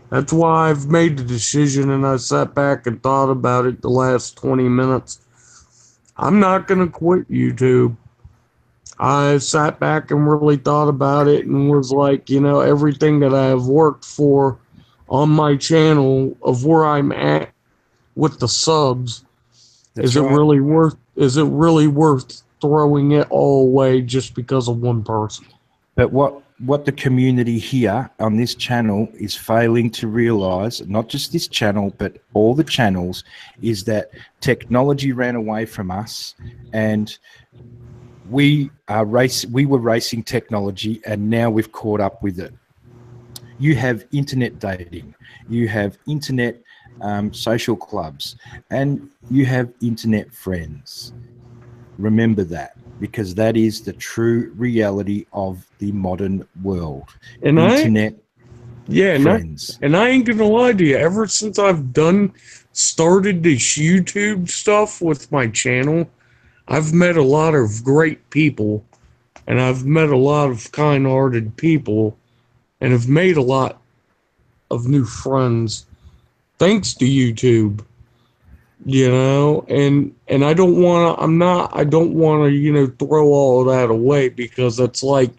H: That's why I've made the decision, and I sat back and thought about it the last 20 minutes. I'm not going to quit YouTube. I sat back and really thought about it and was like, you know, everything that I have worked for on my channel of where I'm at with the subs, is it really worth throwing it all away just because of one person?
F: But what the community here on this channel is failing to realize, not just this channel, but all the channels, is that technology ran away from us, and we were racing technology, and now we've caught up with it. You have internet dating, you have internet social clubs, and you have internet friends. Remember that, because that is the true reality of the modern world.
H: And
F: internet friends.
H: And I ain't gonna lie to you, ever since I've started this YouTube stuff with my channel, I've met a lot of great people, and I've met a lot of kind-hearted people, and have made a lot of new friends thanks to YouTube. You know, and I don't want to, you know, throw all of that away, because it's like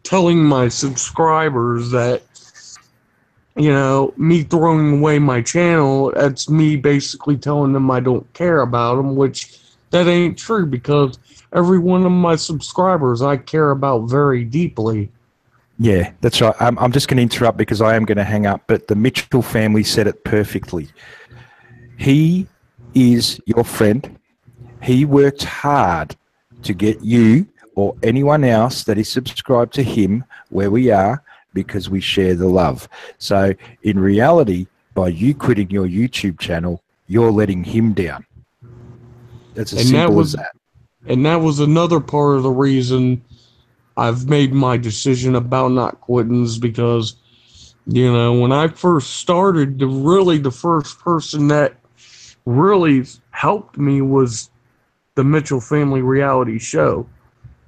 H: telling my subscribers that, you know, me throwing away my channel, that's me basically telling them I don't care about them, which that ain't true, because every one of my subscribers I care about very deeply.
F: Yeah, that's right. I'm just going to interrupt because I am going to hang up, but the Mitchell family said it perfectly. He is your friend. He worked hard to get you or anyone else that is subscribed to him where we are, because we share the love. So in reality, by you quitting your YouTube channel, you're letting him down. That's as simple as that.
H: And that was another part of the reason I've made my decision about not quitting, is because, you know, when I first started, the first person that really helped me was the Mitchell Family Reality Show,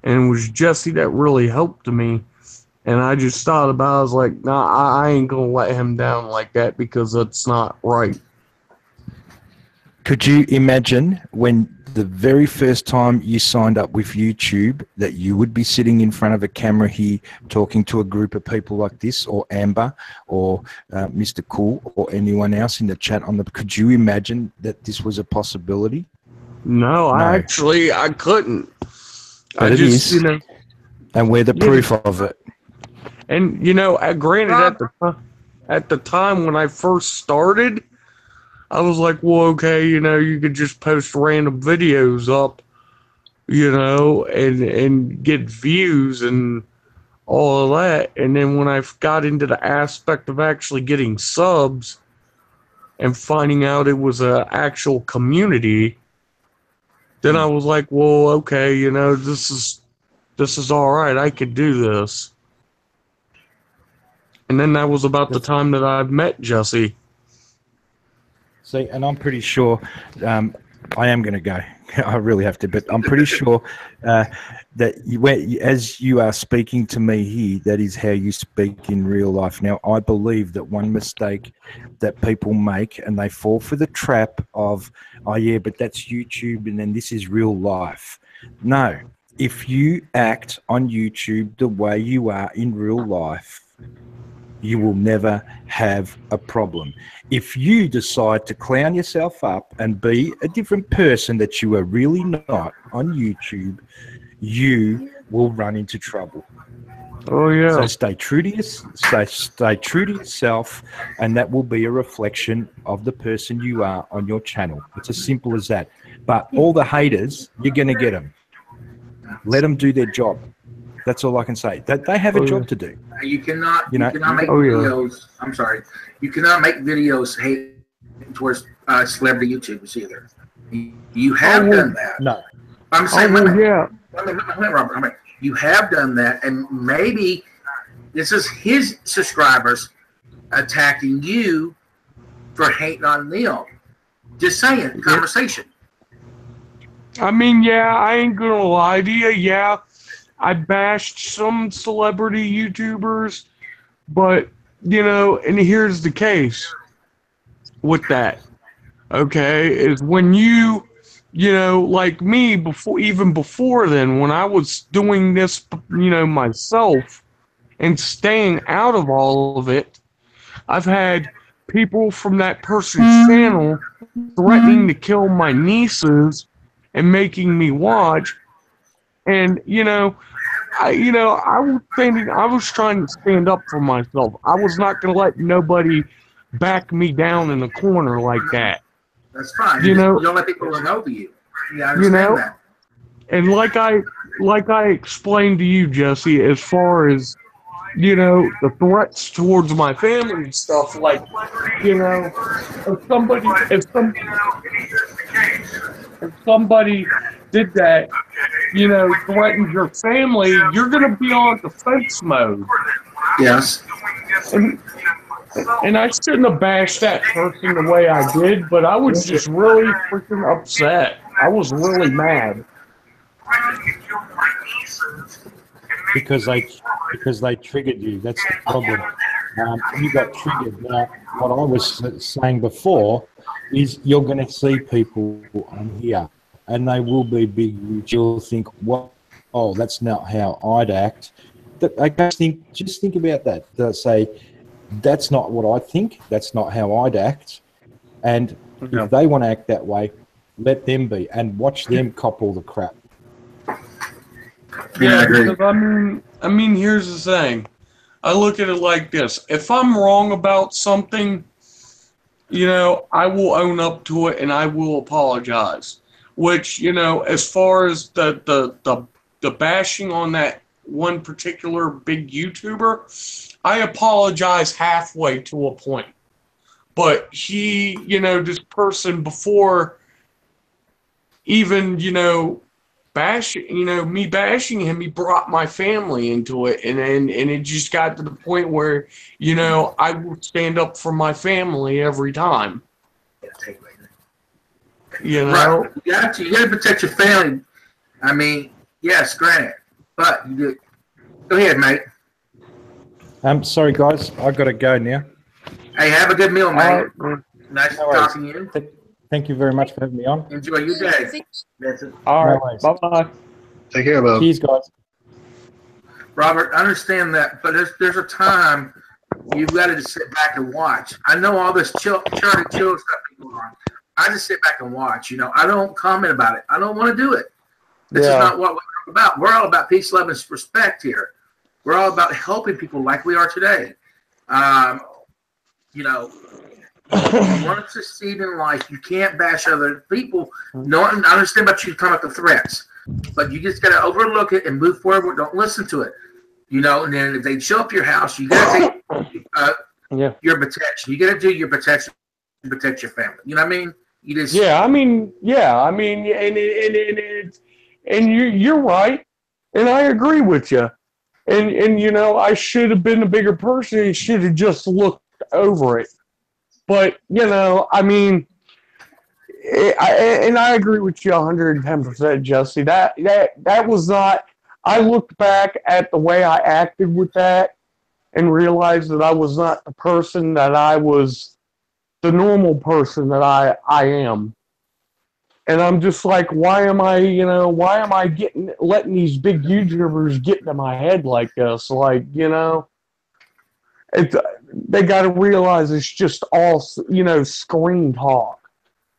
H: and it was Jesse that really helped me. And I just thought about it, I was like, nah, I ain't gonna let him down like that, because that's not right.
F: Could you imagine when the very first time you signed up with YouTube that you would be sitting in front of a camera here talking to a group of people like this, or Amber, or Mr. Cool, or anyone else in the chat could you imagine that this was a possibility?
H: No. I couldn't.
F: But it is, you know, and we're the proof of it.
H: And, you know, granted, at the time when I first started, I was like, well, okay, you know, you could just post random videos up, you know, and get views and all of that. And then when I got into the aspect of actually getting subs and finding out it was a actual community, then I was like, well, okay, you know, this is all right. I could do this. And then that was about the time that I met Jesse.
F: See, and I'm pretty sure I am going to go. I really have to, but I'm pretty sure that as you are speaking to me here, that is how you speak in real life. Now, I believe that one mistake that people make, and they fall for the trap of, oh yeah, but that's YouTube, and then this is real life. No, if you act on YouTube the way you are in real life, you will never have a problem. If you decide to clown yourself up and be a different person that you are really not on YouTube, you will run into trouble.
H: Oh yeah.
F: So stay true to yourself, and that will be a reflection of the person you are on your channel. It's as simple as that. But all the haters, you're going to get them. Let them do their job. That's all I can say. That they have a job to do.
B: You cannot make videos. I'm sorry. You cannot make videos hate towards celebrity YouTubers either. You have done that.
F: No.
B: I'm saying,
H: Robert.
B: You have done that, and maybe this is his subscribers attacking you for hating on them. Just saying, conversation.
H: I mean, yeah, I ain't gonna lie to you. Yeah, I bashed some celebrity YouTubers, but, you know, and here's the case with that, okay, is when you know, like me, even before then, when I was doing this, you know, myself and staying out of all of it, I've had people from that person's channel threatening to kill my nieces and making me watch. And, you know, I was trying to stand up for myself. I was not going to let nobody back me down in the corner like that.
B: That's fine.
H: You know,
B: you don't let people run over you. Yeah, I understand that.
H: And like I explained to you, Jesse, as far as, you know, the threats towards my family and stuff, like, you know, if somebody did that, you know, threatened your family, you're going to be on defense mode.
B: Yes.
H: And I shouldn't have bashed that person the way I did, but I was just really freaking upset. I was really mad.
F: Because they triggered you. That's the problem. You got triggered. Now, what I was saying before is you're going to see people on here, and they will be big. You'll think, "Well, oh, that's not how I'd act." I just think about that. They'll say, "That's not what I think. That's not how I'd act." And if they want to act that way, let them be, and watch them cop all the crap.
H: Yeah, because I mean, here's the thing. I look at it like this. If I'm wrong about something, you know, I will own up to it and I will apologize. Which, you know, as far as the bashing on that one particular big YouTuber, I apologize halfway to a point. But he, you know, this person before even, you know, me bashing him, he brought my family into it, and it just got to the point where, you know, I would stand up for my family every time. You know,
B: right. You got to protect your family. I mean, yes, granted, but you do. Go ahead, mate.
F: Sorry, guys, I got to go now.
B: Hey, have a good meal, mate. Nice talking to you.
F: Thank you very much for having me on.
B: Enjoy your day.
H: All right. Bye-bye.
E: Take care, bro.
F: Cheers, guys.
B: Robert, I understand that, but there's a time you've got to just sit back and watch. I know all this charity chill stuff people are on. I just sit back and watch. You know, I don't comment about it. I don't want to do it. This is not what we're about. We're all about peace, love, and respect here. We're all about helping people like we are today. You know, If you want to succeed in life, you can't bash other people. No, I understand about you talking about the threats, but you just got to overlook it and move forward. Don't listen to it. You know, and then if they show up your house, you got to take your protection. You got to do your protection to protect your family. You know what I mean? You just
H: and you're right, and I agree with you. And you know, I should have been a bigger person and should have just looked over it. But you know, I mean, I agree with you 110%, Jesse. That was not. I looked back at the way I acted with that and realized that I was not the person that I was, the normal person that I am. And I'm just like, why am I letting these big YouTubers get into my head like this? Like, you know, they got to realize it's just all, you know, screen talk.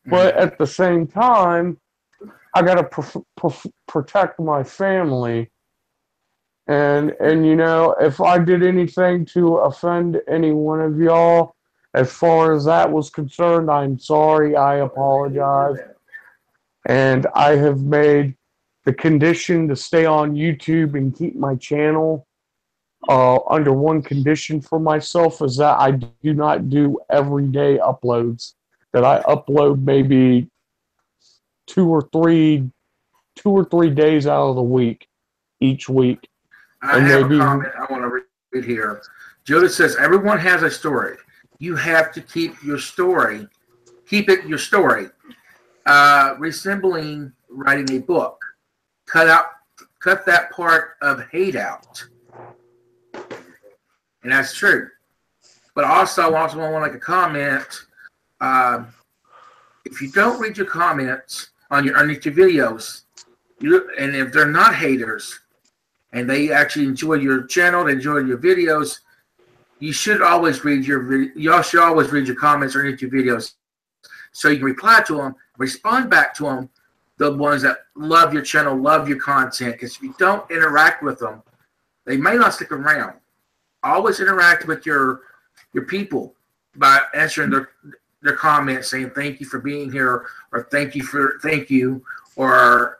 H: But at the same time, I got to protect my family. And you know, if I did anything to offend any one of y'all, as far as that was concerned, I'm sorry. I apologize. And I have made the condition to stay on YouTube and keep my channel under one condition for myself, is that I do not do everyday uploads. That I upload maybe two or three days out of the week, each week.
B: I have a comment I want to read here. Judith says, everyone has a story. You have to keep your story. Keep it your story. Resembling writing a book. Cut that part of hate out. And that's true. But also, I also want to make a comment. If you don't read your comments underneath your videos, and if they're not haters, and they actually enjoy your channel, they enjoy your videos, you should always read you should always read your comments underneath your videos, so you can reply to them, respond back to them, the ones that love your channel, love your content. Because if you don't interact with them, they may not stick around. Always interact with your people by answering their comments, saying thank you for being here, or thank you, or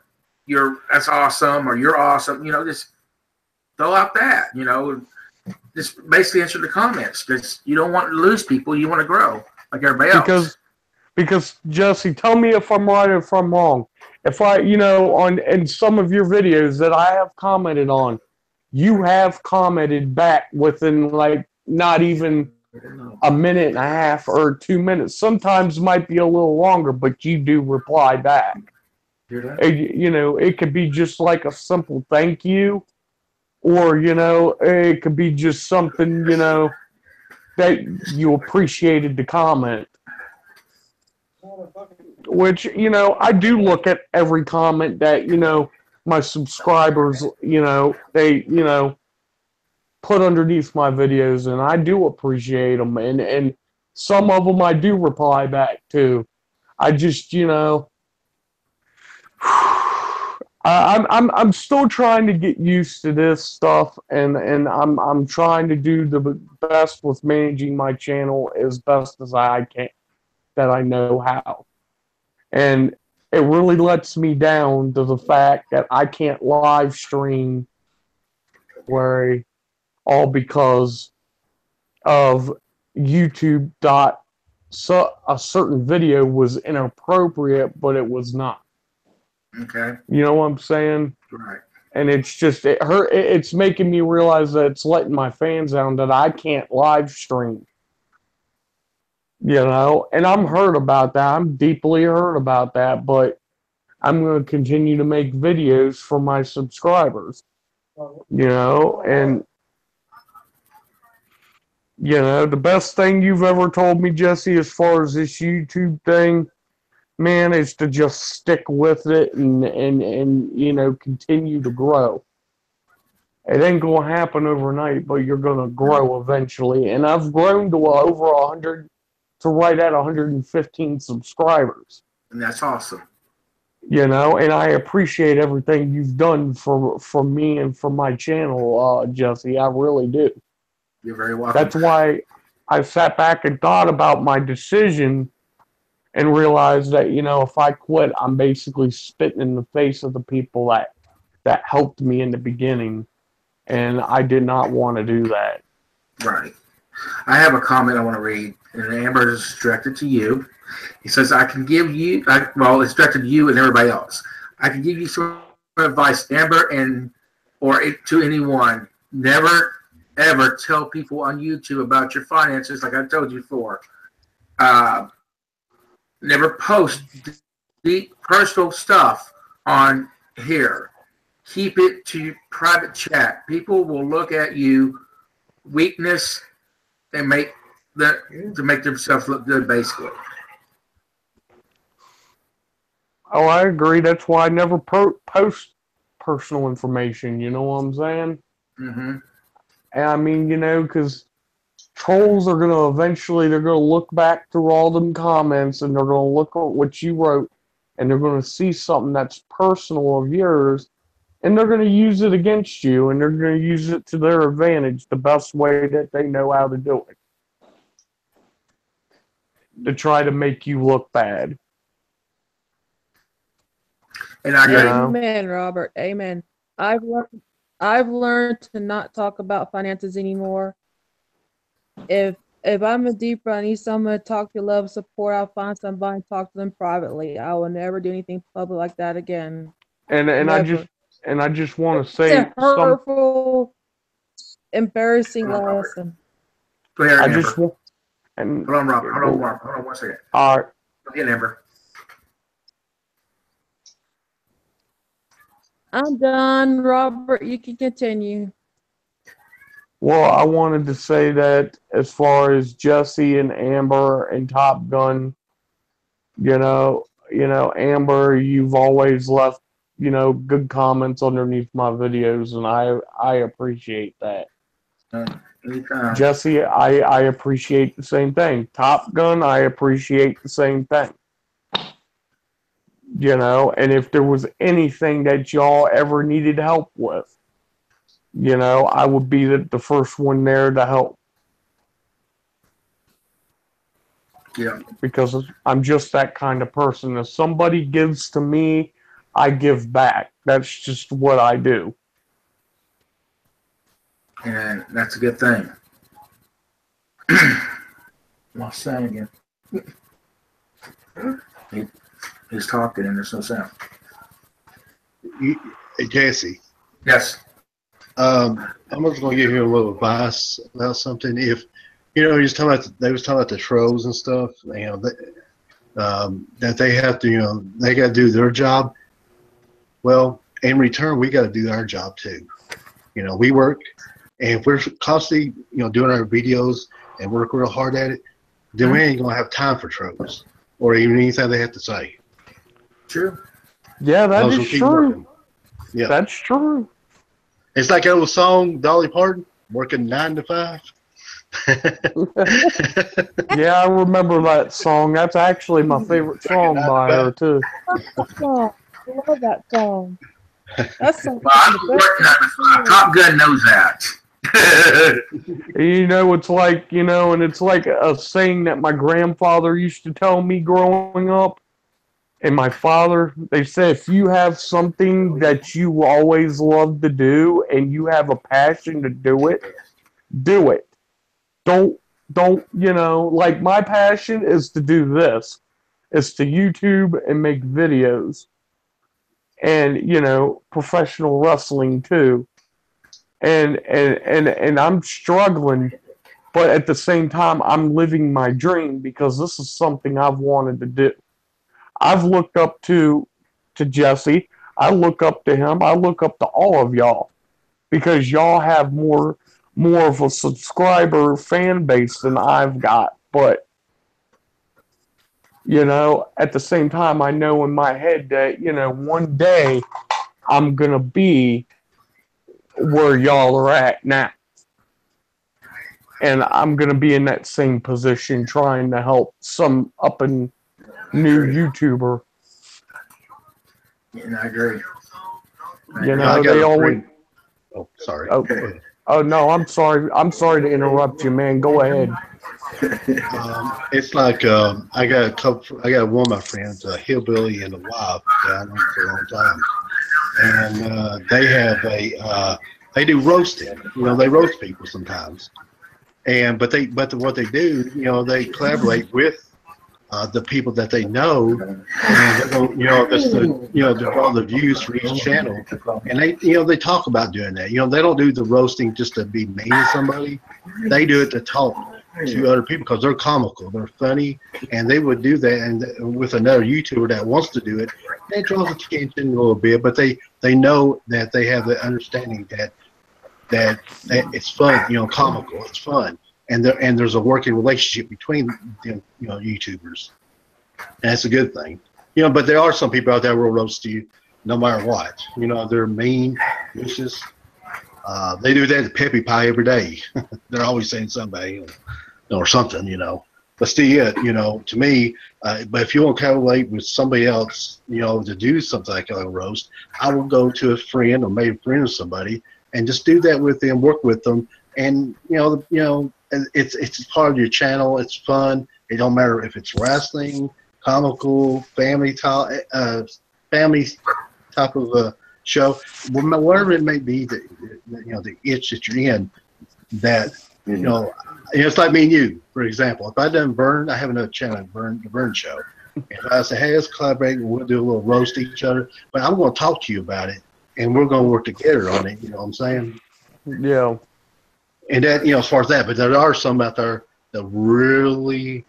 B: that's awesome, or you're awesome. You know, just throw out that, you know, just basically answer the comments, because you don't want to lose people. You want to grow like everybody else.
H: Because Jesse, tell me if I'm right or if I'm wrong. If I, you know, in some of your videos that I have commented on, you have commented back within like not even a minute and a half or 2 minutes. Sometimes might be a little longer, but you do reply back. You know, it could be just like a simple thank you, or, you know, it could be just something, you know, that you appreciated the comment. Which, you know, I do look at every comment that, you know, my subscribers, you know, they, you know, put underneath my videos, and I do appreciate them, and some of them I do reply back to. I just, you know, I'm still trying to get used to this stuff, and I'm trying to do the best with managing my channel as best as I can, that I know how. And it really lets me down to the fact that I can't live stream all because of YouTube. So a certain video was inappropriate, but it was not.
B: Okay.
H: You know what I'm saying?
B: Right.
H: And it's just, it's making me realize that it's letting my fans down that I can't live stream. You know, and I'm hurt about that. I'm deeply hurt about that, but I'm going to continue to make videos for my subscribers. You know, and, you know, the best thing you've ever told me, Jesse, as far as this YouTube thing, man, is to just stick with it and you know, continue to grow. It ain't going to happen overnight, but you're going to grow eventually. And I've grown to over 100, to right at 115 subscribers.
B: And that's awesome.
H: You know, and I appreciate everything you've done for me and for my channel, Jesse. I really do.
B: You're very welcome.
H: That's why I sat back and thought about my decision and realized that, you know, if I quit, I'm basically spitting in the face of the people that helped me in the beginning, and I did not want to do that.
B: Right. I have a comment I want to read, and Amber is directed to you. He says, I can give you, well, it's directed to you and everybody else. I can give you some advice, Amber, or to anyone. Never, ever tell people on YouTube about your finances, like I told you before. Never post deep personal stuff on here. Keep it to private chat. People will look at you weakness and make themselves look good, basically.
H: Oh, I agree. That's why I never post personal information. You know what I'm saying?
B: Mm-hmm.
H: And I mean, you know, because trolls are going to eventually, they're going to look back through all them comments and they're going to look at what you wrote and they're going to see something that's personal of yours and they're going to use it against you and they're going to use it to their advantage the best way that they know how to do it. To try to make you look bad.
B: And I
G: Amen, Robert. Amen. I've learned to not talk about finances anymore. If I'm a deeper, I need someone to talk to, love, support, I'll find somebody and talk to them privately. I will never do anything public like that again.
H: And I just want to say
G: it's a hurtful, embarrassing lesson.
B: Go ahead,
H: I
B: Amber.
H: just want. And
B: hold on, Robert. Hold on 1 second.
H: All right.
B: Go ahead, Amber.
G: I'm done, Robert. You can continue.
H: Well, I wanted to say that as far as Jesse and Amber and Top Gun, you know, Amber, you've always left, good comments underneath my videos, and I appreciate that. Jesse, I appreciate the same thing. Top Gun, I appreciate the same thing. And if there was anything that y'all ever needed help with, I would be the first one there to help.
B: Yeah.
H: Because I'm just that kind of person. If somebody gives to me, I give back. That's just what I do.
B: And that's a good thing. Lost sound again. He's talking and there's no sound.
E: Jesse.
B: Yes.
E: I'm just going to give you a little advice about something. If they was talking about the trolls and stuff. That they have to, they got to do their job. Well, in return, we got to do our job too. We work, and if we're constantly, doing our videos and work real hard at it, then we ain't gonna have time for trolls or even anything they have to say.
B: True.
H: Yeah, that is true.
E: Yeah,
H: that's true.
E: It's like that old song, Dolly Parton, working 9 to 5.
H: Yeah, I remember that song. That's actually my favorite song by her too.
G: I love that song. That's so
B: Top Gun knows that.
H: It's like, and it's like a saying that my grandfather used to tell me growing up. And my father, they said, if you have something that you always love to do and you have a passion to do it, do it. Don't, like my passion is to do this. It's to YouTube and make videos. And, professional wrestling too. And I'm struggling, but at the same time, I'm living my dream because this is something I've wanted to do. I've looked up to Jesse. I look up to him. I look up to all of y'all because y'all have more of a subscriber fan base than I've got. But, at the same time, I know in my head that, one day I'm going to be where y'all are at now. And I'm going to be in that same position trying to help some up and new YouTuber.
B: Yeah, I agree.
H: They always.
E: Oh, sorry.
H: Oh no, I'm sorry. I'm sorry to interrupt you, man. Go ahead.
E: It's like I got one of my friends, a hillbilly and a wife that I know for a long time, and they have they do roasting. You know, they roast people sometimes, and what they do, you know, they collaborate with the people that they know, and they're going, you know, that's the, you know, to draw the views for each channel, and they, you know, they talk about doing that. You know, they don't do the roasting just to be mean to somebody. They do it to talk to other people because they're comical, they're funny, and they would do that. And with another YouTuber that wants to do it, it draws attention a little bit, but they know that they have the understanding that it's fun, you know, comical, it's fun. And there's a working relationship between them, you know, YouTubers, and that's a good thing, you know. But there are some people out there who will roast you no matter what. You know, they're mean, vicious. They do that to Peppy Pie every day. They're always saying somebody or something, you know. But still, you know, to me, but if you want to collaborate with somebody else, you know, to do something like a roast, I will go to a friend or maybe a friend of somebody and just do that with them, work with them, and you know. It's part of your channel. It's fun. It don't matter if it's wrestling, comical, family type of a show, whatever it may be. That, you know, the itch that you're in. That, you know, it's like me and you, for example. If I done Burn, I have another channel, the Burn Show. If I say, hey, let's collaborate, and we'll do a little roast each other, but I'm going to talk to you about it, and we're going to work together on it. You know what I'm saying?
H: Yeah.
E: And that, you know, as far as that, but there are some out there that really,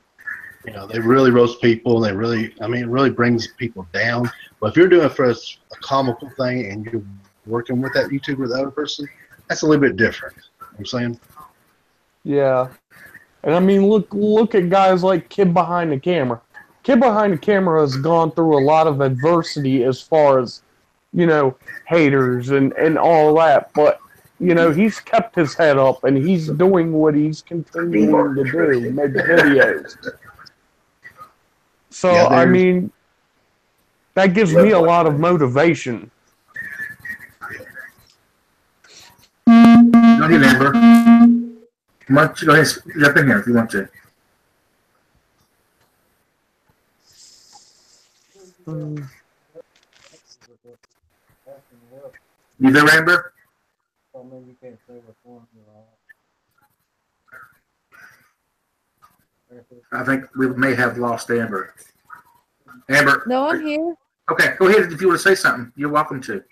E: you know, they really roast people, and they really, I mean, it really brings people down. But if you're doing it for a comical thing and you're working with that YouTuber, the other person, that's a little bit different. You know what I'm saying?
H: Yeah. And I mean, look at guys like Kid Behind the Camera. Kid Behind the Camera has gone through a lot of adversity as far as, you know, haters and all that, but you know, he's kept his head up, and he's doing what he's continuing to do, make videos. So, yeah, I mean, that gives me a lot of motivation.
B: Go ahead, Amber. Go ahead, jump in here if you want to. You there, Amber? I think we may have lost Amber. Amber.
G: No, I'm here.
B: Okay, go ahead if you want to say something. You're welcome to.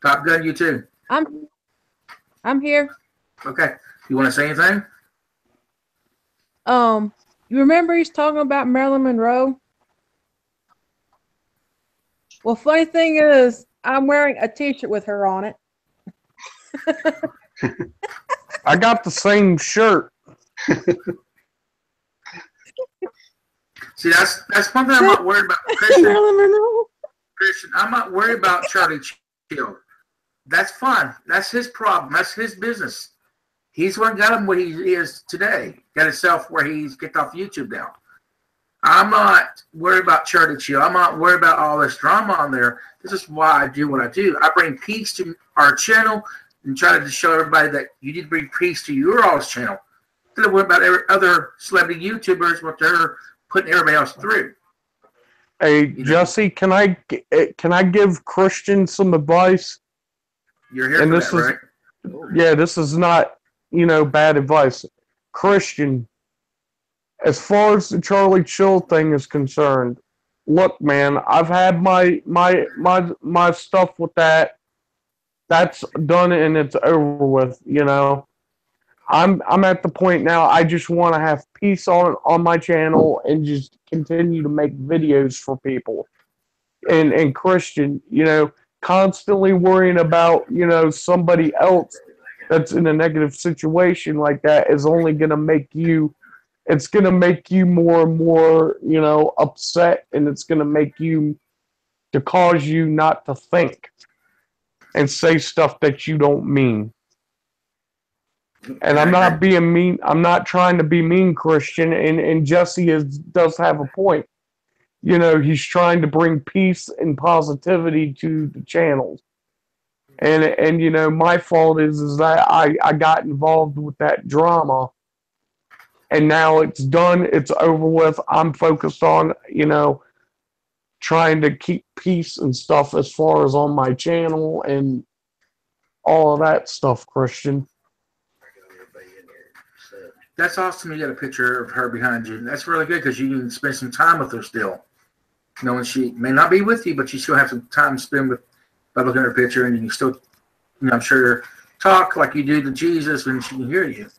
B: Top Gun, you too.
G: I'm here.
B: Okay. You want to say anything?
G: You remember he's talking about Marilyn Monroe? Well, funny thing is, I'm wearing a T-shirt with her on it.
H: I got the same shirt.
B: See, that's one thing I'm not worried about. Christian, I'm not worried about Charlie Chill. That's fine. That's his problem. That's his business. He's what got him what he is today. Got himself where he's get off YouTube now. I'm not worried about Charlie Chill. I'm not worried about all this drama on there. This is why I do what I do. I bring peace to our channel and try to show everybody that you need to bring peace to your all's channel. Instead of worrying about other celebrity YouTubers, what they're putting everybody else through.
H: Hey, Jesse, can I give Christian some advice?
B: You're here for that, right?
H: Yeah, this is not, you know, bad advice. Christian, as far as the Charlie Chill thing is concerned, look, man, I've had my stuff with that. That's done and it's over with, you know. I'm at the point now I just want to have peace on my channel and just continue to make videos for people. And Christian, you know, constantly worrying about, you know, somebody else that's in a negative situation like that is only going to make you, it's going to make you more and more, you know, upset, and it's going to make you, to cause you not to think and say stuff that you don't mean. And I'm not being mean. I'm not trying to be mean, Christian. And Jesse does have a point. You know, he's trying to bring peace and positivity to the channels. And you know, my fault is that I got involved with that drama. and now it's done. It's over with. I'm focused on, trying to keep peace and stuff as far as on my channel and all of that stuff, Christian.
B: That's awesome. You got a picture of her behind you. That's really good because you can spend some time with her still. Knowing she may not be with you, but you still have some time to spend with by looking at her picture, and you can still, I'm sure, talk like you do to Jesus when she can hear you.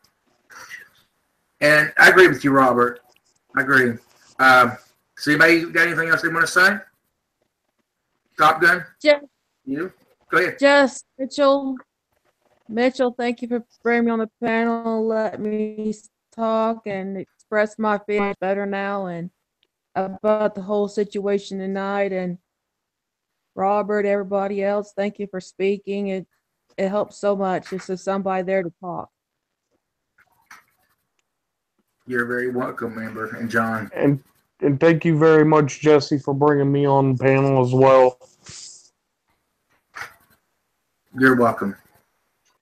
B: And I agree with you, Robert. I agree. So anybody got anything else they want to say? Top Gun?
G: Just,
B: You? Go ahead.
G: Just Mitchell. Mitchell, thank you for bringing me on the panel. Let me talk and express my feelings better now and about the whole situation tonight. And Robert, everybody else, thank you for speaking. It helps so much. Just there's somebody there to talk.
B: You're very welcome, Amber and John.
H: And thank you very much, Jesse, for bringing me on the panel as well.
B: You're welcome.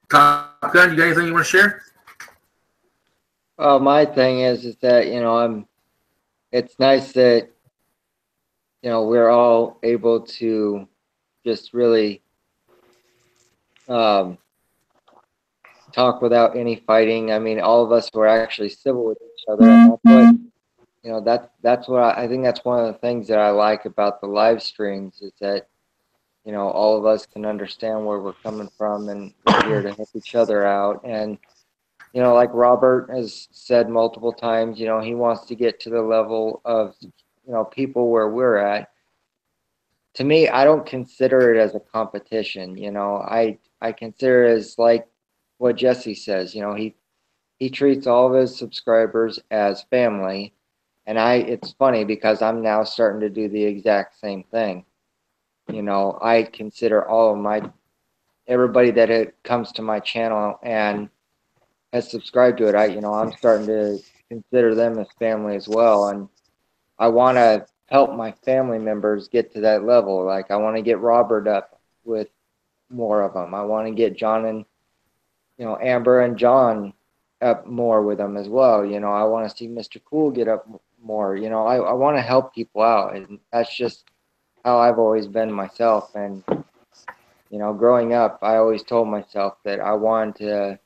B: Top Gun, you got anything you want to share?
D: Well, my thing is that, it's nice that, we're all able to just really talk without any fighting. I mean, all of us were actually civil with each other. And that's what, I think that's one of the things that I like about the live streams is that, all of us can understand where we're coming from and we're here to help each other out. And, like Robert has said multiple times, he wants to get to the level of, people where we're at. To me, I don't consider it as a competition. I consider it as like what Jesse says. He treats all of his subscribers as family. And it's funny because I'm now starting to do the exact same thing. I consider all of everybody that comes to my channel and has subscribed to it. I'm starting to consider them as family as well. And I want to help my family members get to that level. Like I want to get Robert up with more of them. I want to get John and, Amber and John up more with them as well. I want to see Mr. Cool get up more. I want to help people out. And that's just how I've always been myself. And, growing up, I always told myself that I want to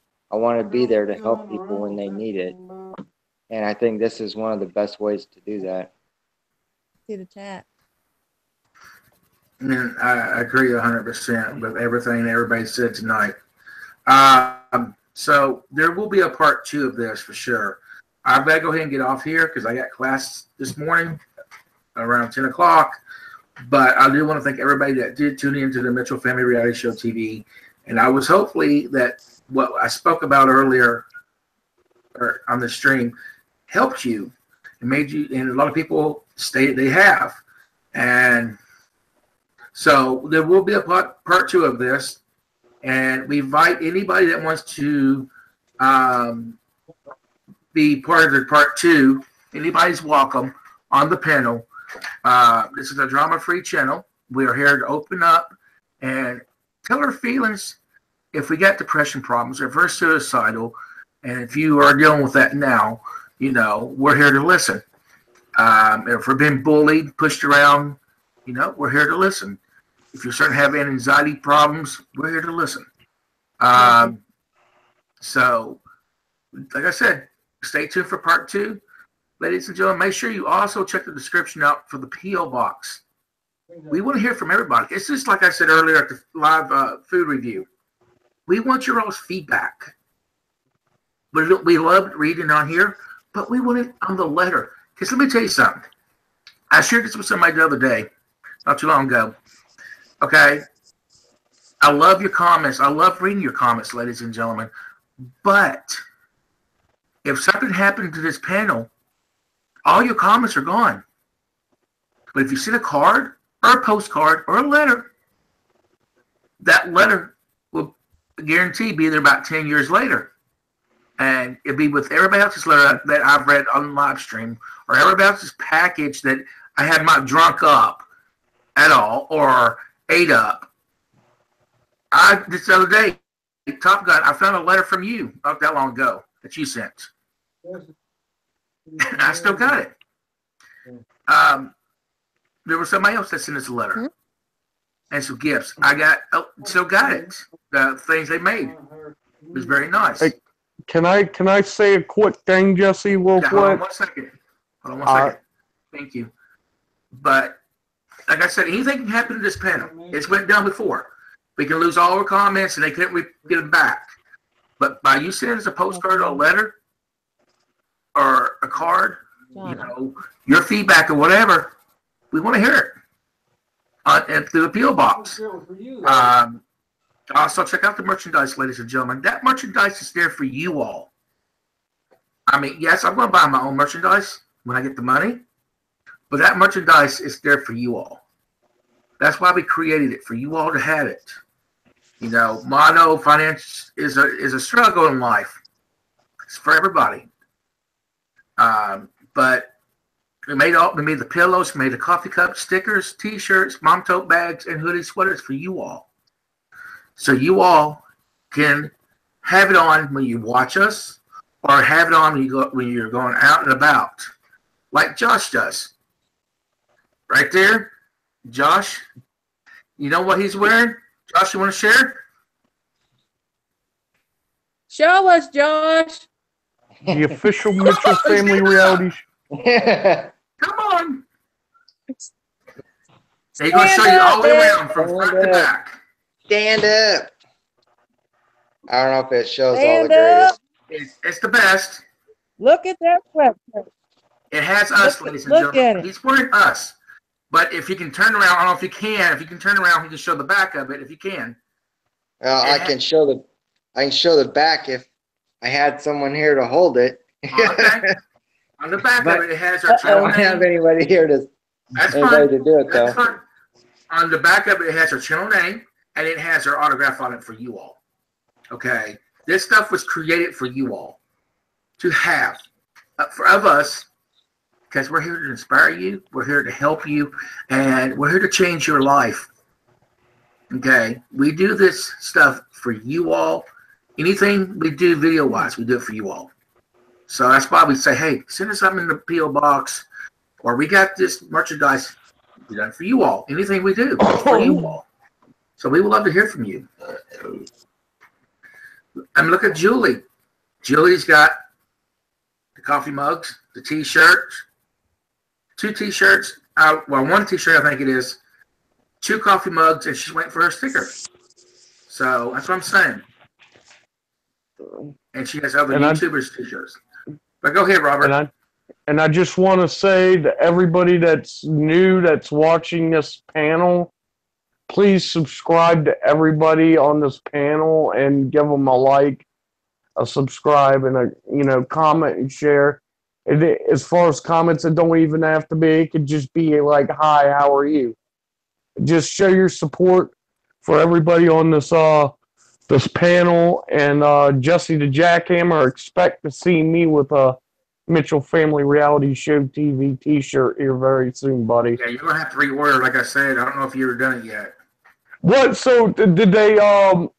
D: be there to help people when they need it. And I think this is one of the best ways to do that.
G: See the chat.
B: And I agree 100% with everything everybody said tonight. So there will be a part 2 of this for sure. I've got to go ahead and get off here because I got class this morning around 10 o'clock. But I do want to thank everybody that did tune into the Mitchell Family Reality Show TV. And I was hopefully that what I spoke about earlier or on the stream helped you and made you, and a lot of people stated they have. And so there will be a part 2 of this. And we invite anybody that wants to be part of the part 2. Anybody's welcome on the panel. This is a drama-free channel. We are here to open up and tell our feelings if we got depression problems, or if we're suicidal, and if you are dealing with that now, we're here to listen. If we're being bullied, pushed around, we're here to listen. If you're starting to have anxiety problems, we're here to listen. So, like I said, stay tuned for part 2. Ladies and gentlemen, make sure you also check the description out for the P.O. Box. We want to hear from everybody. It's just like I said earlier at the live food review. We want your all's feedback. We love reading on here, but we want it on the letter. Because let me tell you something. I shared this with somebody the other day, not too long ago. Okay? I love your comments. I love reading your comments, ladies and gentlemen. But if something happened to this panel, all your comments are gone. But if you send a card or a postcard or a letter, that letter will guarantee be there about 10 years later. And it'll be with everybody else's letter that I've read on live stream, or everybody else's package that I have not drunk up at all or ate up. This other day, Top Gun, I found a letter from you not that long ago that you sent. I still got it. There was somebody else that sent us a letter and some gifts. Still got it. The things they made. It was very nice.
H: Hey, can I say a quick thing, Jesse, real quick?
B: Hold on one second. Thank you. But like I said, anything can happen to this panel. It's went down before. We can lose all our comments and they can't get them back. But by you sending us a postcard or a letter or a card, your feedback or whatever, we want to hear it. And through the P.O Box. Also, check out the merchandise, ladies and gentlemen. That merchandise is there for you all. I mean, yes, I'm going to buy my own merchandise when I get the money, but that merchandise is there for you all. That's why we created it, for you all to have it. I know finance is a struggle in life. It's for everybody. But we made the pillows, we made the coffee cups, stickers, T-shirts, mom tote bags, and hoodie sweaters for you all. So you all can have it on when you watch us, or have it on when you're going out and about, like Josh does. Right there, Josh. You know what he's wearing? Josh, you want to share?
G: Show us, Josh.
H: The official Mitchell Family Reality Show.
B: Come on. He's going to show you all the way around from front to back.
D: Stand up. I don't know if it shows all the greatest.
B: It's the best.
G: Look at that website.
B: It has us, ladies and gentlemen. He's wearing us. But if you can turn around, I don't know if you can. If you can turn around, you can show the back of it. If you can.
D: Well, I can show the back if I had someone here to hold it.
B: Okay. On the back of it has our channel name.
D: I don't have anybody here to do it though.
B: Fine. On the back of it has our channel name, and it has our autograph on it for you all. Okay. This stuff was created for you all to have, of us, because we're here to inspire you, we're here to help you, and we're here to change your life. Okay, we do this stuff for you all. Anything we do video-wise, we do it for you all. So that's why we say, hey, send us something in the P.O. Box, or we got this merchandise we done for you all. Anything we do is for you all. So we would love to hear from you. And look at Julie. Julie's got the coffee mugs, the T-shirts, 2 T-shirts, well, 1 T-shirt I think it is, 2 coffee mugs, and she's waiting for her sticker. So that's what I'm saying. And she has other YouTubers' T-shirts. But go ahead, Robert.
H: And I just want to say to everybody that's new that's watching this panel, please subscribe to everybody on this panel and give them a like, a subscribe, and a comment and share. As far as comments, it don't even have to be. It could just be like, "Hi, how are you?" Just show your support for everybody on this this panel. And Jesse the Jackhammer, expect to see me with a Mitchell Family Reality Show TV T-shirt here very soon, buddy.
B: Yeah, you're gonna have to reorder. Like I said, I don't know if you've done it yet.
H: What? So did they? Because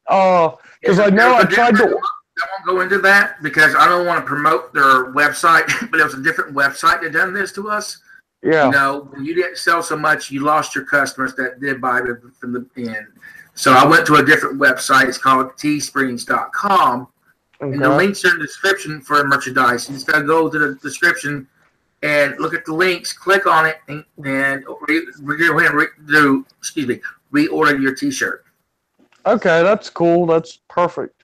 H: I know I tried to.
B: I won't go into that because I don't want to promote their website, but it was a different website that done this to us.
H: Yeah.
B: When you didn't sell so much, you lost your customers that did buy from the end. So I went to a different website. It's called teesprings.com. Okay. And the links are in the description for merchandise. You just got to go to the description and look at the links, click on it, and reorder your T-shirt.
H: Okay, that's cool. That's perfect.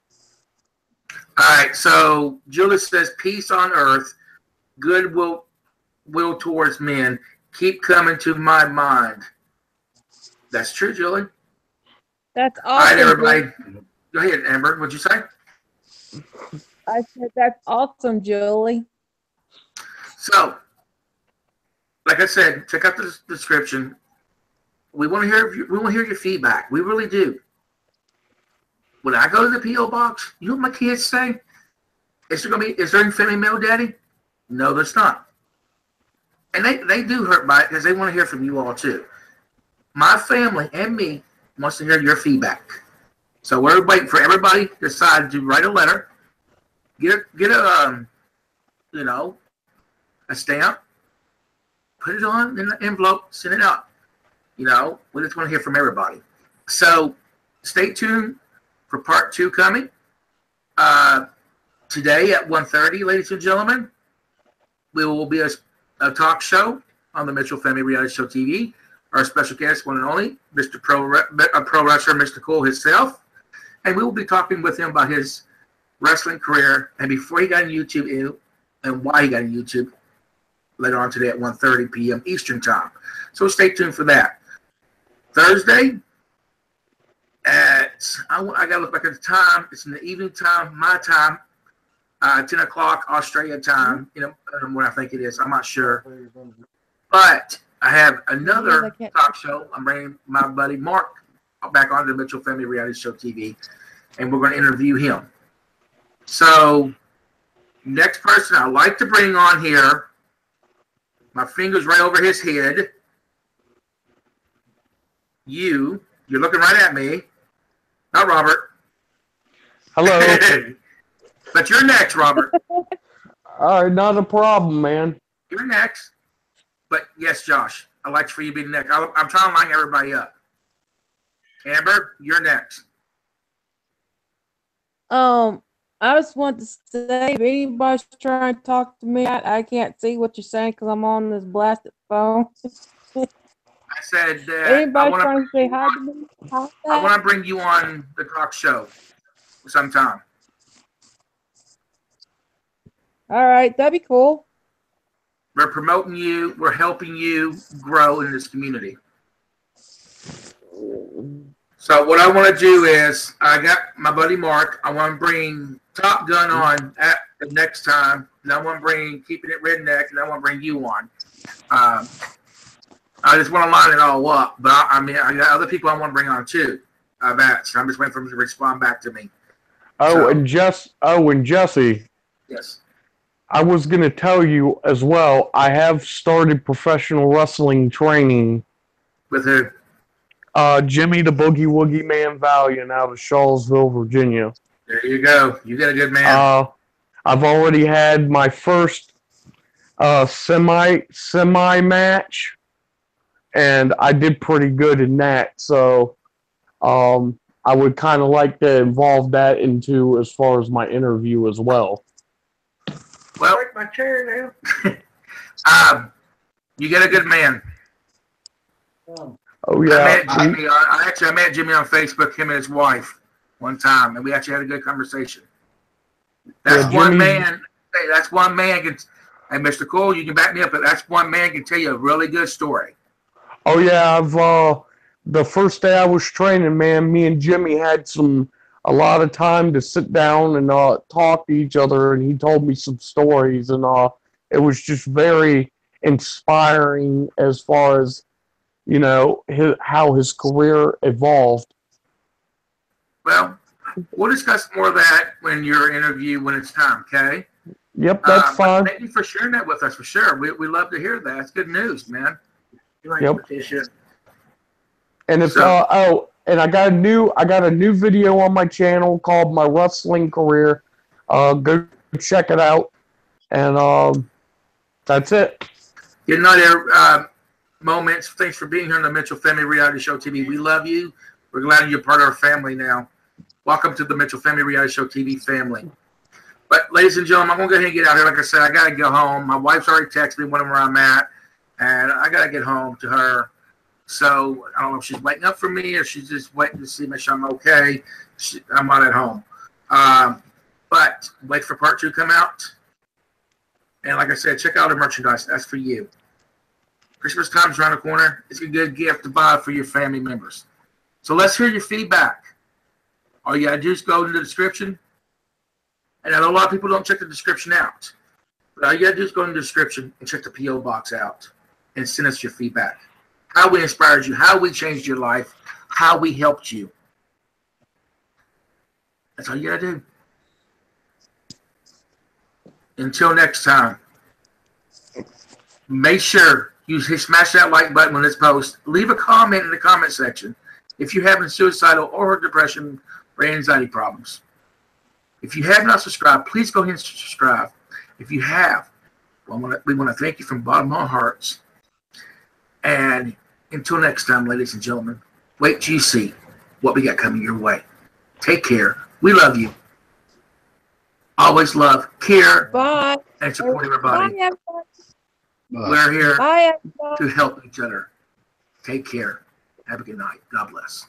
B: All right, so Julius says, peace on earth, goodwill towards men, keep coming to my mind. That's true, Julie.
G: That's awesome.
B: All right, everybody. Go ahead, Amber. What'd you say?
G: I said that's awesome, Julie.
B: So, like I said, check out the description. We want to hear your feedback. We really do. When I go to the P.O. Box, you know what my kids say? Is there any family mail, Daddy? No, there's not. And they do hurt by it because they want to hear from you all too. My family and me wants to hear your feedback. So we're waiting for everybody to decide to write a letter, get a a stamp, put it on in an envelope, send it out. You know, we just want to hear from everybody. So stay tuned for part 2 coming. Today at 1:30, ladies and gentlemen, we will be a talk show on the Mitchell Family Reality Show TV. Our special guest, one and only, Mr. Pro Wrestler, Mr. Cole himself. And we will be talking with him about his wrestling career and before he got on YouTube and why he got on YouTube later on today at 1:30 p.m. Eastern Time. So stay tuned for that. Thursday at, I got to look back at the time. It's in the evening time, my time, 10 o'clock Australia time. You know, I don't know what I think it is. I'm not sure. But I have another talk show. I'm bringing my buddy Mark back onto the Mitchell Family Reality Show TV, and we're going to interview him. So, next person I'd like to bring on here, my finger's right over his head. You're looking right at me. Not Robert.
H: Hello.
B: But you're next, Robert.
H: All right, not a problem, man.
B: You're next. But yes, Josh, I'd like for you to be next. I'm trying to line everybody up. Amber, you're next.
G: I just want to say, if anybody's trying to talk to me, I can't see what you're saying because I'm on this blasted phone.
B: I said that
G: Anybody trying to say hi to me?
B: I want to bring you on the talk show sometime.
G: All right, that'd be cool.
B: We're promoting you. We're helping you grow in this community. So what I want to do is, I got my buddy Mark. I want to bring Top Gun on at the next time. And I want to bring Keeping It Redneck, and I want to bring you on. I just want to line it all up. But I mean, I got other people I want to bring on too. So I'm just waiting for them to respond back to me.
H: And Jesse.
B: Yes.
H: I was going to tell you as well, I have started professional wrestling training.
B: With who?
H: Jimmy the Boogie Woogie Man Valiant out of Charlottesville, Virginia.
B: There you go. You got a good man.
H: I've already had my first semi match, and I did pretty good in that. So I would kind of like to involve that into as far as my interview as well.
B: Well, break my chair now. You get a good man.
H: Oh yeah.
B: I met Jimmy on Facebook, him and his wife, one time, and we actually had a good conversation. That's one man. Hey, that's one man can. Hey, Mr. Cole, you can back me up, but that's one man can tell you a really good story.
H: Oh yeah, the first day I was training, man, me and Jimmy had a lot of time to sit down and talk to each other, and he told me some stories, and it was just very inspiring as far as, you know, how his career evolved.
B: Well, we'll discuss more of that when your interview, when it's time, okay?
H: Yep, that's fine.
B: Thank you for sharing that with us, for sure. We love to hear that. It's good news, man.
H: Yep. And it's and I got a new video on my channel called My Wrestling Career. Go check it out. And that's it.
B: Good night, there, Moments. Thanks for being here on the Mitchell Family Reality Show TV. We love you. We're glad you're part of our family now. Welcome to the Mitchell Family Reality Show TV family. But ladies and gentlemen, I'm gonna go ahead and get out here. Like I said, I gotta go home. My wife's already texted me where I'm at, and I gotta get home to her. So I don't know if she's waiting up for me or she's just waiting to see, make sure I'm okay. I'm not at home. But wait for part 2 to come out. And like I said, check out the merchandise. That's for you. Christmas time's around the corner. It's a good gift to buy for your family members. So let's hear your feedback. All you gotta do is go to the description. And I know a lot of people don't check the description out. But all you gotta do is go in the description and check the P.O. Box out and send us your feedback. How we inspired you, how we changed your life, how we helped you. That's all you gotta do. Until next time, make sure you smash that like button when it's posted. Leave a comment in the comment section if you're having suicidal or depression or anxiety problems. If you have not subscribed, please go ahead and subscribe. If you have, We want to thank you from the bottom of our hearts. And until next time, ladies and gentlemen, wait till you see what we got coming your way. Take care. We love you. Always love, care,
G: Bye.
B: and support everybody.
G: Bye, everyone.
B: We're here
G: Bye, everyone.
B: to help each other. Take care. Have a good night. God bless.